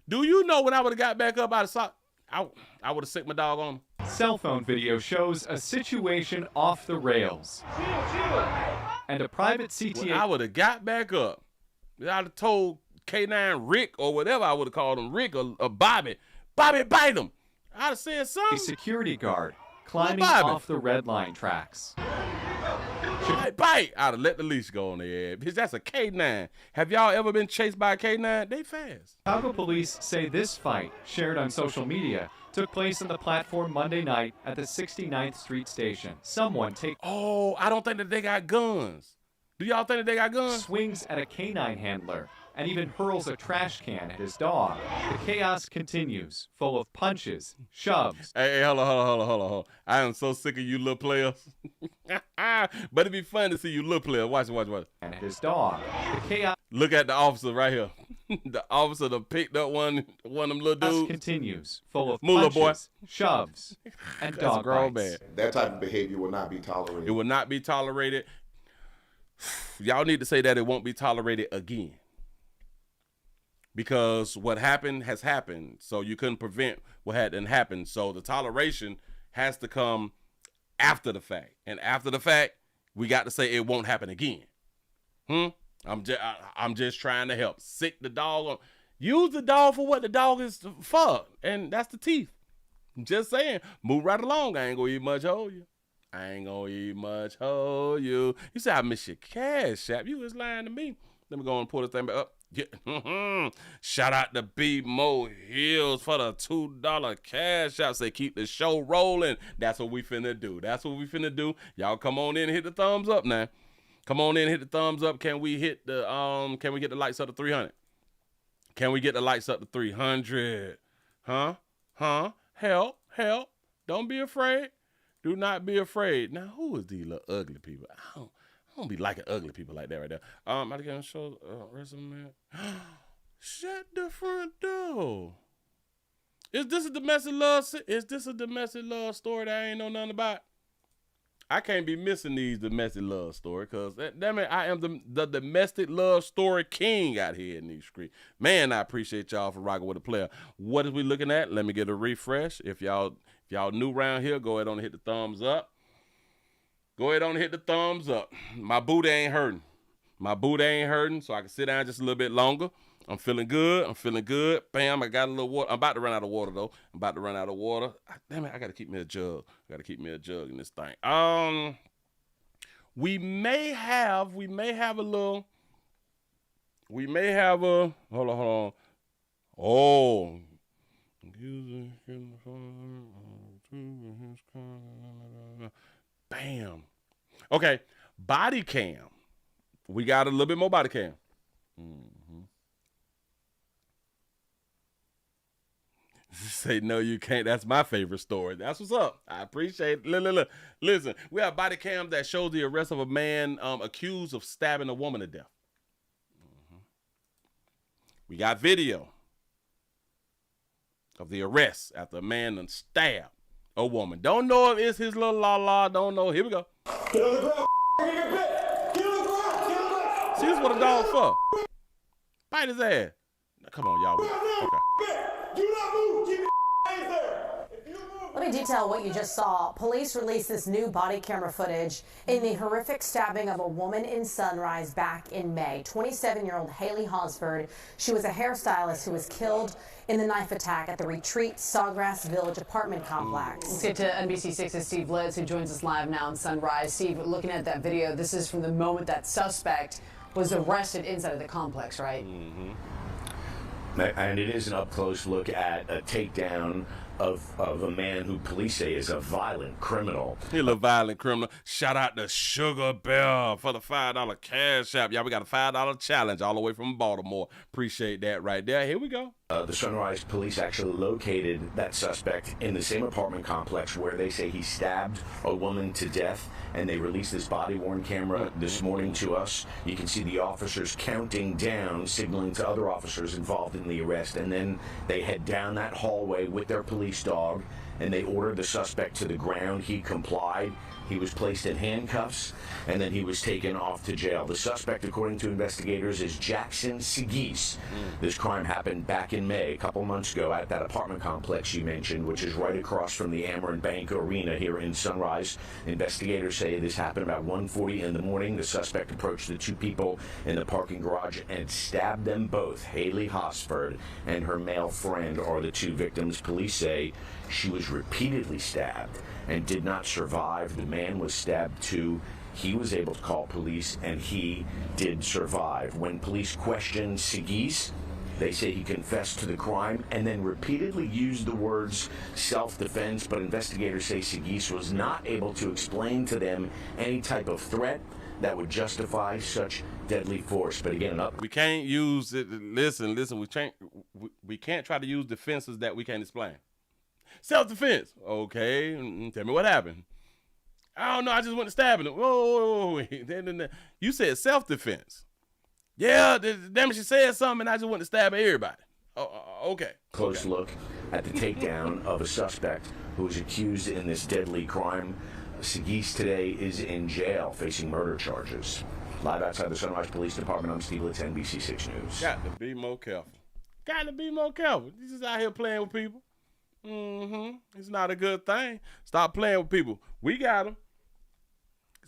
Do you know when I would have got back up out of sock, I would have sicked my dog on him. Cell phone video shows a situation off the rails. And a private CTA... When I would have got back up. I'd have told K9 Rick or whatever I would have called him, Rick or Bobby. Bobby, bite him. I'd have said something. A security guard climbing off the red line tracks. Bite! I'd have let the leash go on their ass. Because that's a K9. Have y'all ever been chased by a K9? They fast. Chicago police say this fight, shared on social media, took place on the platform Monday night at the 69th Street station. Someone Oh, I don't think that they got guns. Do y'all think that they got guns? Swings at a canine handler and even hurls a trash can at his dog. The chaos continues, full of punches, shoves. Hey, hold on. I am so sick of you little players. But it'd be fun to see you little players. Watch it. And at his dog. The chaos. Look at the officer right here. The officer that picked up one of them little dudes. Continues, full of Moolah punches, boy. shoves, and dog grown bites. man. That type of behavior will not be tolerated. It will not be tolerated. Y'all need to say that it won't be tolerated again. Because what happened has happened. So you couldn't prevent what hadn't happened. So the toleration has to come after the fact. And after the fact, we got to say it won't happen again. I'm just trying to help. Sick the dog on. Use the dog for what the dog is for. And that's the teeth. I'm just saying. Move right along. I ain't gonna eat much hold you. You say I miss your cash app. You was lying to me. Let me go and pull this thing back up. Yeah. Shout out to B Mo Hills for the $2 cash app. Say keep the show rolling. That's what we finna do. Y'all come on in and hit the thumbs up now. Come on in and hit the thumbs up. Can we get the lights up to 300? Can we get the lights up to 300? Huh? Help. Don't be afraid. Do not be afraid. Now, who is these little ugly people? I don't be liking ugly people like that right there. I can show resume. Shut the front door. Is this a domestic love story that I ain't know nothing about? I can't be missing these domestic love stories because that mean I am the domestic love story king out here in these streets. Man, I appreciate y'all for rocking with the player. What is we looking at? Let me get a refresh. If y'all new around here, go ahead on and hit the thumbs up. My booty ain't hurting. So I can sit down just a little bit longer. I'm feeling good. Bam, I got a little water. I'm about to run out of water, though. Damn it, I got to keep me a jug. In this thing. We may have a, hold on. Oh. Bam. Okay, body cam. We got a little bit more body cam. Say no, you can't. That's my favorite story. That's what's up. I appreciate it. Look. Listen, we have body cam that shows the arrest of a man accused of stabbing a woman to death. We got video of the arrest after a man done stabbed a woman. Don't know if it's his little la. Don't know. Here we go. Get on the ground. Get on the ground. See, this is what a dog for. Bite his ass. Now, come on, y'all. Okay. Do not move. Keep your hands there. Let me detail what you just saw. Police released this new body camera footage in the horrific stabbing of a woman in Sunrise back in May. 27-year-old Haley Hosford. She was a hairstylist who was killed in the knife attack at the Retreat Sawgrass Village apartment complex. Let's get to NBC6's Steve Litz, who joins us live now in Sunrise. Steve, looking at that video, this is from the moment that suspect was arrested inside of the complex, right? And it is an up-close look at a takedown of a man who police say is a violent criminal. He's a violent criminal. Shout out to Sugar Bear for the $5 cash app. Y'all, we got a $5 challenge all the way from Baltimore. Appreciate that right there. Here we go. The Sunrise police actually located that suspect in the same apartment complex where they say he stabbed a woman to death, and they released this body-worn camera this morning to us. You can see the officers counting down, signaling to other officers involved in the arrest, and then they head down that hallway with their police dog, and they ordered the suspect to the ground. He complied. He was placed in handcuffs, and then he was taken off to jail. The suspect, according to investigators, is Jackson Seguis. This crime happened back in May, a couple months ago, at that apartment complex you mentioned, which is right across from the Ameron Bank Arena here in Sunrise. Investigators say this happened about 1:40 in the morning. The suspect approached the two people in the parking garage and stabbed them both. Haley Hosford and her male friend are the two victims. Police say she was repeatedly stabbed and did not survive. The man was stabbed too. He was able to call police, and he did survive. When police questioned Seguis, they say he confessed to the crime and then repeatedly used the words self-defense, but investigators say Seguis was not able to explain to them any type of threat that would justify such deadly force. But again, we can't use it. Listen. We can't try to use defenses that we can't explain. Self-defense. Okay, tell me what happened. I don't know. I just went to stabbing him. Whoa, wait. You said self-defense. Yeah, damn it, she said something, and I just went to stab everybody. Okay. Close look at the takedown of a suspect who was accused in this deadly crime. Seguis today is in jail facing murder charges. Live outside the Sunrise Police Department, I'm Steve Litz, NBC6 News. Got to be more careful. Got to be more careful. He's just out here playing with people. It's not a good thing. Stop playing with people. We got him.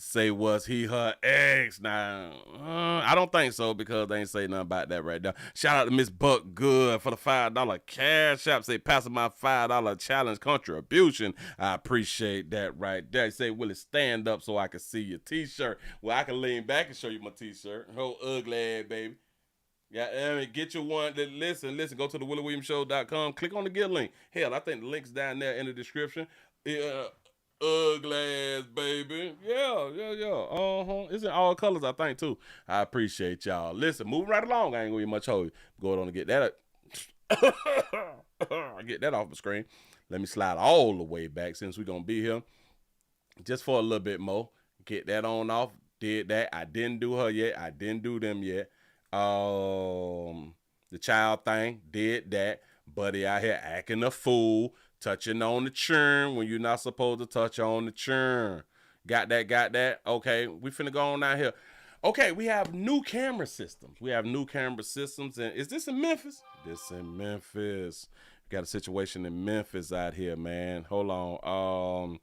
Say, was he her ex? Now, I don't think so because they ain't say nothing about that right now. Shout out to Miss Buck Good for the $5 cash app. Say, passing my $5 challenge contribution. I appreciate that right there. Say, Willie, stand up so I can see your t-shirt. Well, I can lean back and show you my t-shirt. Oh, ugly ass, baby. Yeah, get your one. Listen, go to the WillieWilliamsShow.com. Click on the get link. Hell, I think the link's down there in the description. Ugly ass, baby. Yeah. It's in all colors, I think, too. I appreciate y'all. Listen, moving right along. I ain't gonna be much hold. Go on and get that. Get that off the screen. Let me slide all the way back since we're gonna be here just for a little bit more. Get that on off. Did that. I didn't do her yet. I didn't do them yet. The child thing. Did that. Buddy out here acting a fool. Touching on the churn when you're not supposed to touch on the churn. Got that. Okay, we finna go on out here. Okay, we have new camera systems. And is this in Memphis? This in Memphis. Got a situation in Memphis out here, man. Hold on.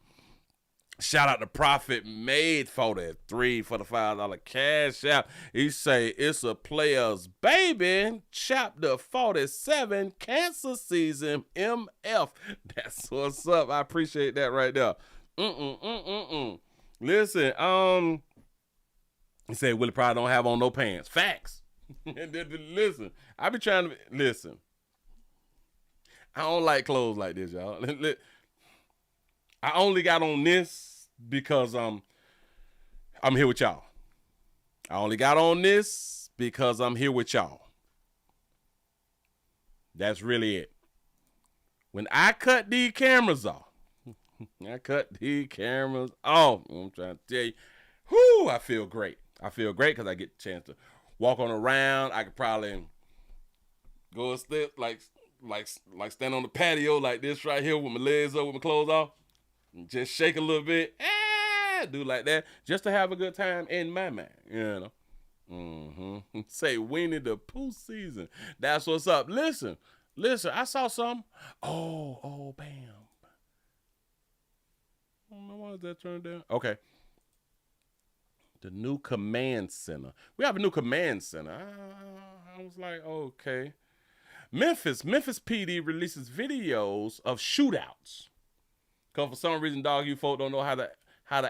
Shout out to Prophet Made 43 for the $5 cash app. He say it's a player's baby. Chapter 47, cancer season, MF. That's what's up. I appreciate that right there. Listen, he said Willie probably don't have on no pants. Facts. Listen, I be trying to listen. I don't like clothes like this, y'all. I only got on this because I'm here with y'all. I only got on this because I'm here with y'all. That's really it. When I cut these cameras off, I'm trying to tell you, I feel great. I feel great because I get the chance to walk on around. I could probably go a step like stand on the patio like this right here with my legs up with my clothes off. Just shake a little bit, do like that, just to have a good time in my mind, you know. Say Winnie the Pooh season. That's what's up. Listen, I saw some. Oh, bam. I don't know why is that turned down. Okay. The new command center. We have a new command center. I was like, okay. Memphis PD releases videos of shootouts. Because for some reason, dog you folk don't know how to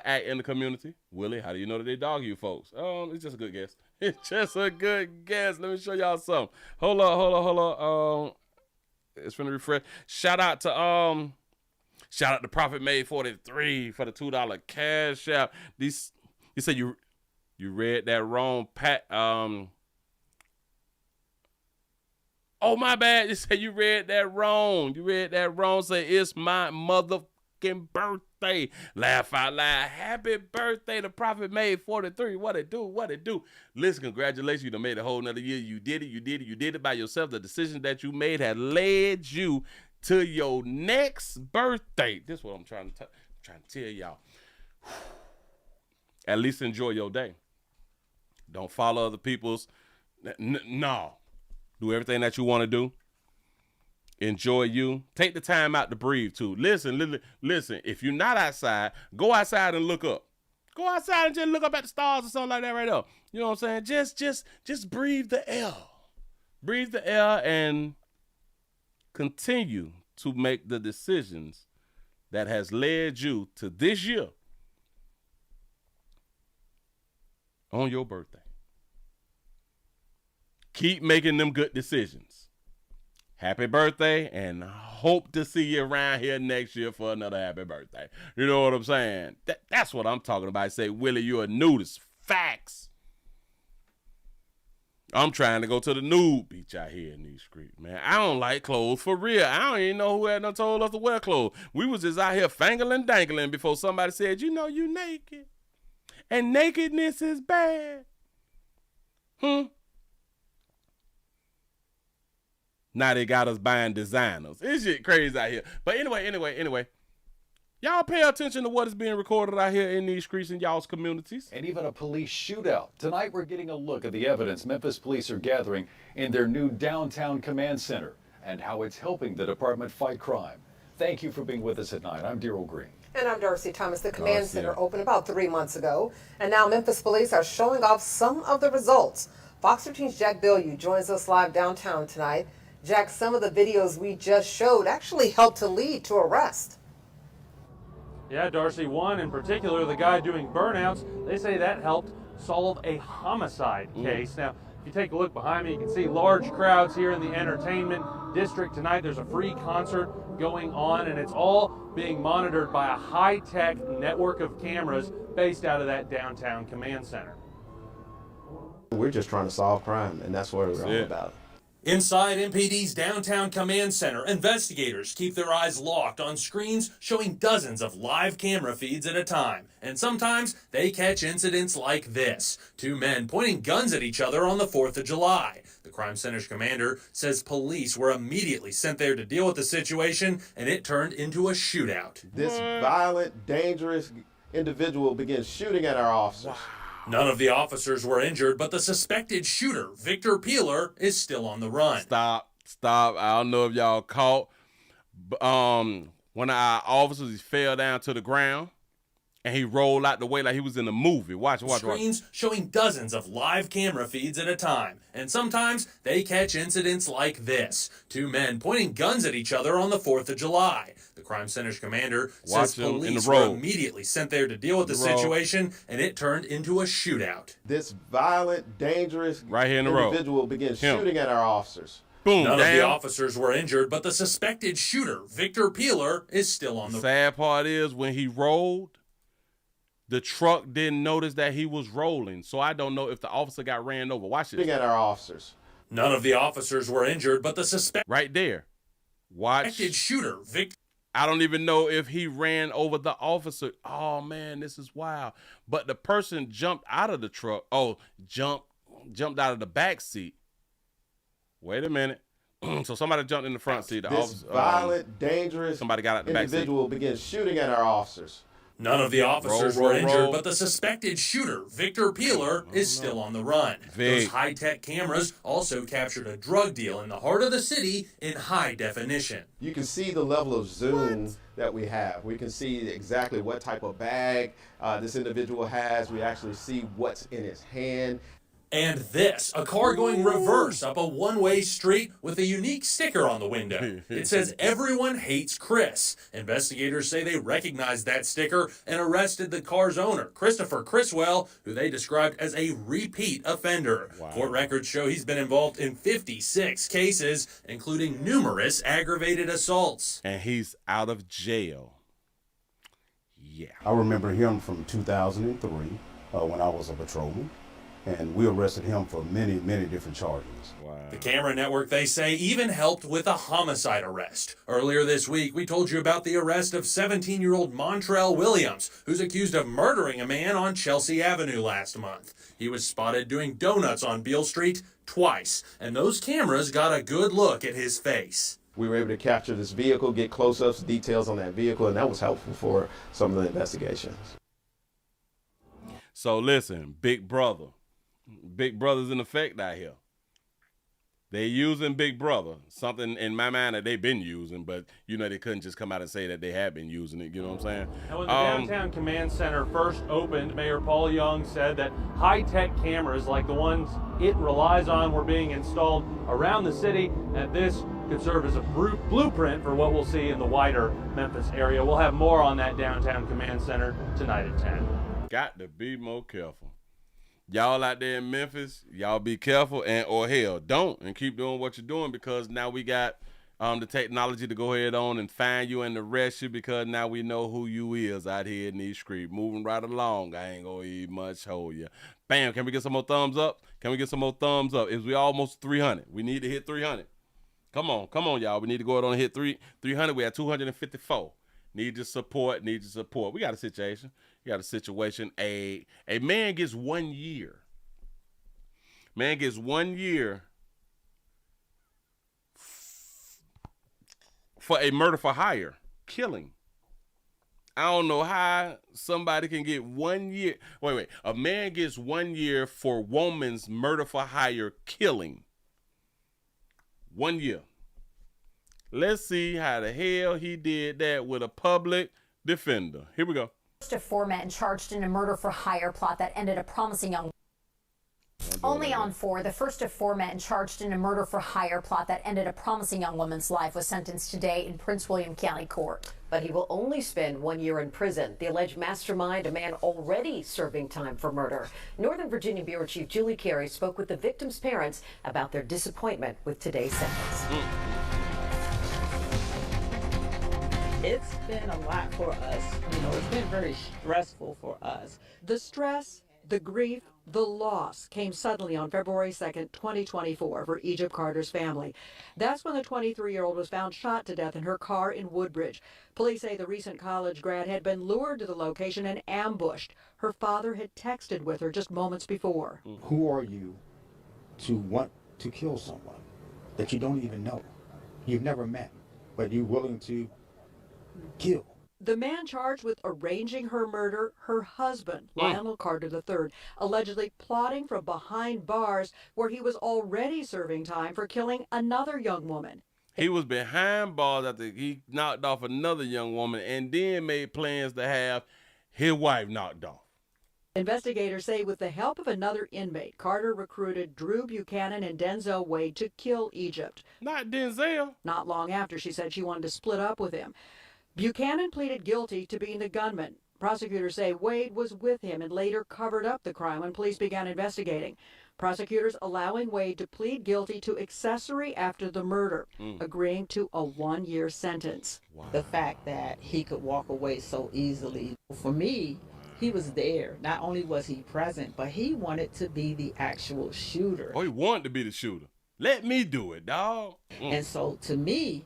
act in the community. Willie, how do you know that they dog you folks? It's just a good guess. It's just a good guess. Let me show y'all something. Hold on. It's finna refresh. Shout out to Prophet Made 43 for the $2 cash out. You said you read that wrong, Pat. Oh, my bad. You said you read that wrong. Say it's my motherfucking birthday. Laugh out loud. Happy birthday to Prophet Made 43. What it do? Listen, congratulations. You done made a whole nother year. You did it by yourself. The decision that you made had led you to your next birthday. This is what I'm trying to tell y'all. At least enjoy your day. Don't follow other people's. No. Do everything that you want to do. Enjoy you. Take the time out to breathe too. Listen. If you're not outside, go outside and look up. Go outside and just look up at the stars or something like that right there. You know what I'm saying? Just breathe the air. Breathe the air and continue to make the decisions that has led you to this year on your birthday. Keep making them good decisions. Happy birthday, and hope to see you around here next year for another happy birthday. You know what I'm saying? That's what I'm talking about. I say, Willie, you're a nudist. Facts. I'm trying to go to the nude beach out here in these streets, man. I don't like clothes for real. I don't even know who had done told us to wear clothes. We was just out here fangling dangling before somebody said, you know, you naked. And nakedness is bad. Now they got us buying designers. This shit crazy out here. But anyway. Y'all pay attention to what is being recorded out here in these streets in y'all's communities. And even a police shootout. Tonight we're getting a look at the evidence Memphis police are gathering in their new downtown command center and how it's helping the department fight crime. Thank you for being with us at night. I'm Daryl Green. And I'm Darcy Thomas. The command center opened about 3 months ago, and now Memphis police are showing off some of the results. Fox 13's Jack Bilyeu joins us live downtown tonight. Jack, some of the videos we just showed actually helped to lead to arrest. Yeah, Darcy, one in particular, the guy doing burnouts, they say that helped solve a homicide case. Now, if you take a look behind me, you can see large crowds here in the entertainment district tonight. There's a free concert going on, and it's all being monitored by a high-tech network of cameras based out of that downtown command center. We're just trying to solve crime, and that's what we're all about. Inside MPD's downtown command center, investigators keep their eyes locked on screens showing dozens of live camera feeds at a time. And sometimes they catch incidents like this. 2 men pointing guns at each other on the 4th of July. The crime center's commander says police were immediately sent there to deal with the situation, and it turned into a shootout. This violent, dangerous individual begins shooting at our officers. Wow. None of the officers were injured, but the suspected shooter, Victor Peeler, is still on the run. Stop. I don't know if y'all caught. One of our officers, he fell down to the ground, and he rolled out the way like he was in a movie. Watch. Screens showing dozens of live camera feeds at a time. And sometimes they catch incidents like this. 2 men pointing guns at each other on the 4th of July. The crime center's commander says police were immediately sent there to deal with the situation, and it turned into a shootout. This violent, dangerous individual begins shooting at our officers. Boom, None of the officers were injured, but the suspected shooter, Victor Peeler, is still on the run. Sad part is when he rolled, the truck didn't notice that he was rolling, so I don't know if the officer got ran over. Watch this. Shooting at our officers. None of the officers were injured, but the suspected right there. Watch. Shooter, Victor. I don't even know if he ran over the officer. Oh man, this is wild. But the person jumped out of the truck. Jumped out of the back seat. Wait a minute. So somebody jumped in the front seat. This violent, dangerous somebody got out the back seat. Individual begins shooting at our officers. None of the officers were injured, but the suspected shooter, Victor Peeler, is still on the run. Those high-tech cameras also captured a drug deal in the heart of the city in high definition. You can see the level of zoom that we have. We can see exactly what type of bag this individual has. We actually see what's in his hand. And this, a car going reverse up a one-way street with a unique sticker on the window. It says, "Everyone hates Chris." Investigators say they recognized that sticker and arrested the car's owner, Christopher Criswell, who they described as a repeat offender. Wow. Court records show he's been involved in 56 cases, including numerous aggravated assaults. And he's out of jail. Yeah. I remember him from 2003 when I was a patrolman. And we arrested him for many, many different charges. Wow. The camera network, they say, even helped with a homicide arrest. Earlier this week, we told you about the arrest of 17-year-old Montrell Williams, who's accused of murdering a man on Chelsea Avenue last month. He was spotted doing donuts on Beale Street twice, and those cameras got a good look at his face. We were able to capture this vehicle, get close-ups, details on that vehicle, and that was helpful for some of the investigations. So listen, Big Brother. Big Brother's in effect out here. They using Big Brother, something in my mind that they've been using, but you know they couldn't just come out and say that they have been using it. You know what I'm saying? And when the downtown command center first opened, Mayor Paul Young said that high-tech cameras like the ones it relies on were being installed around the city, and this could serve as a blueprint for what we'll see in the wider Memphis area. We'll have more on that downtown command center tonight at 10. Got to be more careful. Y'all out there in Memphis, y'all be careful, and or hell, don't, and keep doing what you're doing, because now we got the technology to go ahead on and find you and arrest you, because now we know who you is out here in these streets. Moving right along, I ain't gonna even much hold you. Bam, can we get some more thumbs up? Can we get some more thumbs up? Is we almost 300? We need to hit 300. Come on, y'all. We need to go out and hit 300. We have 254. Need your support. We got a situation. A man gets 1 year. Man gets 1 year for a murder for hire, killing. I don't know how somebody can get 1 year. Wait. A man gets 1 year for woman's murder for hire killing. 1 year. Let's see how the hell he did that with a public defender. Here we go. First of 4 men charged in a murder for hire plot that ended a promising young. Only on 4, the first of 4 men charged in a murder for hire plot that ended a promising young woman's life was sentenced today in Prince William County Court. But he will only spend 1 year in prison. The alleged mastermind, a man already serving time for murder. Northern Virginia Bureau Chief Julie Carey spoke with the victims' parents about their disappointment with today's sentence. It's been a lot for us. It's been very stressful for us. The stress, the grief, the loss came suddenly on February 2nd, 2024 for Egypt Carter's family. That's when the 23-year-old was found shot to death in her car in Woodbridge. Police say the recent college grad had been lured to the location and ambushed. Her father had texted with her just moments before. Who are you to want to kill someone that you don't even know, you've never met, but you're willing to kill? The man charged with arranging her murder, her husband, Lionel Carter III, allegedly plotting from behind bars where he was already serving time for killing another young woman. He was behind bars after he knocked off another young woman and then made plans to have his wife knocked off. Investigators say with the help of another inmate, Carter recruited Drew Buchanan and Denzel Wade to kill Egypt. Not Denzel. Not long after, she said she wanted to split up with him. Buchanan pleaded guilty to being the gunman. Prosecutors say Wade was with him and later covered up the crime when police began investigating. Prosecutors allowing Wade to plead guilty to accessory after the murder, agreeing to a 1 year sentence. Wow. The fact that he could walk away so easily, for me, he was there. Not only was he present, but he wanted to be the actual shooter. Oh, he wanted to be the shooter. Let me do it, dog. And so to me,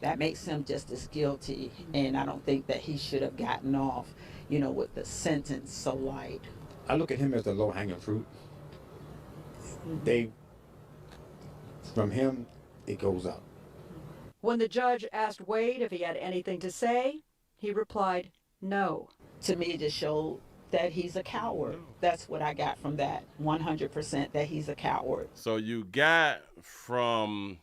that makes him just as guilty, and I don't think that he should have gotten off, with the sentence so light. I look at him as the low-hanging fruit. From him, it goes up. When the judge asked Wade if he had anything to say, he replied, no. To me, it just showed that he's a coward. That's what I got from that, 100% that he's a coward. So you got from...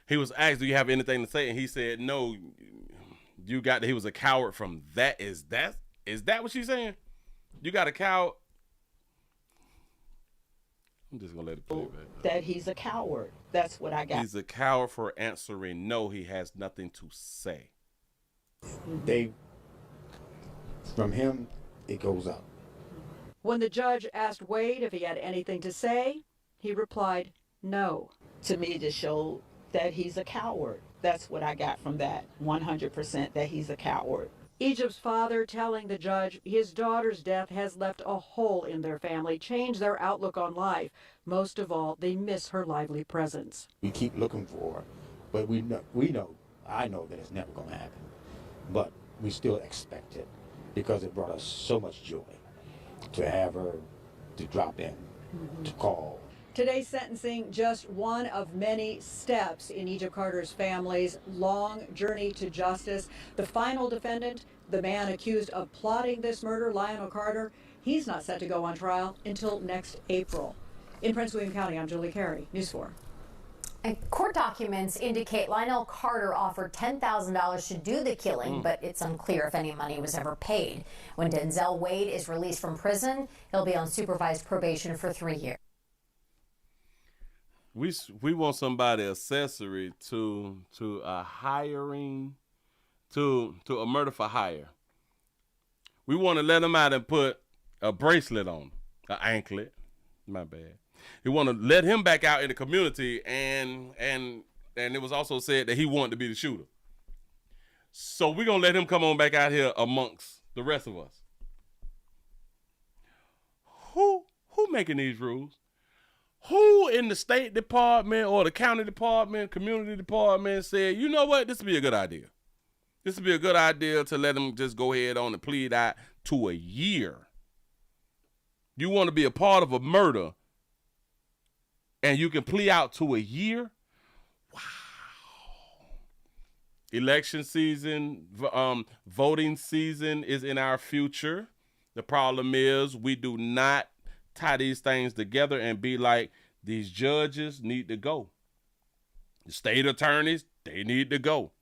He was asked, do you have anything to say? And he said, no. You got that he was a coward from that. Is that what she's saying? You got a coward? I'm just going to let it play back. That he's a coward. That's what I got. He's a coward for answering no. He has nothing to say. From him, it goes up. When the judge asked Wade if he had anything to say, he replied, no. To me, it just showed that he's a coward. That's what I got from that, 100% that he's a coward. Egypt's father telling the judge his daughter's death has left a hole in their family, changed their outlook on life. Most of all, they miss her lively presence. We keep looking for her, but I know that it's never going to happen. But we still expect it because it brought us so much joy to have her to drop in, to call. Today's sentencing, just one of many steps in Egypt Carter's family's long journey to justice. The final defendant, the man accused of plotting this murder, Lionel Carter, he's not set to go on trial until next April. In Prince William County, I'm Julie Carey, News 4. And court documents indicate Lionel Carter offered $10,000 to do the killing, but it's unclear if any money was ever paid. When Denzel Wade is released from prison, he'll be on supervised probation for 3 years. We want somebody accessory to a hiring, to a murder for hire. We want to let them out and put a bracelet on, an anklet. My bad. We want to let him back out in the community, and it was also said that he wanted to be the shooter. So we're gonna let him come on back out here amongst the rest of us. Who making these rules? Who in the State Department or the county department, community department said, you know what, this would be a good idea. This would be a good idea to let them just go ahead on and plead out to a year. You want to be a part of a murder and you can plea out to a year? Wow. Election season, voting season is in our future. The problem is we do not tie these things together and be like, these judges need to go. The state attorneys, they need to go.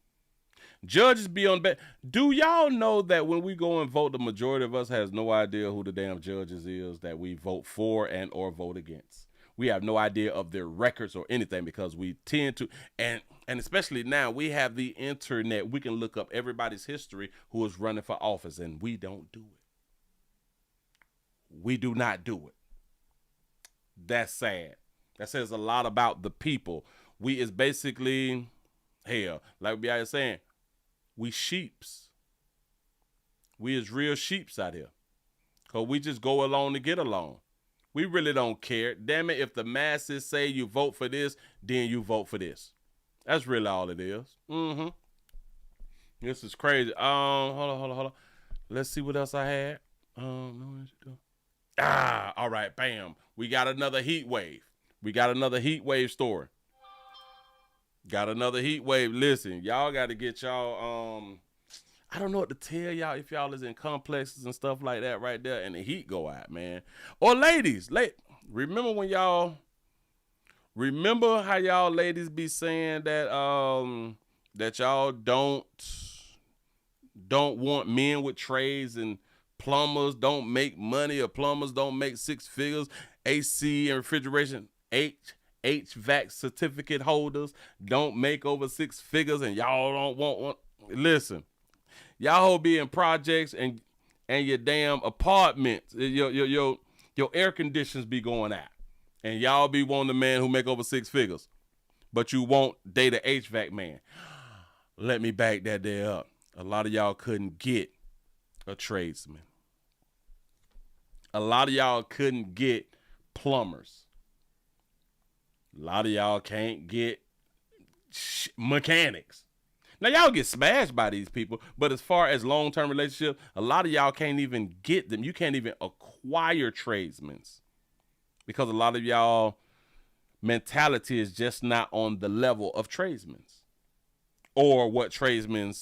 Judges be on bed. Do y'all know that when we go and vote, the majority of us has no idea who the damn judges is that we vote for and or vote against? We have no idea of their records or anything because we tend to, and especially now we have the internet. We can look up everybody's history who is running for office, and we don't do it. We do not do it. That's sad. That says a lot about the people. We is basically, hell, like we are saying, we sheeps. We is real sheeps out here. Because we just go along to get along. We really don't care. Damn it, if the masses say you vote for this, then you vote for this. That's really all it is. Mm-hmm. This is crazy. Hold on. Let's see what else I had. All right, bam. We got another heat wave. We got another heat wave story. Got another heat wave. Listen, y'all got to get y'all, I don't know what to tell y'all if y'all is in complexes and stuff like that right there and the heat go out, man. Or ladies, remember how y'all ladies be saying that that y'all don't want men with trades, and plumbers don't make money, or plumbers don't make six figures, AC and refrigeration, HVAC certificate holders don't make over six figures, and y'all don't want one. Listen, y'all be in projects and your damn apartments, your air conditions be going out, and y'all be wanting a man who make over six figures, but you won't date a HVAC man. Let me back that there up. A lot of y'all couldn't get a tradesman. A lot of y'all couldn't get plumbers. A lot of y'all can't get mechanics. Now, y'all get smashed by these people, but as far as long-term relationships, a lot of y'all can't even get them. You can't even acquire tradesmen because a lot of y'all mentality is just not on the level of tradesmen or what tradesmen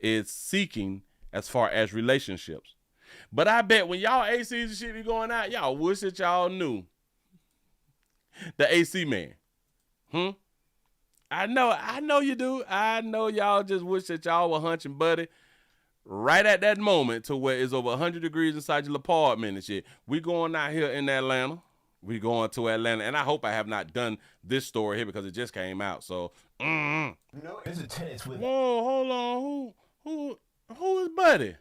is seeking as far as relationships. But I bet when y'all ACs and shit be going out, y'all wish that y'all knew the AC man. I know you do. I know y'all just wish that y'all were hunching buddy right at that moment to where it's over 100 degrees inside your apartment and shit. We going out here in Atlanta. We going to Atlanta, and I hope I have not done this story here because it just came out. So, No, there's a tenants with. Whoa, hold on. Who is Buddy?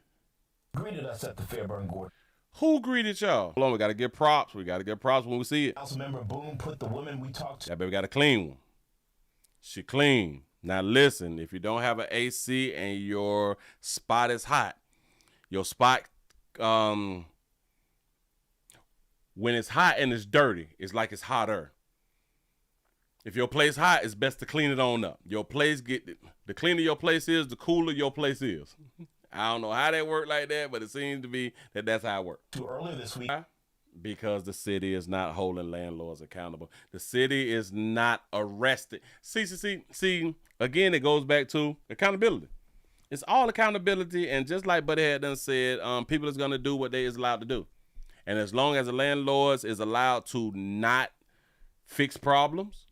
Greeted us at the Fairburn Gordon. Who greeted y'all? Hold on, we got to get props. We got to get props when we see it. Councilmember Boone put the woman we talked to. That baby got a clean one. She clean. Now listen, if you don't have an AC and your spot is hot, your spot, when it's hot and it's dirty, it's like it's hotter. If your place hot, it's best to clean it on up. Your place the cleaner your place is, the cooler your place is. I don't know how that worked like that, but it seems to be that's how it works. Too early this week. Because the city is not holding landlords accountable. The city is not arrested. See, again, it goes back to accountability. It's all accountability, and just like Buddy had done said, people is going to do what they is allowed to do. And as long as the landlords is allowed to not fix problems,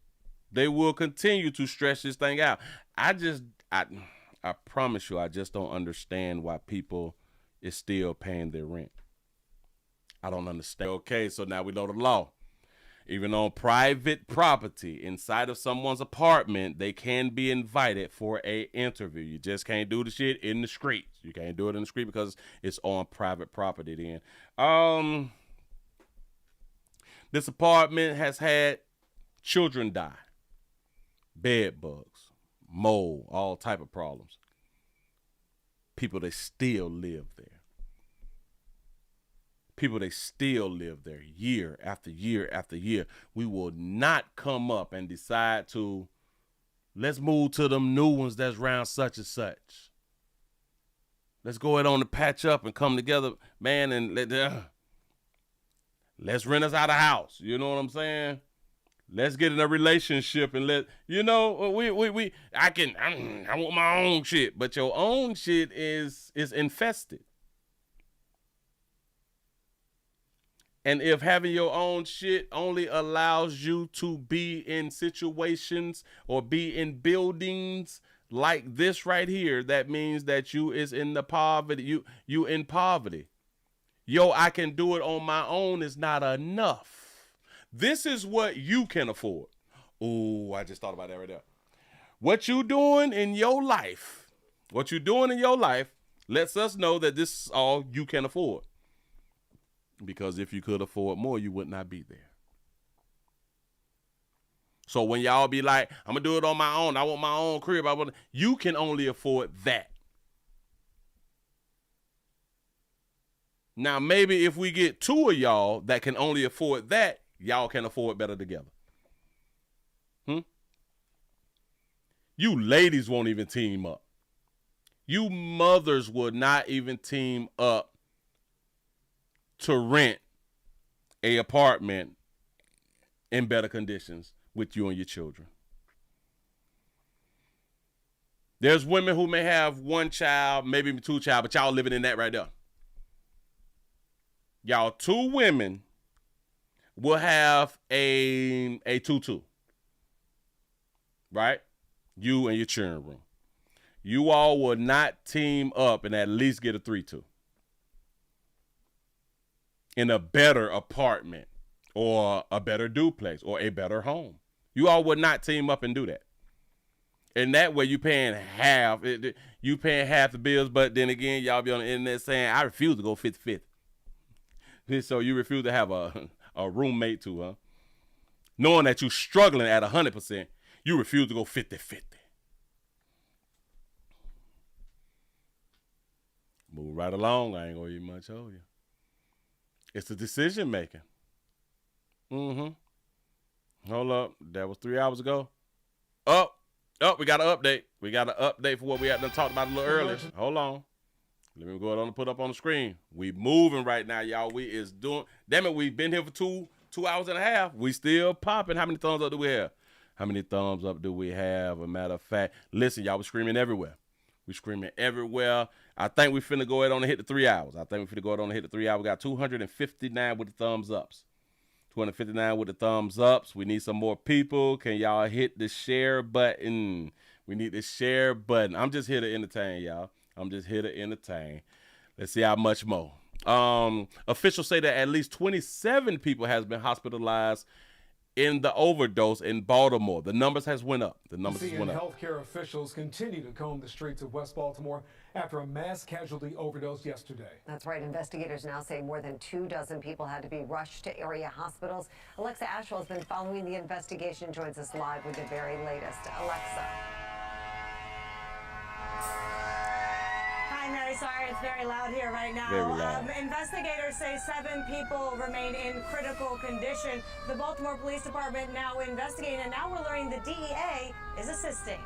they will continue to stretch this thing out. I promise you, I just don't understand why people is still paying their rent. I don't understand. Okay, so now we know the law. Even on private property inside of someone's apartment, they can be invited for an interview. You just can't do the shit in the streets. You can't do it in the street because it's on private property then. This apartment has had children die. Bed bugs, mold, all type of problems. People that still live there. People, they still live there year after year after year. We will not come up and decide to, let's move to them new ones that's around such and such. Let's go ahead on to patch up and come together, man, and let's rent us out a house. You know what I'm saying? Let's get in a relationship and I want my own shit, but your own shit is infested. And if having your own shit only allows you to be in situations or be in buildings like this right here, that means that you is in the poverty. You in poverty. Yo, I can do it on my own is not enough. This is what you can afford. Oh, I just thought about that right there. What you doing in your life lets us know that this is all you can afford. Because if you could afford more, you would not be there. So when y'all be like, I'm going to do it on my own. I want my own crib. You can only afford that. Now, maybe if we get two of y'all that can only afford that, y'all can afford better together. You ladies won't even team up. You mothers would not even team up to rent a apartment in better conditions with you and your children. There's women who may have one child, maybe two child, but y'all living in that right there. Y'all two women will have a 2-2. Right? You and your children room. You all will not team up and at least get a 3-2. In a better apartment or a better duplex or a better home. You all would not team up and do that. And that way you paying half the bills, but then again, y'all be on the internet saying, I refuse to go 50-50. So you refuse to have a roommate too, huh? Knowing that you're struggling at 100%, you refuse to go 50-50. Move right along. I ain't gonna even much hold you. It's the decision making. Hold up. That was 3 hours ago. Oh, we got an update. We got an update for what we had to talk about a little earlier. Hold on. Let me go ahead and put up on the screen. We moving right now, y'all. We is doing, damn it, we've been here for two hours and a half. We still popping. How many thumbs up do we have? How many thumbs up do we have? A matter of fact, listen, y'all, we're screaming everywhere. We're screaming everywhere. I think we finna go ahead on and hit the 3 hours. We got 259 with the thumbs ups. 259 with the thumbs ups. We need some more people. Can y'all hit the share button? We need the share button. I'm just here to entertain, y'all. Let's see how much more. Officials say that at least 27 people has been hospitalized in the overdose in Baltimore. The numbers has went up. Healthcare officials continue to comb the streets of West Baltimore after a mass casualty overdose yesterday. That's right. Investigators now say more than 24 people had to be rushed to area hospitals. Alexa Ashwell has been following the investigation, joins us live with the very latest. Alexa. Hi, Mary. Sorry, it's very loud here right now. Very loud. Investigators say 7 people remain in critical condition. The Baltimore Police Department now investigating, and now we're learning the DEA is assisting.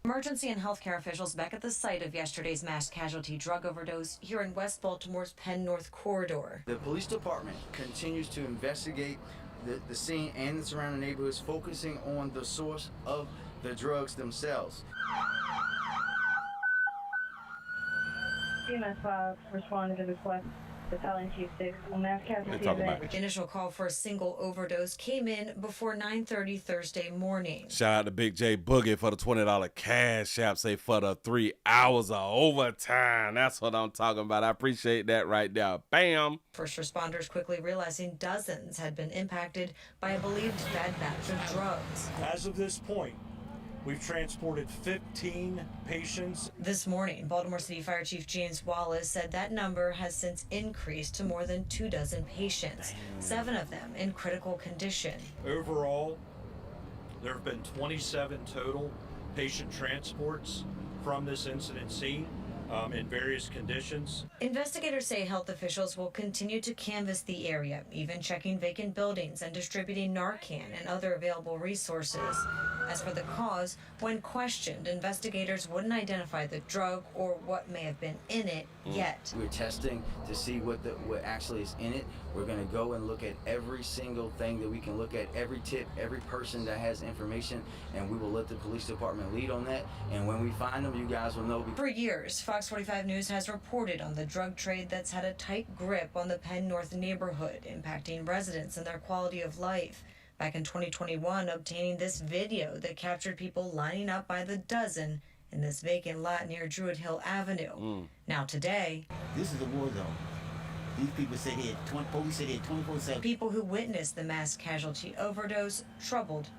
Emergency and healthcare officials back at the site of yesterday's mass casualty drug overdose here in West Baltimore's Penn North corridor. The police department continues to investigate the scene and the surrounding neighborhoods, focusing on the source of the drugs themselves. CMS 5 responded to the request. Battalion Chief 6 on mass casualty event. Initial call for a single overdose came in before 9:30 Thursday morning. Shout out to Big J Boogie for the $20 cash app. Say for the 3 hours of overtime. That's what I'm talking about. I appreciate that right there. Bam. First responders quickly realizing dozens had been impacted by a believed bad batch of drugs. As of this point, we've transported 15 patients. This morning, Baltimore City Fire Chief James Wallace said that number has since increased to more than 24 patients, 7 of them in critical condition. Overall, there have been 27 total patient transports from this incident scene. in various conditions. Investigators say health officials will continue to canvass the area, even checking vacant buildings and distributing Narcan and other available resources. As for the cause, when questioned, investigators wouldn't identify the drug or what may have been in it yet. We're testing to see what actually is in it. We're going to go and look at every single thing that we can look at, every tip, every person that has information, and we will let the police department lead on that. And when we find them, you guys will know. For years, Fox 45 News has reported on the drug trade that's had a tight grip on the Penn North neighborhood, impacting residents and their quality of life. Back in 2021, obtaining this video that captured people lining up by the dozen in this vacant lot near Druid Hill Avenue. Now today, this is a war zone. These people say they had 20, police say they had 24/7. People who witnessed the mass casualty overdose troubled,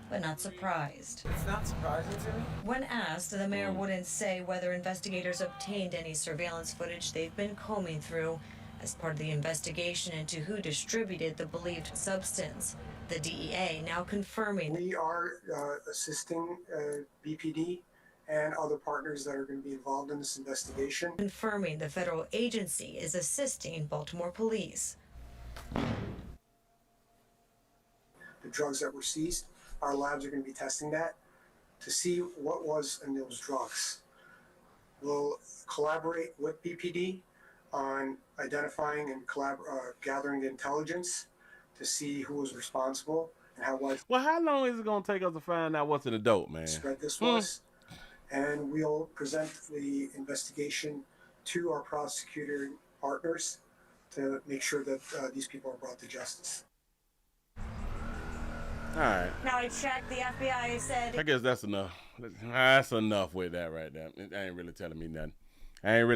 but not surprised. It's not surprising to me. When asked, the mayor wouldn't say whether investigators obtained any surveillance footage they've been combing through as part of the investigation into who distributed the believed substance. The DEA now confirming. We are assisting BPD and other partners that are going to be involved in this investigation. Confirming the federal agency is assisting Baltimore police. The drugs that were seized, our labs are going to be testing that to see what was in those drugs. We'll collaborate with BPD on identifying and gathering the intelligence to see who was responsible and how widespread. Well, how long is it going to take us to find out what's in the dope, man? This was. And we'll present the investigation to our prosecutor partners to make sure that these people are brought to justice. All right. Now I checked, the FBI said. I guess that's enough. That's enough with that right there. It ain't really telling me nothing. Hell,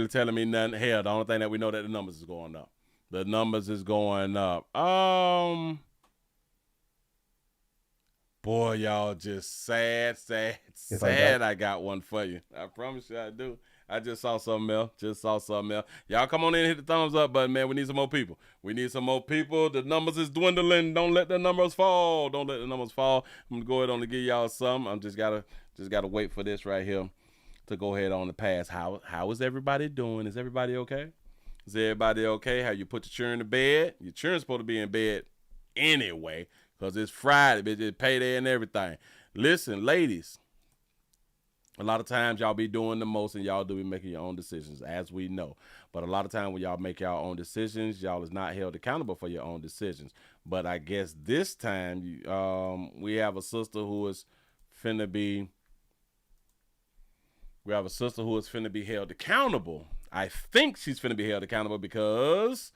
the only thing that we know that the numbers is going up. The numbers is going up. Boy, y'all just sad. I got one for you. I promise you I do. I just saw something else. Y'all come on in and hit the thumbs up button, man. We need some more people. The numbers is dwindling. Don't let the numbers fall. I'm gonna go ahead on to give y'all some. I'm just gotta wait for this right here to go ahead on the pass. How is everybody doing? Is everybody okay? How you put your children to bed? Your children's supposed to be in bed anyway, because it's Friday, bitch. It's payday and everything. Listen, ladies, a lot of times y'all be doing the most and y'all do be making your own decisions, as we know. But a lot of times when y'all make y'all own decisions, y'all is not held accountable for your own decisions. But I guess this time we have a sister who is finna be held accountable. I think she's finna be held accountable because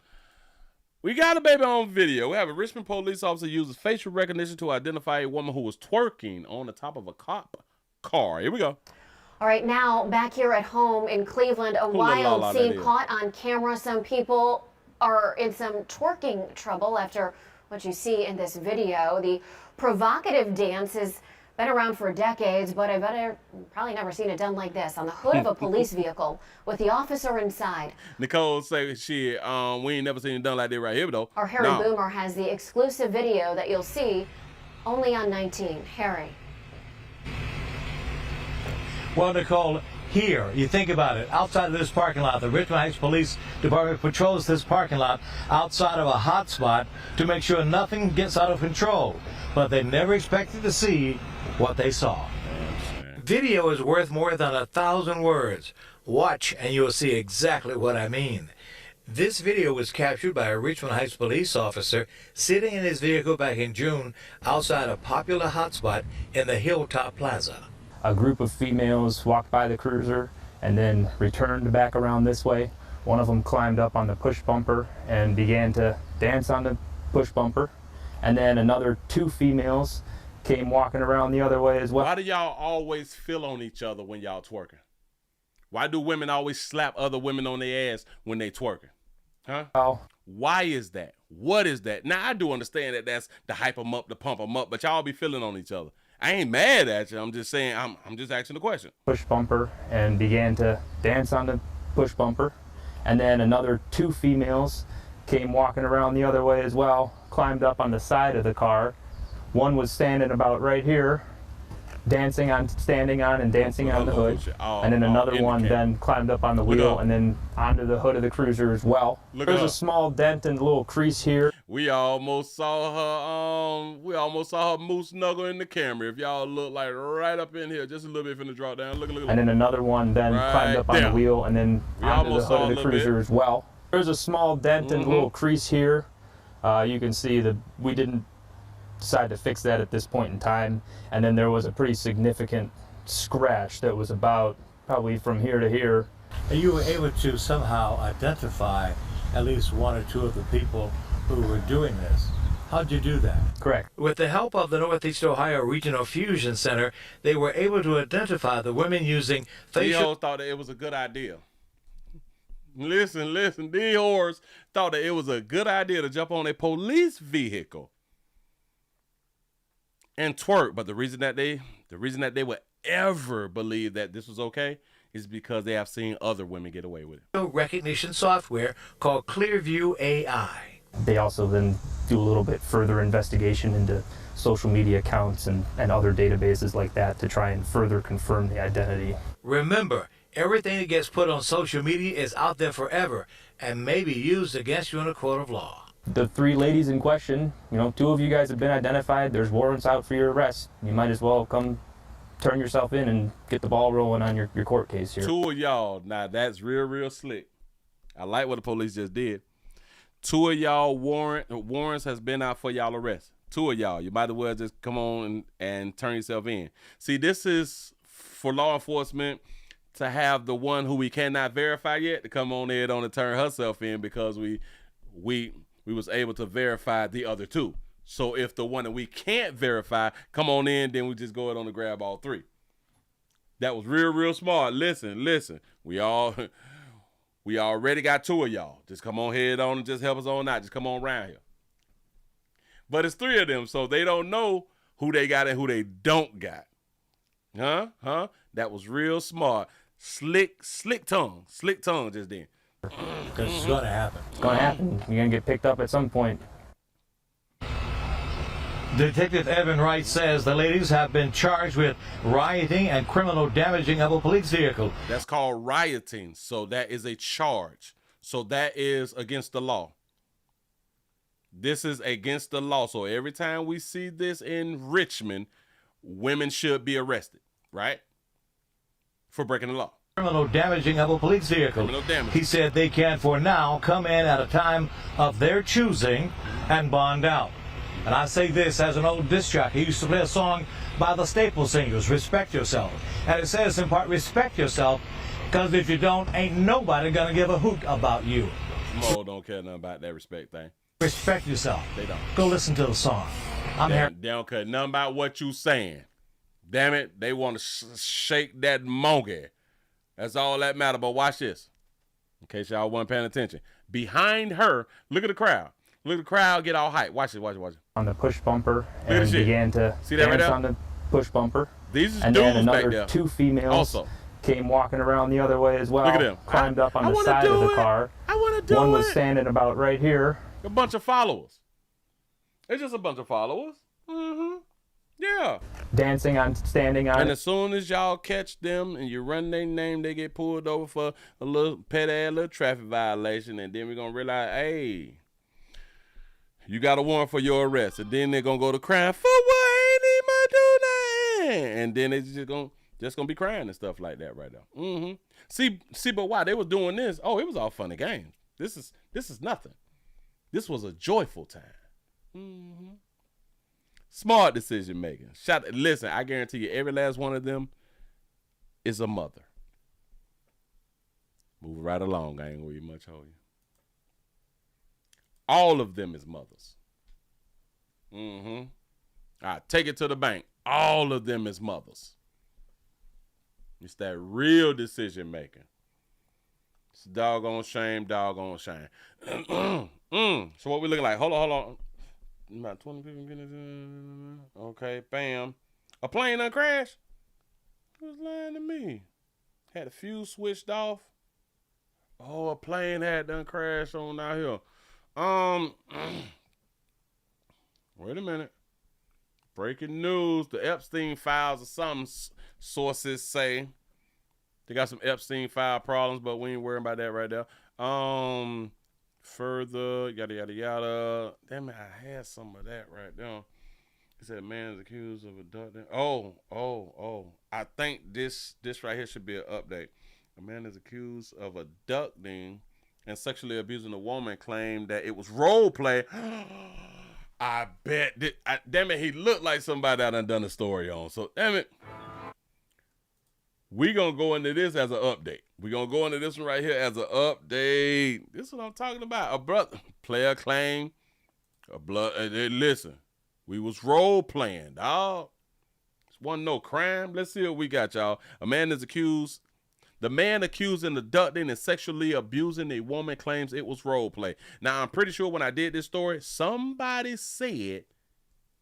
we got a baby on video. We have a Richmond police officer uses facial recognition to identify a woman who was twerking on the top of a cop car. Here we go. All right, now back here at home in Cleveland, a wild scene caught on camera. Some people are in some twerking trouble after what you see in this video. The provocative dance has been around for decades, but I bet I've probably never seen it done like this, on the hood of a police vehicle with the officer inside. Nicole say we ain't never seen it done like that right here, though. Our Harry Boomer has the exclusive video that you'll see only on 19. Harry. Well, Nicole, here, you think about it, outside of this parking lot, the Richmond Heights Police Department patrols this parking lot outside of a hot spot to make sure nothing gets out of control. But they never expected to see what they saw. Video is worth more than 1,000 words. Watch and you'll see exactly what I mean. This video was captured by a Richmond Heights police officer sitting in his vehicle back in June outside a popular hotspot in the Hilltop Plaza. A group of females walked by the cruiser and then returned back around this way. One of them climbed up on the push bumper and began to dance on the push bumper. And then another 2 females came walking around the other way as well. Why do y'all always feel on each other when y'all twerking? Why do women always slap other women on their ass when they twerking? Huh? Why is that? What is that? Now, I do understand that that's to hype them up, to pump them up, but y'all be feeling on each other. I ain't mad at you. I'm just saying, I'm just asking the question. Push bumper and began to dance on the push bumper. And then another 2 females came walking around the other way as well, climbed up on the side of the car. One was standing about right here, dancing on, standing on, and dancing on the hood. And then another one then climbed up on the wheel and then onto the hood of the cruiser as well. There's a small dent and a little crease here. We almost saw her moose snuggle in the camera. If y'all look like right up in here, just a little bit finna drop down. Look. And then another one then climbed up on the wheel and then onto the hood of the cruiser as well. There's a small dent and a little crease here. You can see that we didn't decide to fix that at this point in time. And then there was a pretty significant scratch that was about probably from here to here. And you were able to somehow identify at least one or two of the people who were doing this. How'd you do that? Correct. With the help of the Northeast Ohio Regional Fusion Center, they were able to identify the women using facial... These thought that it was a good idea. Listen, these whores thought that it was a good idea to jump on a police vehicle and twerk. But the reason that they would ever believe that this was okay is because they have seen other women get away with it. Recognition software called Clearview AI. They also then do a little bit further investigation into social media accounts and other databases like that to try and further confirm the identity. Remember, everything that gets put on social media is out there forever and may be used against you in a court of law. The 3 ladies in question, 2 of you guys have been identified. There's warrants out for your arrest. You might as well come turn yourself in and get the ball rolling on your court case here. 2 of y'all, now that's real slick. I like what the police just did. 2 of y'all warrants has been out for y'all arrest. 2 of y'all, you might as well just come on and turn yourself in. See, this is for law enforcement to have the one who we cannot verify yet to come on in on and turn herself in because we was able to verify the other 2. So if the one that we can't verify come on in, then we just go ahead on to grab all 3. That was real smart. Listen. We already got 2 of y'all. Just come on head on and just help us on out. Just come on around here. But it's 3 of them, so they don't know who they got and who they don't got. Huh? That was real smart. Slick tongue just then. Because it's going to happen. It's going to happen. You're going to get picked up at some point. Detective Evan Wright says the ladies have been charged with rioting and criminal damaging of a police vehicle. That's called rioting. So that is a charge. So that is against the law. This is against the law. So every time we see this in Richmond, women should be arrested, right? For breaking the law. Criminal damaging of a police vehicle. He said they can, for now, come in at a time of their choosing and bond out. And I say this as an old disc jockey. He used to play a song by the Staple Singers, Respect Yourself. And it says in part, respect yourself, because if you don't, ain't nobody going to give a hoot about you. Mo don't care nothing about that respect thing. Respect yourself. They don't. Go listen to the song. They don't care nothing about what you saying. Damn it, they want to shake that monkey. That's all that matter. But watch this. In case y'all weren't paying attention. Behind her, look at the crowd. Look at the crowd get all hyped. Watch it. On the push bumper and began to dance on the push bumper. These is and dudes then another back there. 2 females came walking around the other way as well. Look at them. Climbed up on the side of the car. I want to do One was standing about right here. A bunch of followers. It's just a bunch of followers. Yeah. Dancing on, standing on. And as soon as y'all catch them and you run their name, they get pulled over for a little little traffic violation. And then we're going to realize, hey, you got a warrant for your arrest. And then they're going to go to crying, for what? Ain't even do nothing. And then it's just gonna be crying and stuff like that right now. See, but why they was doing this? Oh, it was all fun and games. This is nothing. This was a joyful time. Smart decision making. Listen, I guarantee you, every last one of them is a mother. Move right along. I ain't gonna be much on you. All of them is mothers. I take it to the bank. All of them is mothers. It's that real decision making. It's doggone shame. So what we looking like? Hold on. About 20 people getting okay, bam. A plane done crashed? Who's lying to me? Had the fuse switched off. Oh, a plane had done crashed on out here. Wait a minute. Breaking news. The Epstein files or some sources say they got some Epstein file problems, but we ain't worrying about that right there. Further, yada, yada, yada. Damn it, I had some of that right there. It said man is accused of abducting. I think this right here should be an update. A man is accused of abducting and sexually abusing a woman, claimed that it was role play. I bet. Damn it, he looked like somebody I done a story on. So, damn it. We gonna go into this as an update. We gonna go into this one right here as an update. This is what I'm talking about. A brother, player claim, a blood. Listen, we was role playing, dog. This wasn't no crime. Let's see what we got, y'all. A man is accused. The man accused of abducting and sexually abusing a woman claims it was role play. Now, I'm pretty sure when I did this story, somebody said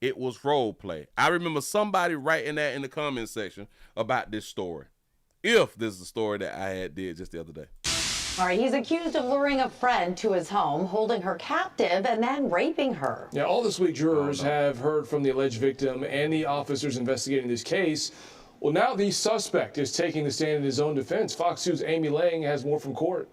it was role play. I remember somebody writing that in the comment section about this story. If this is the story that I had did just the other day. All right, he's accused of luring a friend to his home, holding her captive, and then raping her. Yeah, all this week, jurors have heard from the alleged victim and the officers investigating this case. Well, now the suspect is taking the stand in his own defense. Fox 2's Amy Lang has more from court.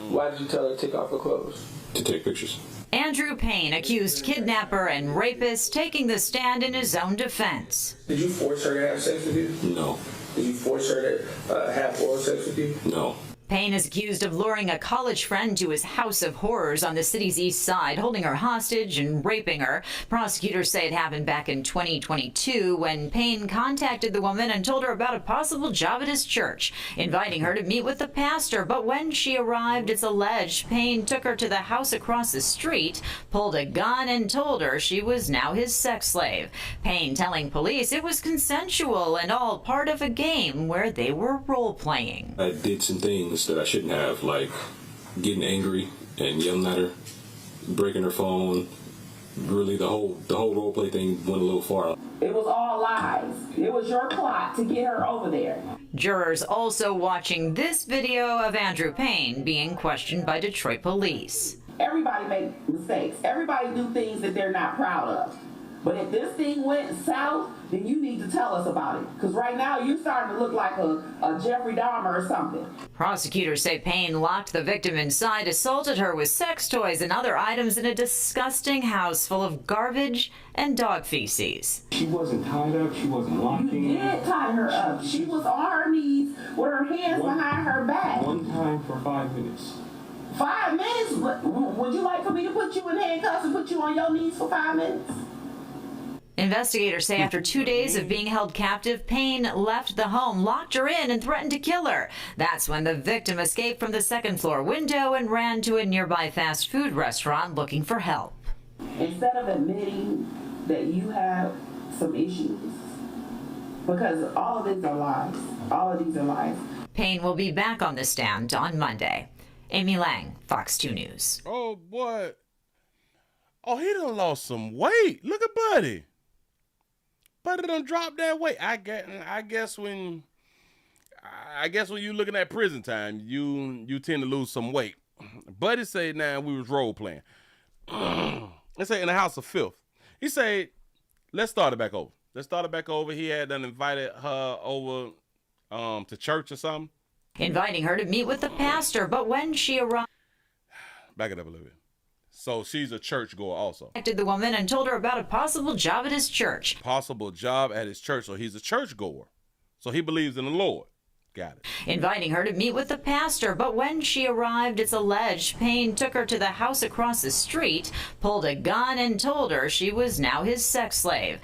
Why did you tell her to take off her clothes? To take pictures. Andrew Payne, accused kidnapper and rapist, taking the stand in his own defense. Did you force her to have sex with you? No. Did you force her to have oral sex with you? No. Payne is accused of luring a college friend to his house of horrors on the city's east side, holding her hostage and raping her. Prosecutors say it happened back in 2022 when Payne contacted the woman and told her about a possible job at his church, inviting her to meet with the pastor. But when she arrived, it's alleged Payne took her to the house across the street, pulled a gun, and told her she was now his sex slave. Payne telling police it was consensual and all part of a game where they were role-playing. I did some things that I shouldn't have, like getting angry and yelling at her, breaking her phone. Really, the whole role play thing went a little far. It was all lies. It was your plot to get her over there. Jurors also watching this video of Andrew Payne being questioned by Detroit police. Everybody makes mistakes. Everybody do things that they're not proud of. But if this thing went south, then you need to tell us about it. Because right now, you're starting to look like a Jeffrey Dahmer or something. Prosecutors say Payne locked the victim inside, assaulted her with sex toys and other items in a disgusting house full of garbage and dog feces. She wasn't tied up. She wasn't locked in. You did tie her up. She was on her knees with her hands behind her back. One time for 5 minutes. 5 minutes? Would you like for me to put you in handcuffs and put you on your knees for 5 minutes? Investigators say after 2 days of being held captive, Payne left the home, locked her in, and threatened to kill her. That's when the victim escaped from the second-floor window and ran to a nearby fast food restaurant looking for help. Instead of admitting that you have some issues, because all of these are lies. All of these are lies. Payne will be back on the stand on Monday. Amy Lang, Fox 2 News. Oh, boy. Oh, he done lost some weight. Look at Buddy. Buddy done dropped that weight. I guess when you looking at prison time, you tend to lose some weight. Buddy said now we was role playing. Let's say in the house of filth. He said, let's start it back over. He had done invited her over to church or something. Inviting her to meet with the pastor, but when she arrived... Back it up a little bit. So she's a churchgoer also. ...contacted the woman and told her about a possible job at his church. Possible job at his church. So he's a churchgoer. So he believes in the Lord. Got it. Inviting her to meet with the pastor, but when she arrived, it's alleged Payne took her to the house across the street, pulled a gun, and told her she was now his sex slave.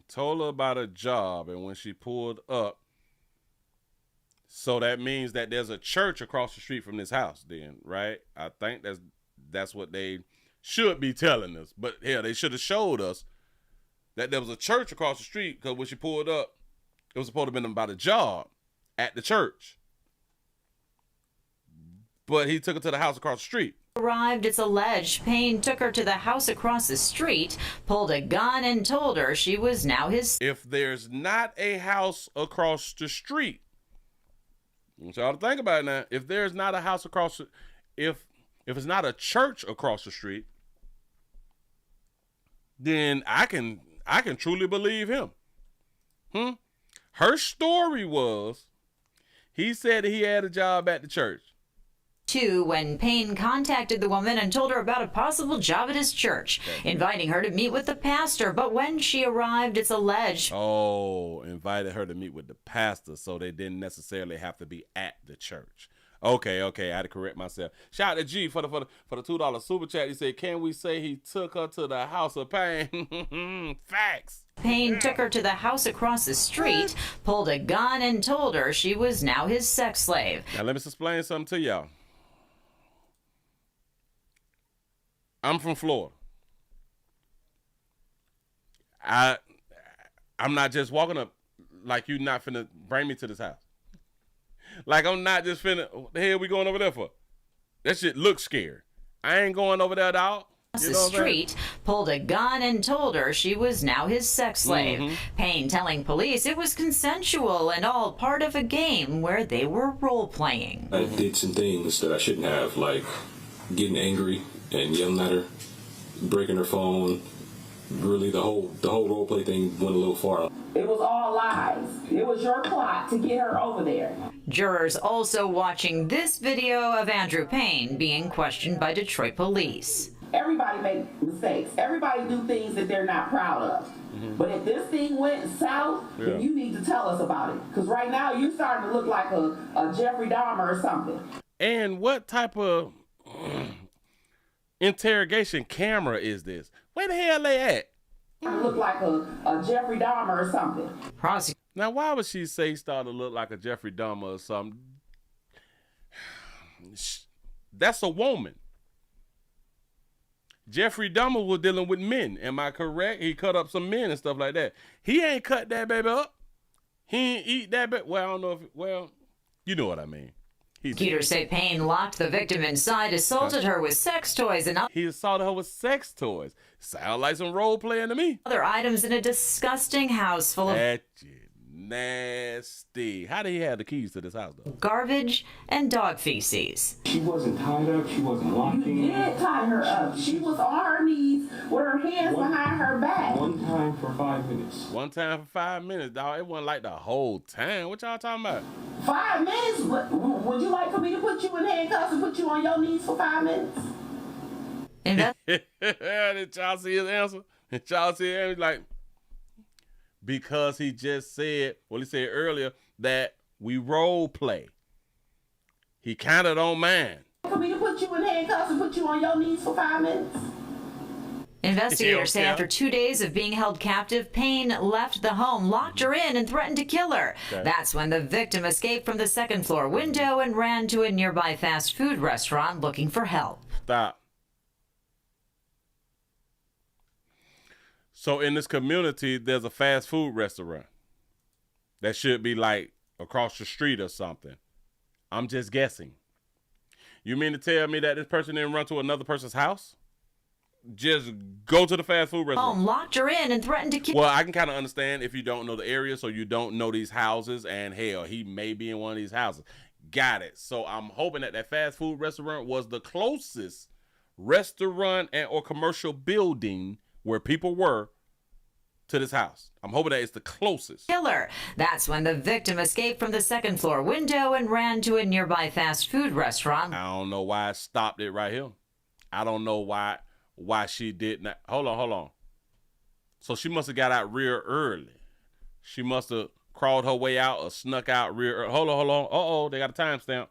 Told her about a job, and when she pulled up, so that means that there's a church across the street from this house then, right? I think that's what they should be telling us. But yeah, they should have showed us that there was a church across the street, because when she pulled up, it was supposed to have been about a job at the church. But he took her to the house across the street. Arrived, it's alleged Payne took her to the house across the street, pulled a gun, and told her she was now his... If there's not a house across the street, I want y'all to think about it now. If there's not a house across the... If it's not a church across the street, then I can I can truly believe him. Her story was, he said that he had a job at the church. When Payne contacted the woman and told her about a possible job at his church, inviting her to meet with the pastor. But when she arrived, it's alleged. Oh, invited her to meet with the pastor, so they didn't necessarily have to be at the church. Okay, I had to correct myself. Shout out to G for the $2 super chat. He said, "Can we say he took her to the house of Payne?" Facts. Payne took her to the house across the street, pulled a gun, and told her she was now his sex slave. Now let me explain something to y'all. I'm from Florida. I'm not just walking up like you not finna bring me to this house. Like I'm not just finna, what the hell we going over there for? That shit looks scary. I ain't going over there, dog. The street, pulled a gun, and told her she was now his sex slave. Payne telling police it was consensual and all part of a game where they were role-playing. I did some things that I shouldn't have, like getting angry and yelling at her, breaking her phone. Really, the whole role play thing went a little far. It was all lies. It was your plot to get her over there. Jurors also watching this video of Andrew Payne being questioned by Detroit police. Everybody makes mistakes. Everybody do things that they're not proud of. But if this thing went south, then you need to tell us about it. Because right now you're starting to look like a Jeffrey Dahmer or something. And what type of interrogation camera is this? Where the hell they at? Look like a Jeffrey Dahmer or something. Now, why would she say he started to look like a Jeffrey Dahmer or something? That's a woman. Jeffrey Dahmer was dealing with men. Am I correct? He cut up some men and stuff like that. He ain't cut that baby up. He ain't eat that baby. Well, I don't know if, well, you know what I mean. Prosecutors say Payne locked the victim inside, assaulted her with sex toys, and he assaulted her with sex toys. Sound like some role playing to me. Other items in a disgusting house full of nasty. How did he have the keys to this house, though? Garbage and dog feces. She wasn't tied up. She wasn't locking. You did tie her up. She was on her knees with her hands behind her back. One time for 5 minutes. One time for 5 minutes, dog. It wasn't like the whole time. What y'all talking about? 5 minutes? Would you like for me to put you in handcuffs and put you on your knees for 5 minutes? Did y'all see his answer? Did y'all see him? Like, because he just said, well, he said earlier that we role play. He kind of don't mind. For me to put you in handcuffs and put you on your knees for 5 minutes? Investigators say after 2 days of being held captive, Payne left the home, locked her in, and threatened to kill her. Okay. That's when the victim escaped from the second floor window and ran to a nearby fast food restaurant looking for help. Stop. So in this community, there's a fast food restaurant that should be like across the street or something. I'm just guessing. You mean to tell me that this person didn't run to another person's house? Just go to the fast food restaurant. Locked her in and threatened to kill. Well, I can kind of understand if you don't know the area, so you don't know these houses, and hell, he may be in one of these houses. Got it. So I'm hoping that that fast food restaurant was the closest restaurant and or commercial building where people were to this house. I'm hoping that it's the closest. Killer. That's when the victim escaped from the second floor window and ran to a nearby fast food restaurant. I don't know why I stopped it right here. I don't know why she did not. Hold on. So she must have got out real early. She must have crawled her way out or snuck out real early. Hold on. Uh-oh, they got a timestamp.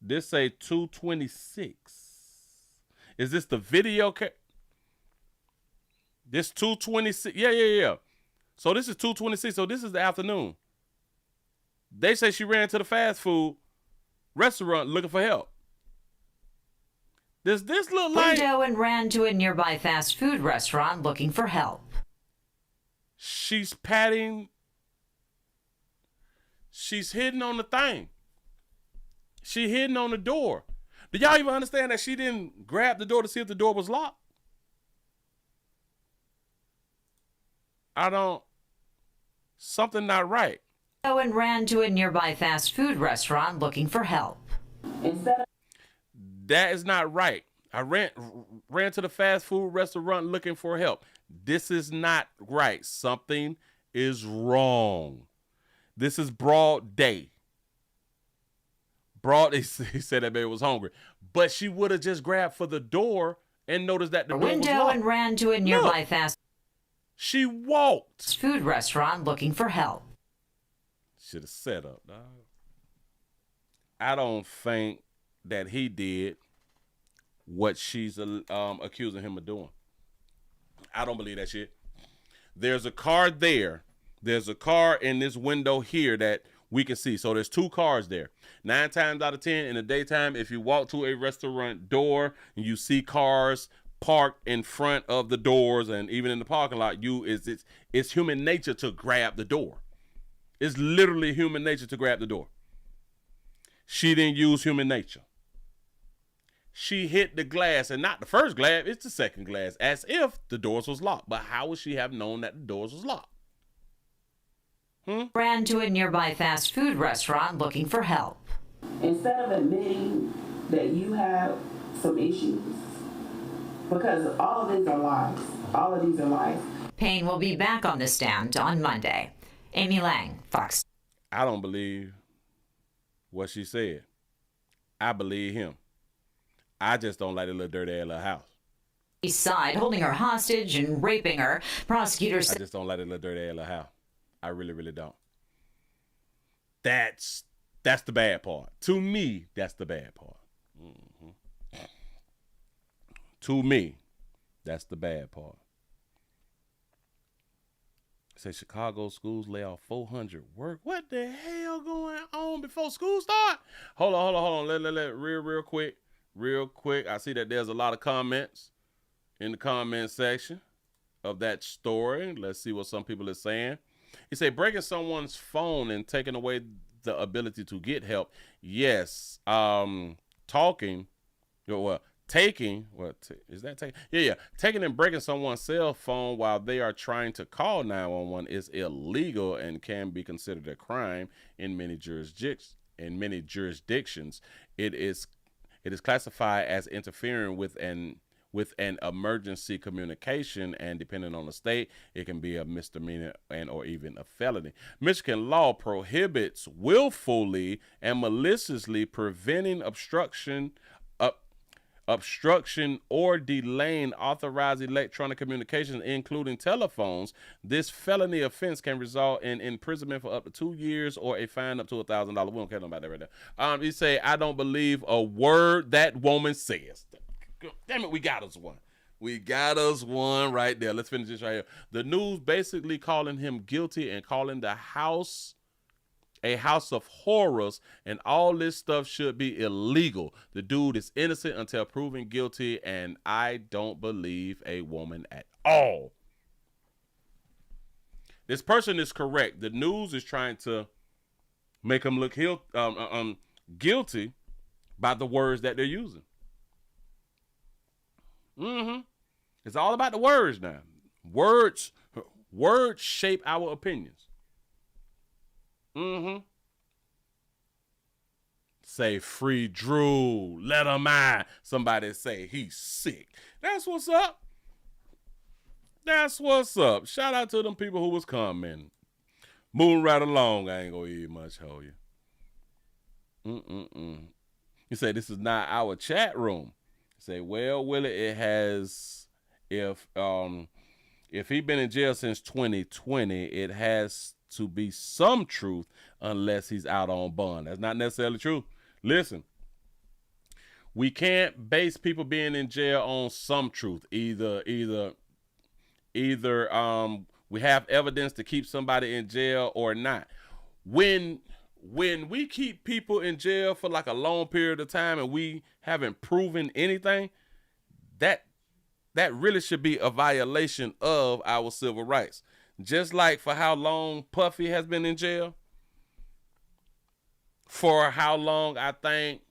This say 2:26. Is this the video? This 2:26. Yeah. So this is 2:26. So this is the afternoon. They say she ran to the fast food restaurant looking for help. Does this look like... Window and ran to a nearby fast food restaurant looking for help. She's hidden on the thing. She hidden on the door. Do y'all even understand that she didn't grab the door to see if the door was locked? Something not right. And ran to a nearby fast food restaurant looking for help. That is not right. I ran to the fast food restaurant looking for help. This is not right. Something is wrong. This is broad day. He said that baby was hungry. But she would have just grabbed for the door and noticed that the door was window locked. and ran to a nearby fast She walked. food restaurant looking for help. Should have set up, dog. I don't think that he did what she's accusing him of doing. I don't believe that shit. There's a car there. There's a car in this window here that we can see. So there's 2 cars there. 9 times out of 10 in the daytime, if you walk to a restaurant door and you see cars parked in front of the doors and even in the parking lot, it's human nature to grab the door. It's literally human nature to grab the door. She didn't use human nature. She hit the glass, and not the first glass, it's the second glass, as if the doors was locked. But how would she have known that the doors was locked? Ran to a nearby fast food restaurant looking for help. Instead of admitting that you have some issues, because all of these are lies. All of these are lies. Payne will be back on the stand on Monday. Amy Lang, Fox. I don't believe what she said. I believe him. I just don't like the little dirty ass little house. East Side, holding her hostage and raping her. Prosecutors I just don't like the little dirty ass little house. I really, really don't. That's the bad part. To me, that's the bad part. To me, that's the bad part. Say Chicago schools lay off 400 work. What the hell going on before school start? Hold on. Let real quick. I see that there's a lot of comments in the comment section of that story. Let's see what some people are saying. He said breaking someone's phone and taking away the ability to get help. Yes. Taking and breaking someone's cell phone while they are trying to call 911 is illegal and can be considered a crime in many jurisdictions. It is classified as interfering with an emergency communication, and depending on the state, it can be a misdemeanor or even a felony. Michigan law prohibits willfully and maliciously preventing obstruction or delaying authorized electronic communications, including telephones. This felony offense can result in imprisonment for up to 2 years or a fine up to $1,000. We don't care about that right there. He say, I don't believe a word that woman says. Damn it, we got us one. We got us one right there. Let's finish this right here. The news basically calling him guilty and calling the house a house of horrors, and all this stuff should be illegal. The dude is innocent until proven guilty, and I don't believe a woman at all. This person is correct. The news is trying to make him look guilty by the words that they're using. It's all about the words now. Words shape our opinions. Say free Drew, let him out. Somebody say he's sick. That's what's up. Shout out to them people who was commenting. Moving right along. I ain't gonna eat much, hold you. You say this is not our chat room. Say, well, Willie, it has. If he been in jail since 2020, it has to be some truth unless he's out on bond. That's not necessarily true. Listen, we can't base people being in jail on some truth. Either we have evidence to keep somebody in jail or not. When we keep people in jail for like a long period of time and we haven't proven anything, that really should be a violation of our civil rights. Just like for how long Puffy has been in jail, for how long I think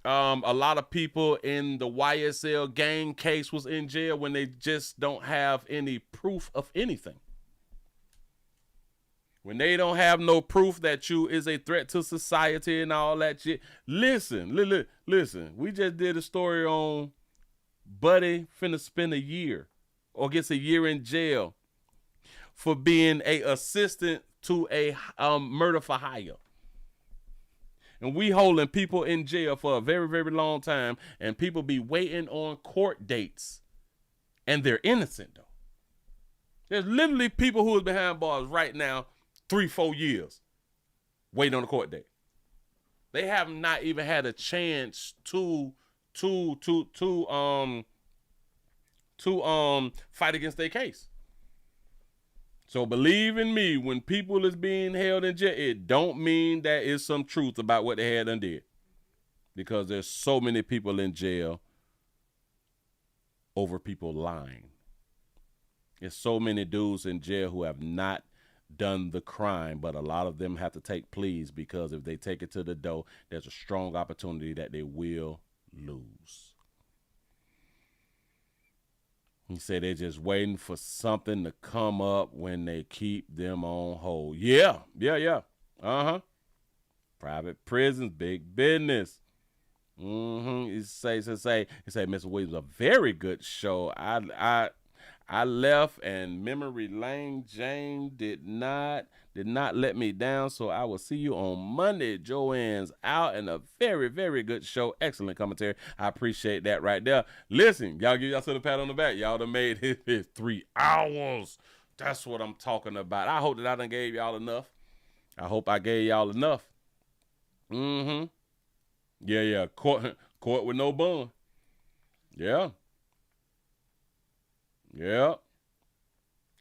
a lot of people in the YSL gang case was in jail when they just don't have any proof of anything. When they don't have no proof that you is a threat to society and all that shit. Listen, we just did a story on Buddy finna spend a year or gets a year in jail for being a assistant to a murder for hire. And we holding people in jail for a very, very long time, and people be waiting on court dates, and they're innocent though. There's literally people who is behind bars right now, 3-4 years, waiting on a court date. They have not even had a chance to fight against their case. So believe in me, when people is being held in jail, it don't mean that is some truth about what they had done did. Because there's so many people in jail over people lying. There's so many dudes in jail who have not done the crime, but a lot of them have to take pleas because if they take it to the door, there's a strong opportunity that they will lose. He said they're just waiting for something to come up when they keep them on hold. Yeah. Private prisons, big business. He say, Mr. Williams, a very good show. I left and memory lane. Jane did not let me down, so I will see you on Monday. Joanne's out, and a very, very good show. Excellent commentary. I appreciate that right there. Listen, y'all give yourself a pat on the back. Y'all done made his 3 hours. That's what I'm talking about. I hope that I done gave y'all enough. I hope I gave y'all enough. Yeah. Court with no bond. Yeah.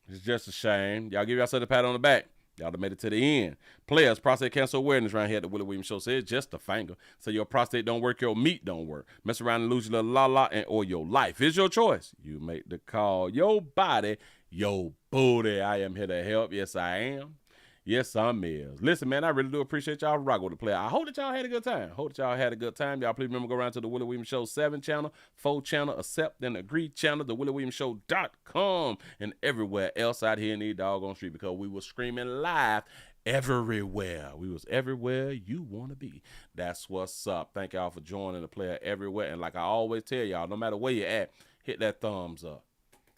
It's just a shame. Y'all give yourself a pat on the back. Y'all done made it to the end. Players, prostate cancer awareness around here at the Willie Williams Show says just a finger. So your prostate don't work, your meat don't work. Mess around and lose your little la-la or your life. It's your choice. You make the call. Your body, your booty. I am here to help. Yes, I am. Yes, I'm is. Listen, man, I really do appreciate y'all rocking with the player. I hope that y'all had a good time. Y'all please remember to go around to the Willie Williams Show 7 channel, 4 channel, accept and agree channel, the WillieWilliamsShow.com, and everywhere else out here in the doggone street, because we were screaming live everywhere. We was everywhere you want to be. That's what's up. Thank y'all for joining the player everywhere. And like I always tell y'all, no matter where you're at, hit that thumbs up.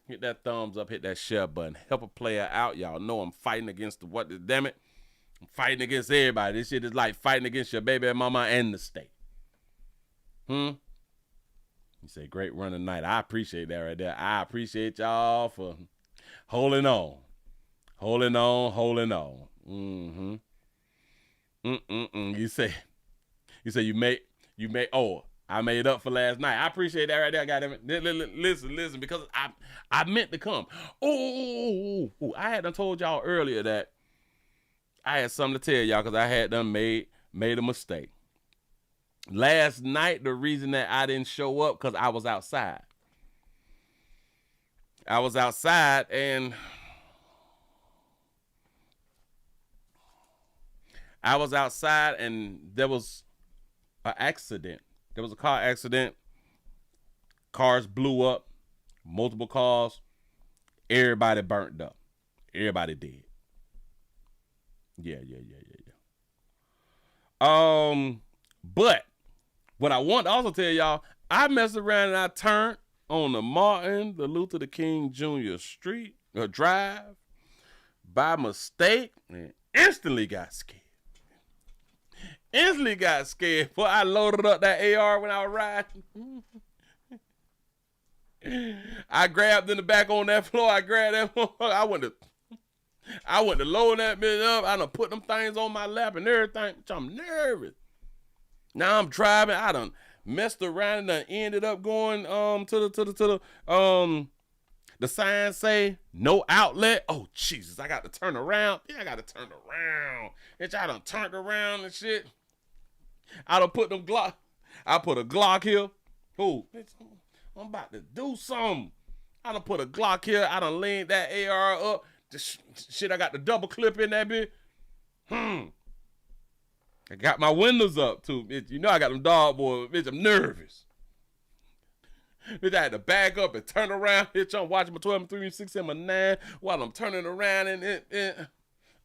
Hit that thumbs up, hit that share button. Help a player out. Y'all know I'm fighting against damn it. I'm fighting against everybody. This shit is like fighting against your baby mama and the state. You say great run tonight. I appreciate that right there. I appreciate y'all for holding on. You say you made I made up for last night. I appreciate that right there, goddamn it. Listen, because I meant to come. I had done told y'all earlier that I had something to tell y'all because I had done made a mistake. Last night, the reason that I didn't show up because I was outside. And there was an accident. There was a car accident. Cars blew up. Multiple cars. Everybody burnt up. Everybody dead. Yeah. But what I want to also tell y'all, I messed around and I turned on the Martin Luther King Jr. Drive by mistake and instantly got scared. Before I loaded up that AR when I was riding. I grabbed in the back on that floor. I grabbed that. I went to load that bitch up. I done put them things on my lap and everything. I'm nervous. Now I'm driving. I done messed around and done ended up going to the sign say no outlet. Oh Jesus, I got to turn around. Yeah, I got to turn around. Bitch, I done turned around and shit. I done put them Glock. I put a Glock here. Oh, bitch, I'm about to do something. I done put a Glock here. I done leaned that AR up. Shit, I got the double clip in that bitch. I got my windows up too, bitch. You know I got them dog boys. Bitch, I'm nervous. Bitch, I had to back up and turn around. Bitch, I'm watching my 12, my 3, my 6, and my 9 while I'm turning around and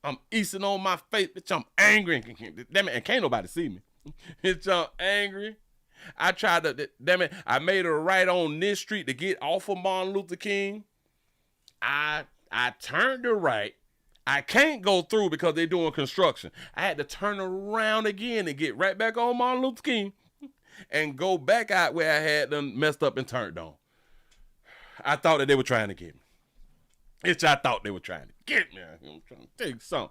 I'm easing on my face. Bitch, I'm angry. Damn it, and can't nobody see me. Bitch, I'm angry. I tried to, damn it, I made a right on this street to get off of Martin Luther King I turned to right. I can't go through because they're doing construction. I had to turn around again and get right back on Martin Luther King and go back out where I had them messed up and turned on. I thought that they were trying to get me. I thought they were trying to get me. I'm trying to tell you something.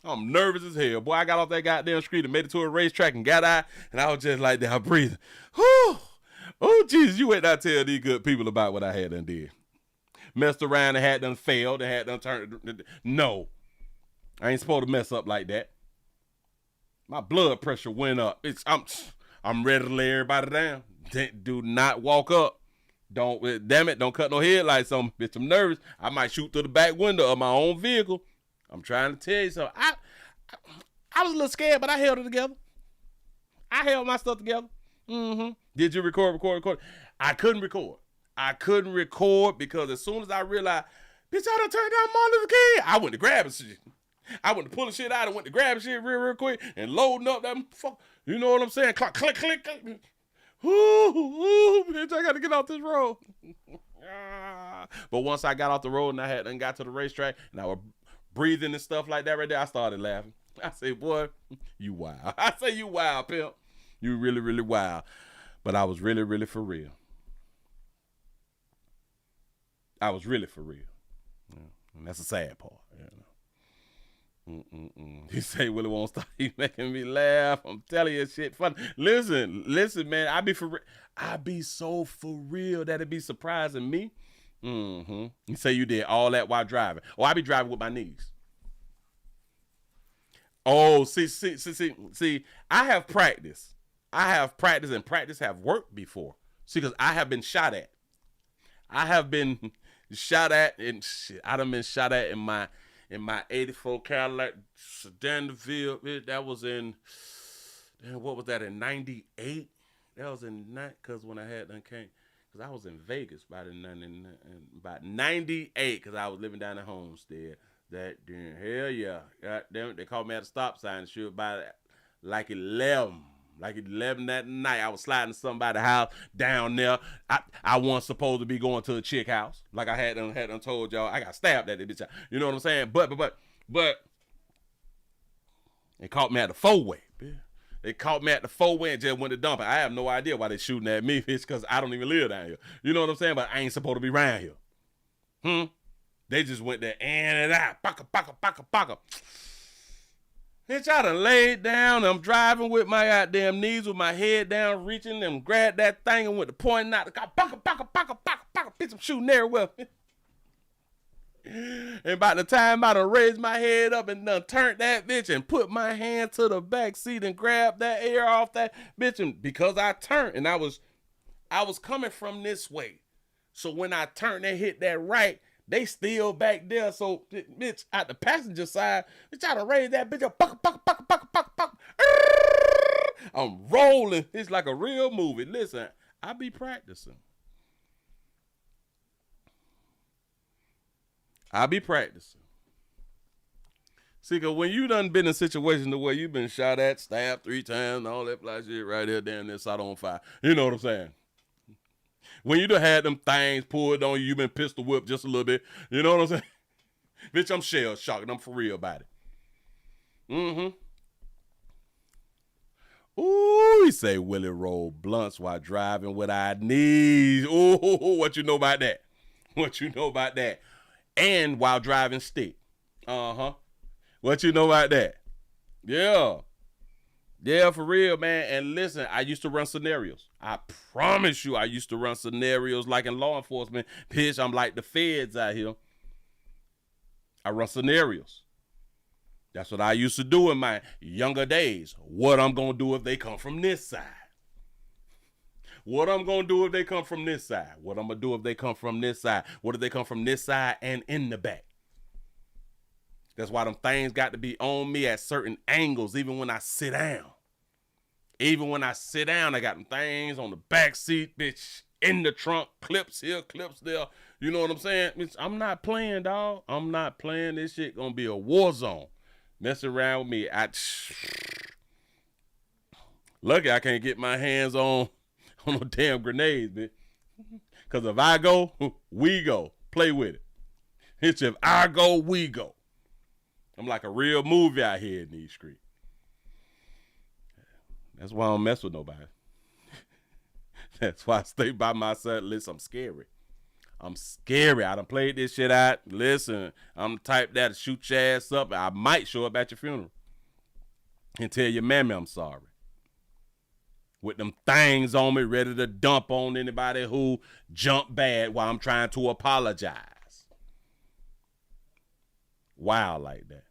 I'm nervous as hell. Boy, I got off that goddamn street and made it to a racetrack and got out, and I was just like that, breathing. Whew. Oh, Jesus, you wait not tell these good people about what I had done did. Messed around and had done failed and had done turned. No. I ain't supposed to mess up like that. My blood pressure went up. I'm ready to lay everybody down. Do not walk up. Don't cut no headlights on me. Bitch, I'm nervous. I might shoot through the back window of my own vehicle. I'm trying to tell you something. I was a little scared, but I held it together. I held my stuff together. Mm-hmm. Did you record? I couldn't record because as soon as I realized, bitch, I done turned down Martin Luther King, I went to grabbing shit. I went to pulling shit out and went to grabbing shit real quick and loading up that fuck. You know what I'm saying? Click, click, click. Ooh, bitch, I got to get off this road. But once I got off the road and I had got to the racetrack and I was breathing and stuff like that right there, I started laughing. I say, boy, you wild. I say, you wild, pimp. You really, really wild. But I was really, really for real. I was really for real. Yeah. And that's the sad part. You know? He say Willie won't stop. He making me laugh. I'm telling you, shit fun. Listen, man. I be so for real that it be surprising me. Mm-hmm. You say you did all that while driving. Oh, I be driving with my knees. Oh, see. I have practice. And practice have worked before. See, because I have been shot at. I have been shot at and shit. I done been shot at in my 84 Cadillac sedan DeVille. That was in, what was that, in 98? That was in, because when I had done came, because I was in Vegas by about 98, because I was living down in Homestead. That then, hell yeah. God damn it, they called me at a stop sign and shit by like 11. Like 11 that night, I was sliding to somebody's house down there. I wasn't supposed to be going to a chick house. Like I had done told y'all, I got stabbed at that bitch. You know what I'm saying? But they caught me at the 4-way. They caught me at the 4-way and just went to dump it. I have no idea why they shooting at me. It's because I don't even live down here. You know what I'm saying? But I ain't supposed to be around here. They just went there in and out. Baka. Bitch, I done laid down. I'm driving with my goddamn knees with my head down, reaching and grabbed that thing and went to pointing out the car. Baka. Bitch, I'm shooting everywhere. And by the time I done raised my head up and done turned that bitch and put my hand to the back seat and grabbed that air off that bitch, and because I turned and I was coming from this way. So when I turned and hit that right, they still back there, so bitch at the passenger side, bitch I done raised that bitch up, buck. I'm rolling. It's like a real movie. Listen, I be practicing. See, cause when you done been in situations the way you been shot at, stabbed 3 times, and all that fly shit right here, down there, side on fire. You know what I'm saying? When you done had them things pulled on you, you been pistol whipped just a little bit. You know what I'm saying? Bitch, I'm shell shocked and I'm for real about it. Ooh, he say Willie roll blunts while driving with our knees. Ooh, what you know about that? And while driving stick. What you know about that? Yeah, for real, man. And listen, I used to run scenarios. I promise you I used to run scenarios like in law enforcement. Bitch, I'm like the feds out here. I run scenarios. That's what I used to do in my younger days. What I'm going to do if they come from this side. What I'm going to do if they come from this side. What I'm going to do if they come from this side. What if they come from this side and in the back? That's why them things got to be on me at certain angles, even when I sit down. I got them things on the back seat, bitch, in the trunk, clips here, clips there. You know what I'm saying? Bitch, I'm not playing, dog. I'm not playing. This shit gonna be a war zone. Messing around with me. Lucky I can't get my hands on no damn grenades, bitch. Because if I go, we go. Play with it. It's if I go, we go. I'm like a real movie out here in these streets. That's why I don't mess with nobody. That's why I stay by myself. Listen, I'm scary. I'm scary. I done played this shit out. Listen, I'm the type that'll shoot your ass up. I might show up at your funeral and tell your mammy I'm sorry. With them things on me, ready to dump on anybody who jumped bad while I'm trying to apologize. Wild like that.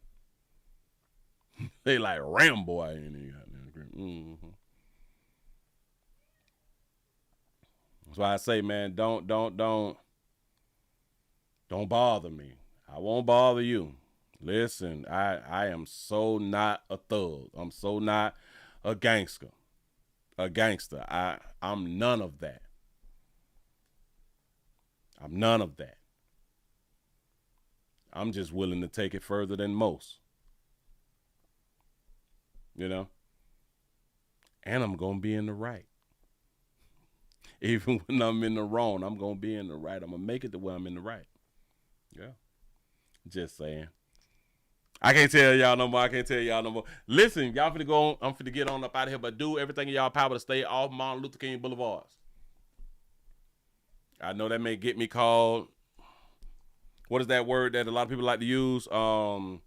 They like Rambo out in here. Mm-hmm. That's why I say, man, don't bother me. I won't bother you. Listen, I am so not a thug. I'm so not a gangster. I'm none of that. I'm none of that. I'm just willing to take it further than most. You know? And I'm going to be in the right. Even when I'm in the wrong, I'm going to be in the right. I'm going to make it to where I'm in the right. Yeah. Just saying. I can't tell y'all no more. Listen, y'all finna go on. I'm finna get on up out of here, but do everything in y'all power to stay off Martin Luther King Boulevards. I know that may get me called. What is that word that a lot of people like to use? Coons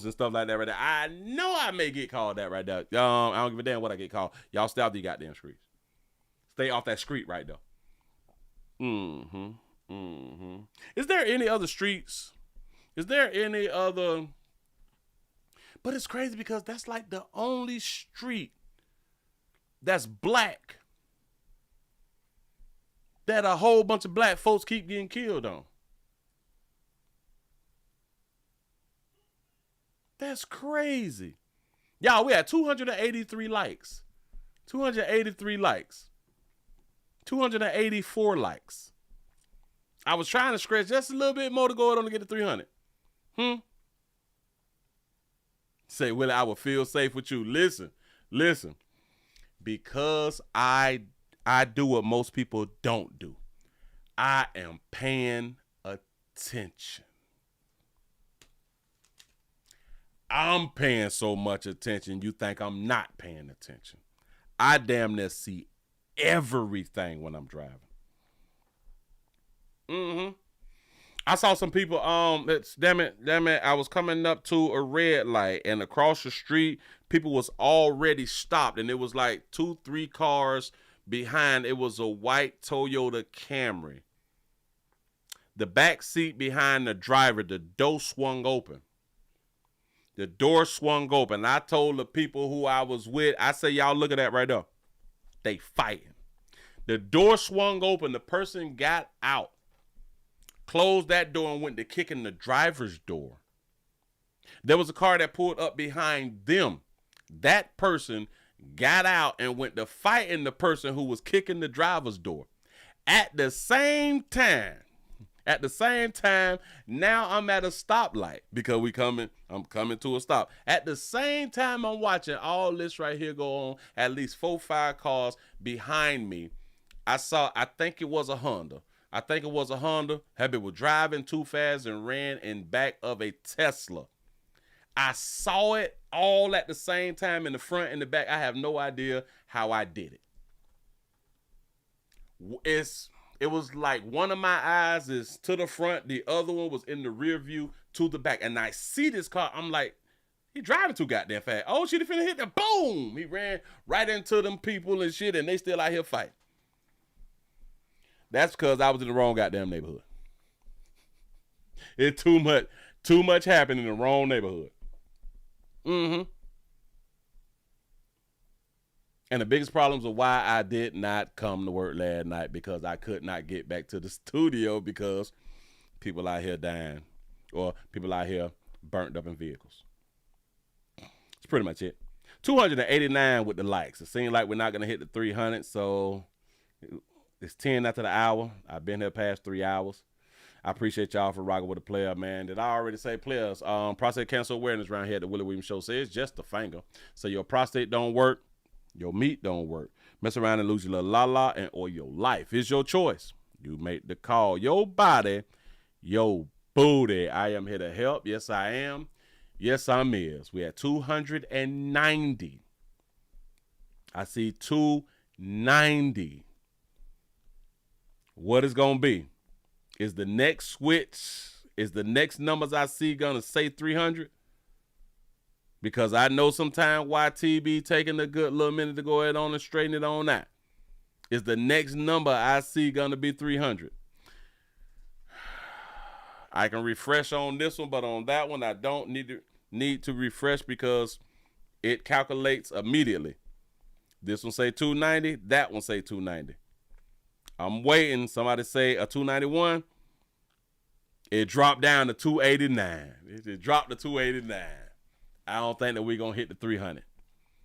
and stuff like that right there. I know I may get called that right there. I don't give a damn what I get called. Y'all stay off these goddamn streets. Stay off that street right there. Is there any other streets? Is there any other? But it's crazy because that's like the only street that's black that a whole bunch of black folks keep getting killed on. That's crazy. Y'all, we had 283 likes. 283 likes. 284 likes. I was trying to scratch just a little bit more to go on to get to 300. Say, Willie, I will feel safe with you. Listen. Because I do what most people don't do. I am paying attention. I'm paying so much attention, you think I'm not paying attention. I damn near see everything when I'm driving. I saw some people, damn it, I was coming up to a red light, and across the street, people was already stopped, and it was like 2-3 cars behind. It was a white Toyota Camry. The back seat behind the driver, the door swung open. The door swung open. I told the people who I was with, I say, y'all look at that right there. They fighting. The door swung open. The person got out, closed that door, and went to kicking the driver's door. There was a car that pulled up behind them. That person got out and went to fighting the person who was kicking the driver's door. At the same time, now I'm at a stoplight because I'm coming to a stop. At the same time I'm watching all this right here go on, at least 4-5 cars behind me. I think it was a Honda. Had been driving too fast and ran in back of a Tesla. I saw it all at the same time in the front and the back. I have no idea how I did it. It was like one of my eyes is to the front, the other one was in the rear view to the back. And I see this car, I'm like, he driving too goddamn fast. Oh, she finna hit the boom. He ran right into them people and shit, and they still out here fighting. That's because I was in the wrong goddamn neighborhood. It too much happened in the wrong neighborhood. And the biggest problems of why I did not come to work last night, because I could not get back to the studio because people out here dying or people out here burnt up in vehicles. That's pretty much it. 289 with the likes. It seems like we're not going to hit the 300, so it's 10 after the hour. I've been here past 3 hours. I appreciate y'all for rocking with the player, man. Did I already say players? Prostate cancer awareness around here at the Willie Williams Show says just a finger. So your prostate don't work, your meat don't work. Mess around and lose your little la-la or your life. It's your choice. You make the call. Your body, Yo, booty. I am here to help. Yes, I am. Yes, I'm is. We at 290. I see 290. What is going to be? Is the next switch, is the next numbers I see going to say 300? Because I know sometimes YT be taking a good little minute to go ahead on and straighten it on out. Is the next number I see going to be 300? I can refresh on this one, but on that one I don't need to refresh because it calculates immediately. This one say 290, that one say 290. I'm waiting. Somebody say a 291. It dropped down to 289. It dropped to 289. I don't think that we're going to hit the 300.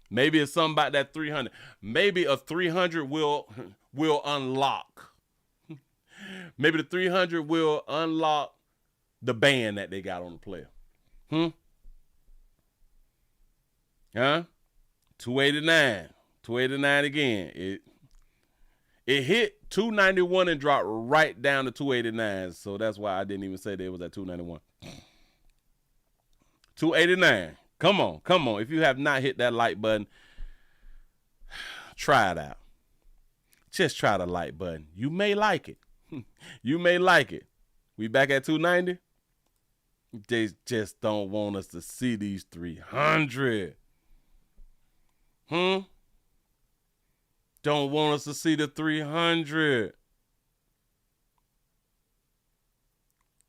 Maybe it's something about that 300. Maybe a 300 will unlock. Maybe the 300 will unlock the band that they got on the player. Huh? 289. 289 again. It hit 291 and dropped right down to 289. So that's why I didn't even say that it was at 291. 289. Come on, come on. If you have not hit that like button, try it out. Just try the like button. You may like it. You may like it. We back at 290. They just don't want us to see these 300. Don't want us to see the 300.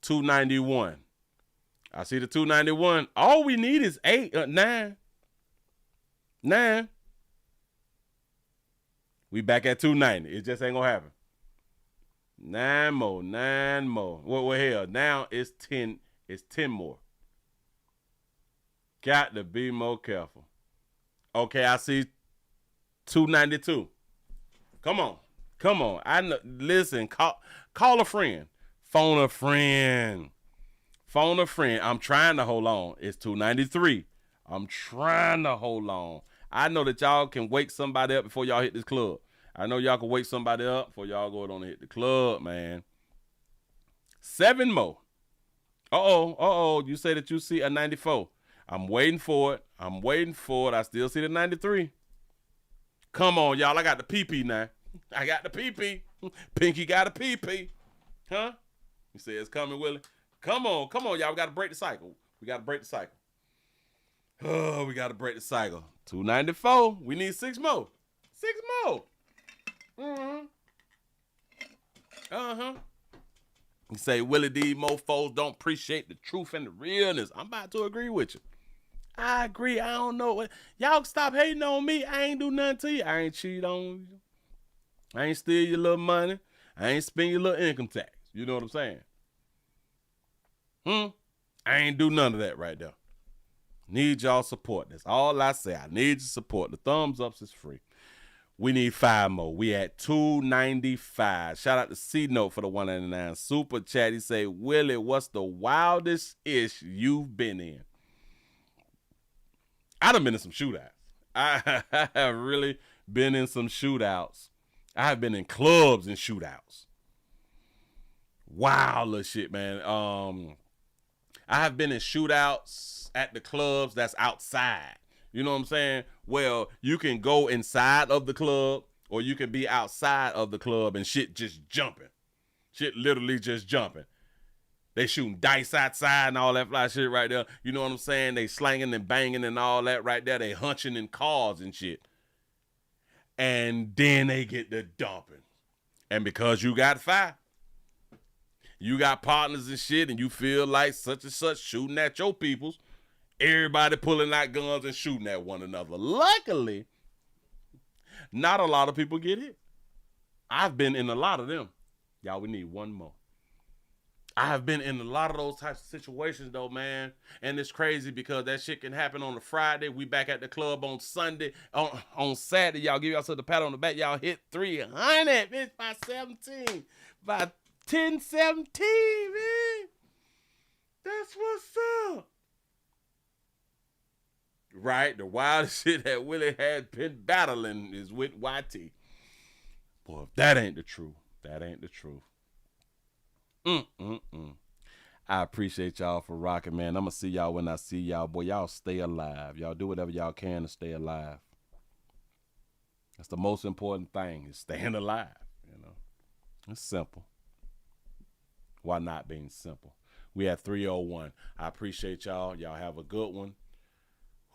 291. I see the 291. All we need is 9. We back at 290. It just ain't gonna happen. 9 more. Well, hell, now it's 10. It's 10 more. Got to be more careful. Okay, I see 292. Come on. I know. Listen, call a friend. Phone a friend. I'm trying to hold on. It's 293. I'm trying to hold on. I know that y'all can wake somebody up before y'all hit this club. I know y'all can wake somebody up before y'all go on and hit the club, man. 7 more. Uh-oh. You say that you see a 94. I'm waiting for it. I still see the 93. Come on, y'all. I got the PP now. I got the PP. Pinky got a PP. Huh? You say it's coming, Willie? Come on, y'all. We got to break the cycle. Oh, we got to break the cycle. 294. We need 6 more. 6 more. You say, Willie, these mofos don't appreciate the truth and the realness. I'm about to agree with you. I agree. I don't know what. Y'all stop hating on me. I ain't do nothing to you. I ain't cheat on you. I ain't steal your little money. I ain't spend your little income tax. You know what I'm saying? I ain't do none of that right there. Need y'all support. That's all I say. I need your support. The thumbs ups is free. We need 5 more. We at 295. Shout out to C-Note for the 199 super chat. He say, Willie, what's the wildest ish you've been in? I done been in some shootouts. I have really been in some shootouts. I have been in clubs and shootouts. Wild shit, man. I have been in shootouts at the clubs that's outside. You know what I'm saying? Well, you can go inside of the club or you can be outside of the club and shit just jumping. Shit literally just jumping. They shooting dice outside and all that fly shit right there. You know what I'm saying? They slanging and banging and all that right there. They hunching in cars and shit. And then they get the dumping. And because you got 5, you got partners and shit, and you feel like such and such shooting at your peoples, everybody pulling out guns and shooting at one another. Luckily, not a lot of people get hit. I've been in a lot of them. Y'all, we need 1 more. I have been in a lot of those types of situations, though, man. And it's crazy because that shit can happen on a Friday. We back at the club on Sunday. On Saturday, y'all give yourself the pat on the back. Y'all hit 300, bitch, by 17. By 10-17, man. That's what's up. Right? The wildest shit that Willie had been battling is with YT. Boy, if that ain't the truth. That ain't the truth. I appreciate y'all for rocking, man. I'm going to see y'all when I see y'all. Boy, y'all stay alive. Y'all do whatever y'all can to stay alive. That's the most important thing, is staying alive, you know. It's simple. Why not being simple? We had 301. I appreciate y'all. Y'all have a good one.